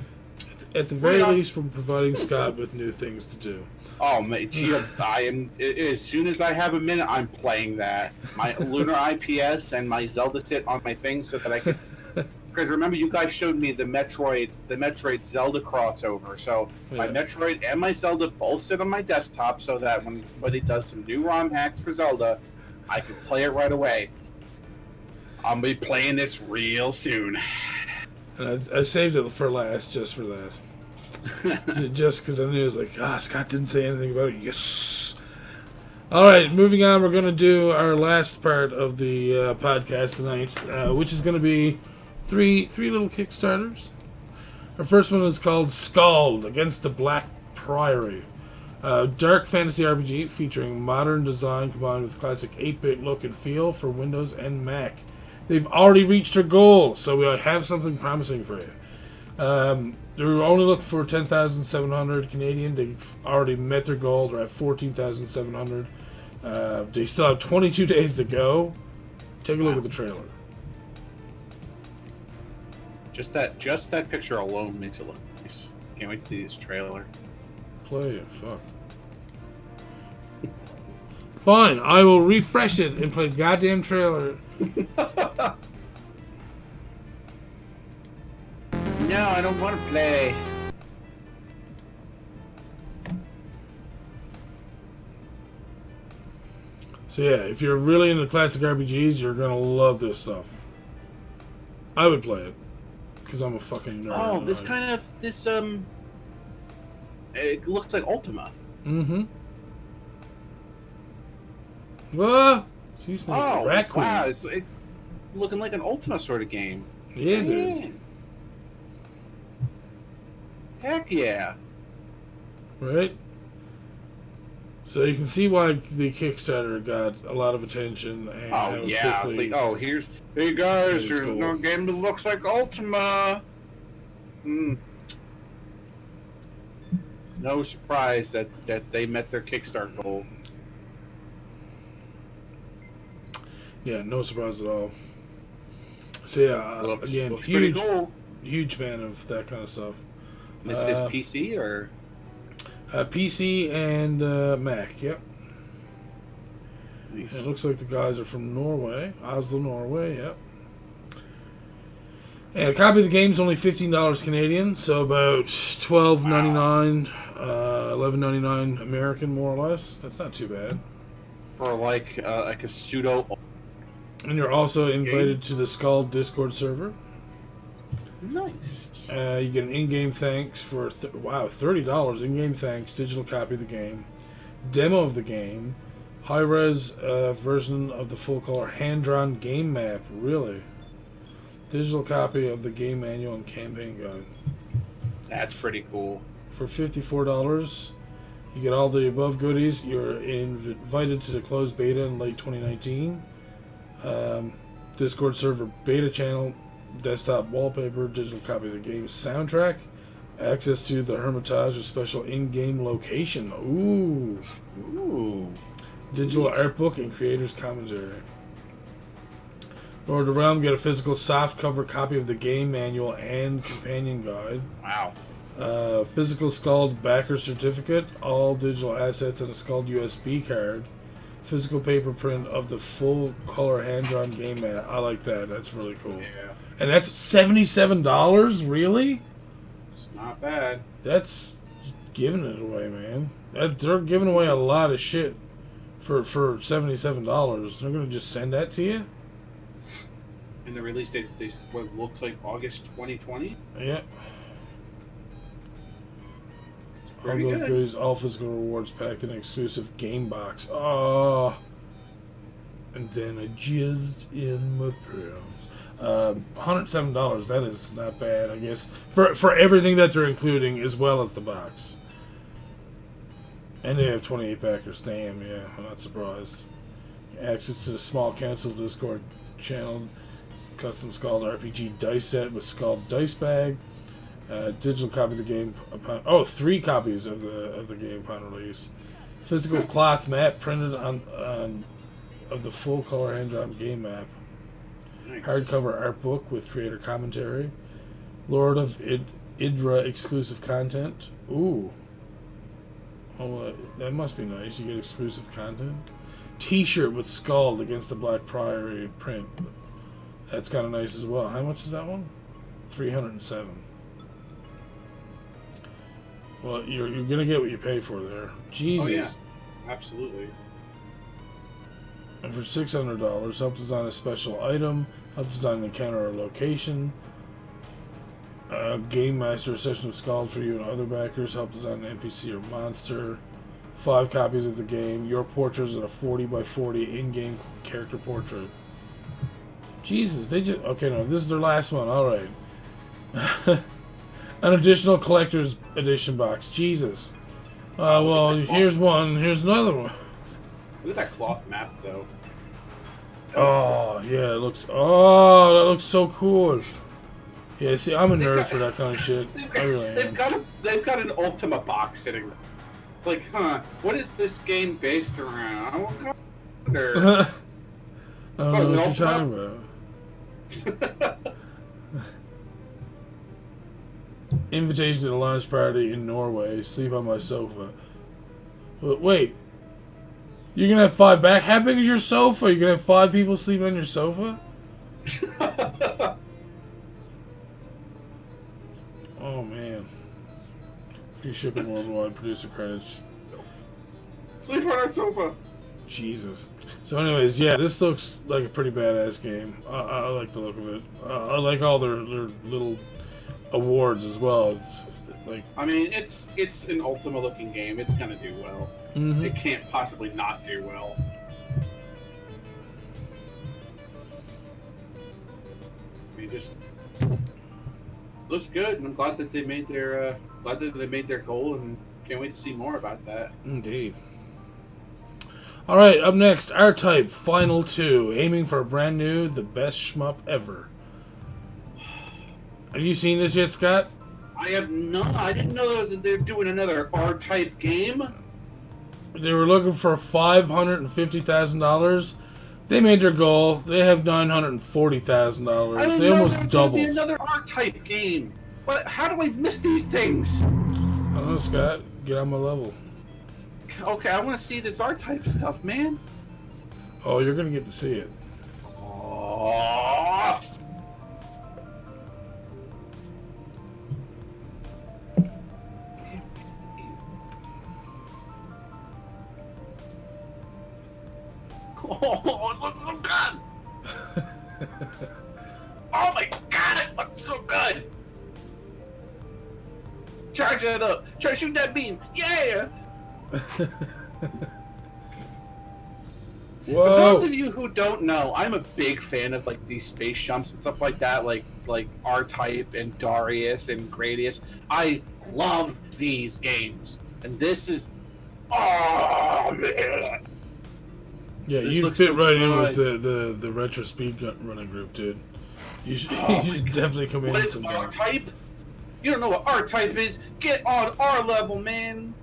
At the very least, we're providing Scott with new things to do. Oh, gee, I am. As soon as I have a minute, I'm playing that. My Lunar IPS and my Zelda sit on my thing so that I can. Because remember, you guys showed me the Metroid Zelda crossover. So my Metroid and my Zelda both sit on my desktop, so that when somebody does some new ROM hacks for Zelda, I can play it right away. I'll be playing this real soon. And I saved it for last, just for that. Just because I knew it was like, Scott didn't say anything about it. Yes. All right, moving on. We're going to do our last part of the podcast tonight, which is going to be three little Kickstarters. Our first one is called Scald Against the Black Priory. Dark fantasy RPG featuring modern design combined with classic 8-bit look and feel for Windows and Mac. They've already reached their goal, so we have something promising for you. They were only looking for 10,700 Canadian. They've already met their goal. They're at 14,700. They still have 22 days to go. Take a look at the trailer. Just that picture alone makes it look nice. Can't wait to see this trailer. Play it. Fuck. Fine, I will refresh it and play the goddamn trailer. No, I don't want to play. So yeah, if you're really into classic RPGs, you're gonna love this stuff. I would play it because I'm a fucking nerd. Oh, it looks like Ultima. Mm-hmm. Whoa! She's Oh, rat queen. wow! It's looking like an Ultima sort of game. Yeah, dude. Man. Heck yeah! Right? So you can see why the Kickstarter got a lot of attention. And Oh yeah! It's like, oh, hey guys, there's cool. no game that looks like Ultima. No surprise that they met their Kickstarter goal. Yeah, no surprise at all. So yeah, Looks again, pretty cool. huge fan of that kind of stuff. Is it PC or? PC and Mac, yep. Nice. It looks like the guys are from Norway, Oslo, Norway, yep. And a copy of the game is only $15 Canadian, so about $12.99, $11.99 American, more or less. That's not too bad. For like a pseudo. And you're also invited to the Skull Discord server. Nice. You get an in-game thanks for $30 in-game thanks, digital copy of the game, demo of the game, high-res version of the full-color hand-drawn game map. Really, digital copy of the game manual and campaign guide. That's pretty cool. For $54, you get all the above goodies. You're invited to the closed beta in late 2019. Discord server beta channel. Desktop wallpaper, digital copy of the game's soundtrack, access to the Hermitage, a special in-game location. Ooh. Digital art book and creator's commentary. Lord of the Realm, get a physical softcover copy of the game manual and companion guide. Wow. Physical Scald backer certificate, all digital assets and a Scald USB card. Physical paper print of the full color hand-drawn game map. I like that. That's really cool. Yeah. And that's $77? Really? It's not bad. That's giving it away, man. They're giving away a lot of shit for $77. They're going to just send that to you? And the release date, what looks like August 2020? Yeah. All Pretty those good. goodies, all physical rewards packed in an exclusive game box. Oh. And then I jizzed in my pants. $107. That is not bad, I guess, for everything that they're including as well as the box. And they have 28 backers. Damn, yeah, I'm not surprised. Access to the small council Discord channel, custom Scald RPG dice set with Scald dice bag, digital copy of the game upon 3 copies of the game upon release. Physical cloth map printed on of the full color hand-drawn game map. Nice. Hardcover art book with creator commentary. Lord of Idra exclusive content. Ooh. Oh, that must be nice. You get exclusive content. T-shirt with Scald against the Black Priory print. That's kind of nice as well. How much is that one? $307. Well, you're gonna get what you pay for there. Jesus. Oh, yeah. Absolutely. And for $600, help design a special item, help design an encounter or location, Game Master session of Scald for you and other backers, help design an NPC or monster, 5 copies of the game, your portraits and a 40x40 in-game character portrait. Jesus, they just... Okay, no, this is their last one, alright. An additional collector's edition box. Jesus. Well, here's one, here's another one. Look at that cloth map, though. Oh, yeah, it looks... Oh, that looks so cool. Yeah, see, I'm a nerd for that kind of shit. I really am. They've got an Ultima box sitting there. Like, what is this game based around? I wonder. I don't is know it what you're Ultima? talking about. Invitation to the launch party in Norway. Sleep on my sofa. But wait. You can have 5 back. How big is your sofa? You can have 5 people sleeping on your sofa? Oh, man. Free shipping worldwide. Producer credits. Sleep on our sofa. Jesus. So anyways, yeah, this looks like a pretty badass game. I like the look of it. I like all their little awards as well. It's like, I mean, it's an Ultima looking game. It's gonna do well. mm-hmm. It can't possibly not do well. I mean, just looks good, and I'm glad that they made their goal, and can't wait to see more about that. Indeed. All right, up next, R-Type Final 2, aiming for a brand new, the best shmup ever. Have you seen this yet, Scott? I have not. I didn't know they're doing another R-Type game. They were looking for $550,000. They made their goal. They have $940,000. They almost doubled. Be another R-Type game. But how do I miss these things? I don't know, Scott. Get on my level. Okay, I want to see this R-Type stuff, man. Oh, you're gonna get to see it. Oh. Oh, it looks so good! Oh my god, it looks so good! Charge that up! Try to shoot that beam! Yeah! Whoa. For those of you who don't know, I'm a big fan of like these space jumps and stuff like that, like R-Type and Darius and Gradius. I love these games, and this is man. Yeah, This you looks fit so right in good. with the retro speed running group, dude. You should, you should definitely come What in is sometime. R-Type? You don't know what R-Type is? Get on our level, man.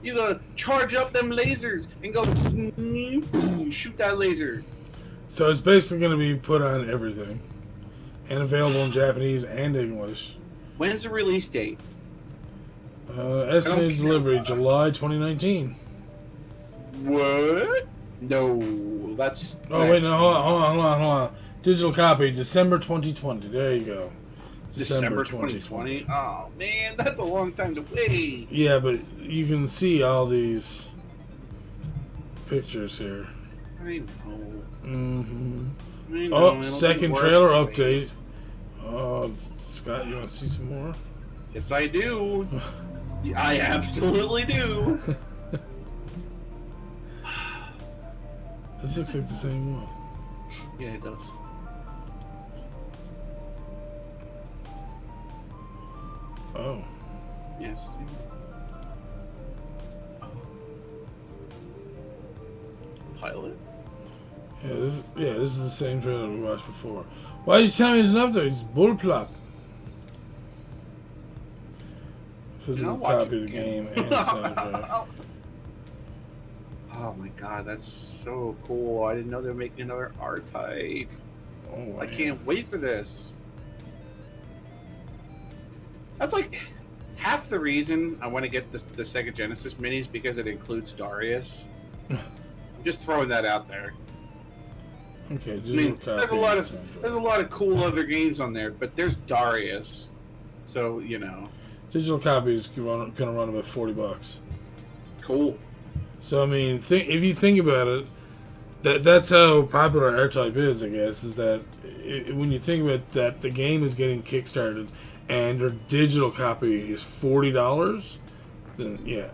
You gotta charge up them lasers and go boom, shoot that laser. So it's basically going to be put on everything, and available in Japanese and English. When's the release date? Estimated delivery July 2019. What? No, that's. Oh wait, no, hold on. Digital copy December 2020. There you go. December 2020. Oh man, that's a long time to wait. Yeah, but you can see all these pictures here. I know. Mm-hmm. I know, Oh, it'll second be worth trailer it. update. Oh, Scott, you want to see some more? Yes, I do. I absolutely do. This looks like the same one. Yeah, it does. Oh. Yes. Pilot? Yeah, this is the same trailer we watched before. Why did you tell me it's an update? It's bullplop. Physical copy of the game and soundtrack. Oh my god, that's so cool. I didn't know they were making another R-Type. Oh, wow. I can't wait for this. That's like half the reason I want to get the Sega Genesis minis, because it includes Darius. I'm just throwing that out there. Okay, I mean, there's a lot of cool other games on there, but there's Darius. So, you know. Digital copy is going to run about $40. Cool. So I mean, if you think about it, that's how popular R-Type is. I guess is that when you think about that, the game is getting kickstarted, and their digital copy is $40. Then yeah,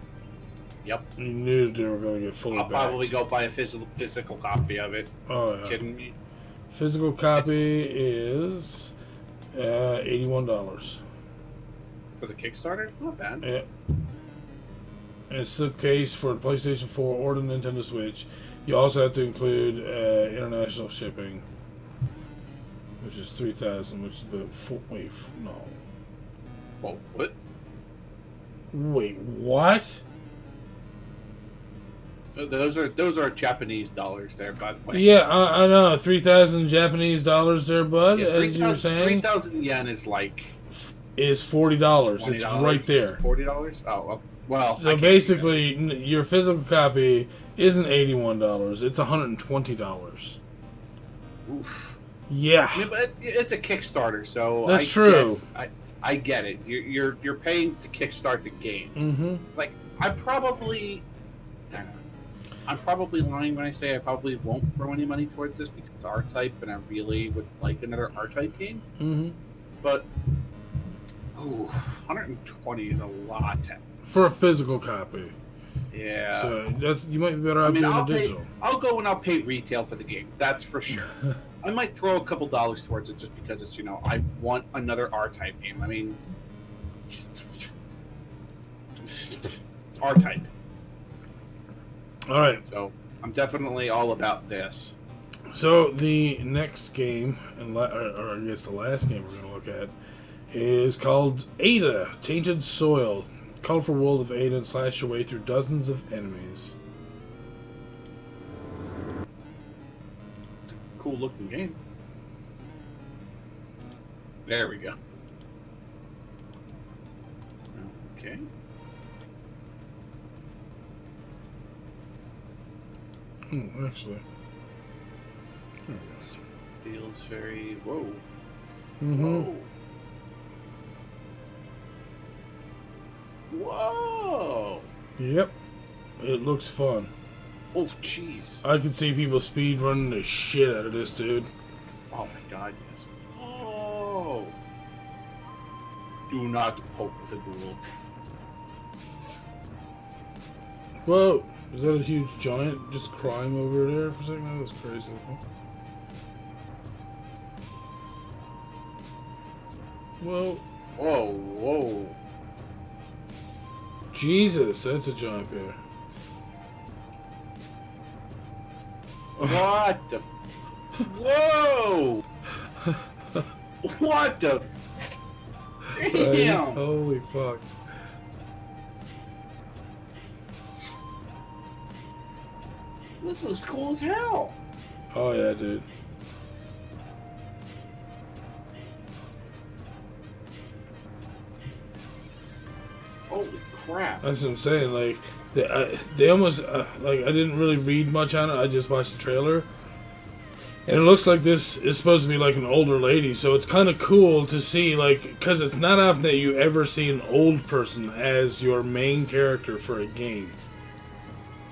Yep. you knew they were going to get fully I'll backed. probably go buy a physical copy of it. Oh yeah. Kidding me? Physical copy is $81. For the Kickstarter? Not bad. Yeah. And a slipcase for PlayStation 4 or the Nintendo Switch. You also have to include international shipping, which is $3,000, which is about no. Whoa, what? Wait, what? Those are Japanese dollars there, by the way. Yeah, I know. 3,000 Japanese dollars there, bud. Yeah, as you were saying, 3,000 yen is like is $40. It's right there. $40? Oh, well. So basically, your physical copy isn't $81. It's $120. Oof. Yeah. But it's a Kickstarter, so That's true. I get it. You're paying to kickstart the game. Mm-hmm. Like I'm probably lying when I say I probably won't throw any money towards this because it's R-Type, and I really would like another R-Type game. Mm-hmm. But 120 is a lot for a physical copy. Yeah. So you might be better off doing a digital. I'll go and I'll pay retail for the game. That's for sure. I might throw a couple dollars towards it just because it's I want another R-Type game. I mean, R-Type. All right. So I'm definitely all about this. So the next game, or I guess the last game we're going to look at, is called Ada: Tainted Soil. Colorful world of Ada and slash your way through dozens of enemies. Cool looking game. There we go. Okay. Actually. There we go. Feels very... Whoa. Mm-hmm. Whoa! Yep. It looks fun. Oh, jeez. I can see people speedrunning the shit out of this, dude. Oh my god, yes. Oh! Do not poke the ghoul. Whoa! Is that a huge giant just crying over there for a second? That was crazy. Whoa. Whoa, whoa. Jesus, that's a giant bear. What the? Whoa! What the? Damn! Holy fuck. This looks cool as hell. Oh yeah, dude. Holy crap. That's what I'm saying. Like, they almost, like, I didn't really read much on it. I just watched the trailer. And it looks like this is supposed to be like an older lady. So it's kind of cool to see, like, because it's not often that you ever see an old person as your main character for a game.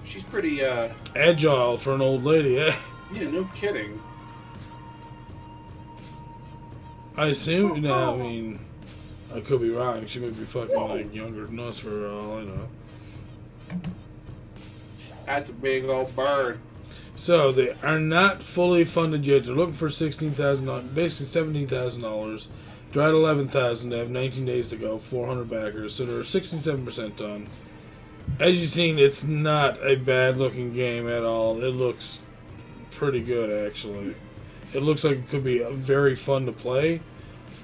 She's pretty, agile for an old lady, eh? Yeah, no kidding. I assume, no, I mean, I could be wrong. She might be fucking, like, younger than us for all I know. That's a big old bird. So, they are not fully funded yet. They're looking for $16,000, basically $17,000. They're at $11,000. They have 19 days to go, 400 backers. So, they're 67% done. As you've seen, it's not a bad-looking game at all. It looks pretty good, actually. It looks like it could be very fun to play.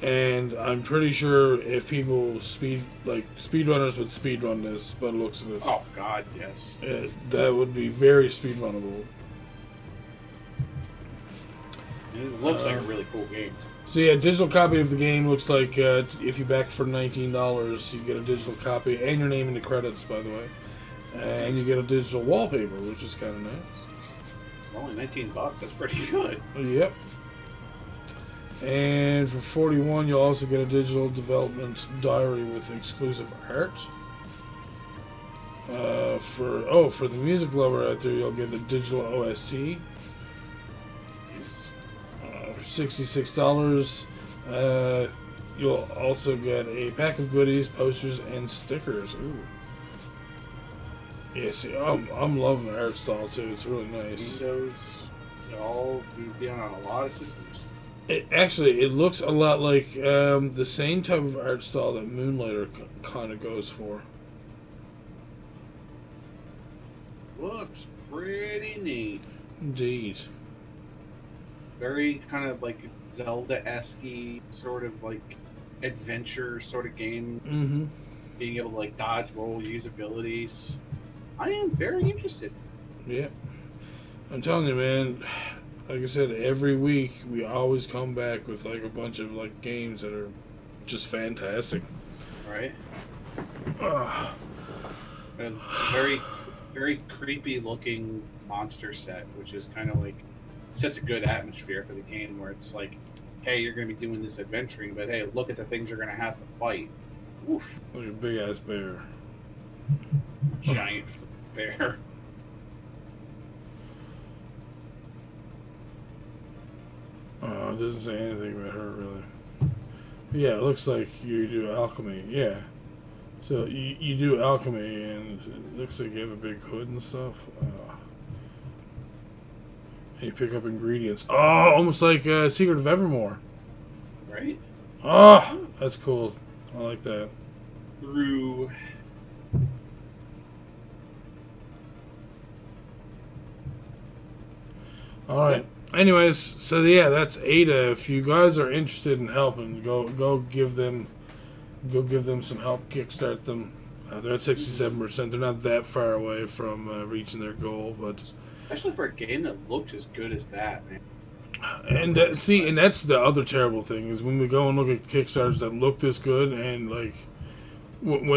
And I'm pretty sure if people speedrunners would speedrun this, by the looks of it. Oh, God, yes. That would be very speedrunnable. It looks like a really cool game. So yeah, digital copy of the game looks like if you back for $19, you get a digital copy and your name in the credits, by the way. And you get a digital wallpaper, which is kind of nice. Only $19, that's pretty good. Yep. And for $41, you'll also get a digital development diary with exclusive art. For the music lover out there, you'll get a digital OST. Yes. For $66, you'll also get a pack of goodies, posters, and stickers. Ooh. Yeah, see, I'm loving the art style too. It's really nice. Windows, all be on a lot of systems. It looks a lot like the same type of art style that Moonlighter kind of goes for. Looks pretty neat. Indeed. Very kind of like Zelda-esque sort of like adventure sort of game. Mm-hmm. Being able to like dodge, roll, use abilities. I am very interested. Yeah. I'm telling you, man. Like I said, every week we always come back with like a bunch of like games that are just fantastic. Right. And very very creepy looking monster set, which is kind of like sets a good atmosphere for the game, where it's like, hey, you're going to be doing this adventuring, but hey, look at the things you're going to have to fight. Oof. Like a big ass bear. Giant bear. It doesn't say anything about her really. But yeah, it looks like you do alchemy. Yeah. So you do alchemy, and it looks like you have a big hood and stuff. And you pick up ingredients. Oh, almost like Secret of Evermore. Right? Oh, that's cool. I like that. Through. All right. Anyways, so yeah, that's Ada. If you guys are interested in helping, go give them some help. Kickstart them. They're at 67%. They're not that far away from reaching their goal, but Especially for a game that looks as good as that, man. and see, and that's the other terrible thing is when we go and look at Kickstarters that look this good, and like when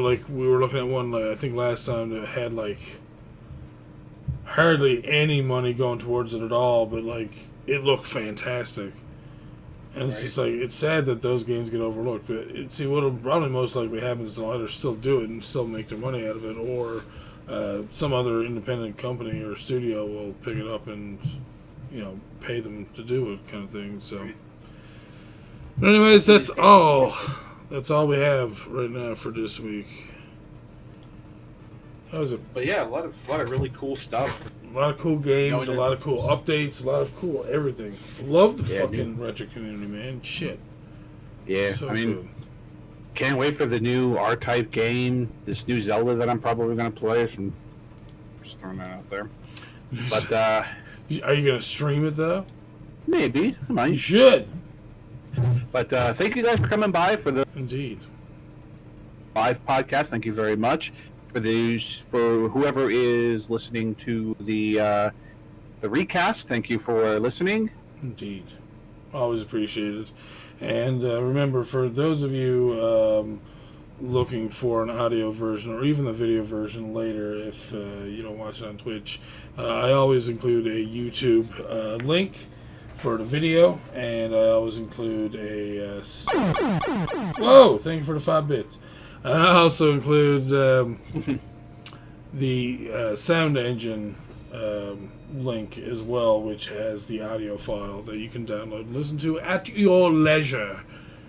like we were looking at one like I think last time that had like hardly any money going towards it at all, but like it looked fantastic. And it's just like it's sad that those games get overlooked. But see, what'll probably most likely happen is they'll either still do it and still make their money out of it, or some other independent company or studio will pick it up and pay them to do it, kind of thing. So, but anyways, that's all. That's all we have right now for this week. But yeah, a lot of really cool stuff. A lot of cool games, a lot of cool updates, a lot of cool everything. Love the fucking retro community, man. Shit. Yeah, so I mean, good. Can't wait for the new R-Type game, this new Zelda that I'm probably going to play. So I'm just throwing that out there. But are you going to stream it though? Maybe. I might. You should. But thank you guys for coming by for the Indeed live podcast. Thank you very much. For whoever is listening to the recast, thank you for listening. Indeed. Always appreciated. And remember, for those of you looking for an audio version or even the video version later, if you don't watch it on Twitch, I always include a YouTube link for the video, and I always include a... Whoa! Thank you for the 5 bits. And I also include the Sound Engine link as well, which has the audio file that you can download and listen to at your leisure.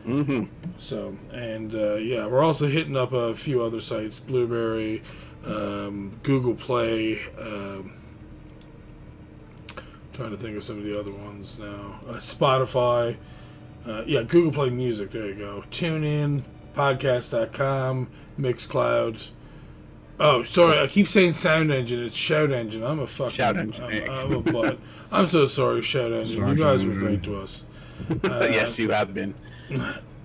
Mm-hmm. So, and yeah, we're also hitting up a few other sites: Blueberry, Google Play. Trying to think of some of the other ones now. Spotify. Yeah, Google Play Music. There you go. TuneIn. Podcast.com, Mixcloud. Oh, sorry, I keep saying Sound Engine. It's Shout Engine. I'm a fucking... Shout Engine. I'm a butt. I'm so sorry, Shout Engine. You guys were great to us. Yes, you have been.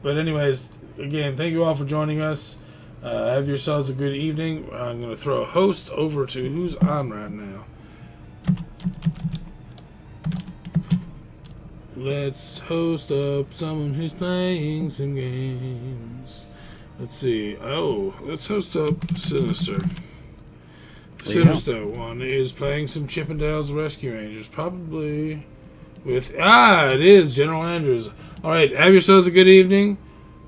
But anyways, again, thank you all for joining us. Have yourselves a good evening. I'm going to throw a host over to who's on right now. Let's host up someone who's playing some games. Let's see. Oh, let's host up Sinister. Sinister one is playing some Chippendales Rescue Rangers, probably with... it is General Andrews. Alright, have yourselves a good evening.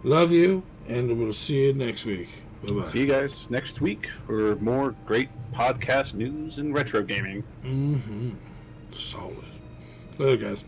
Love you, and we'll see you next week. Bye-bye. See you guys next week for more great podcast news and retro gaming. Mm-hmm. Solid. Later, guys.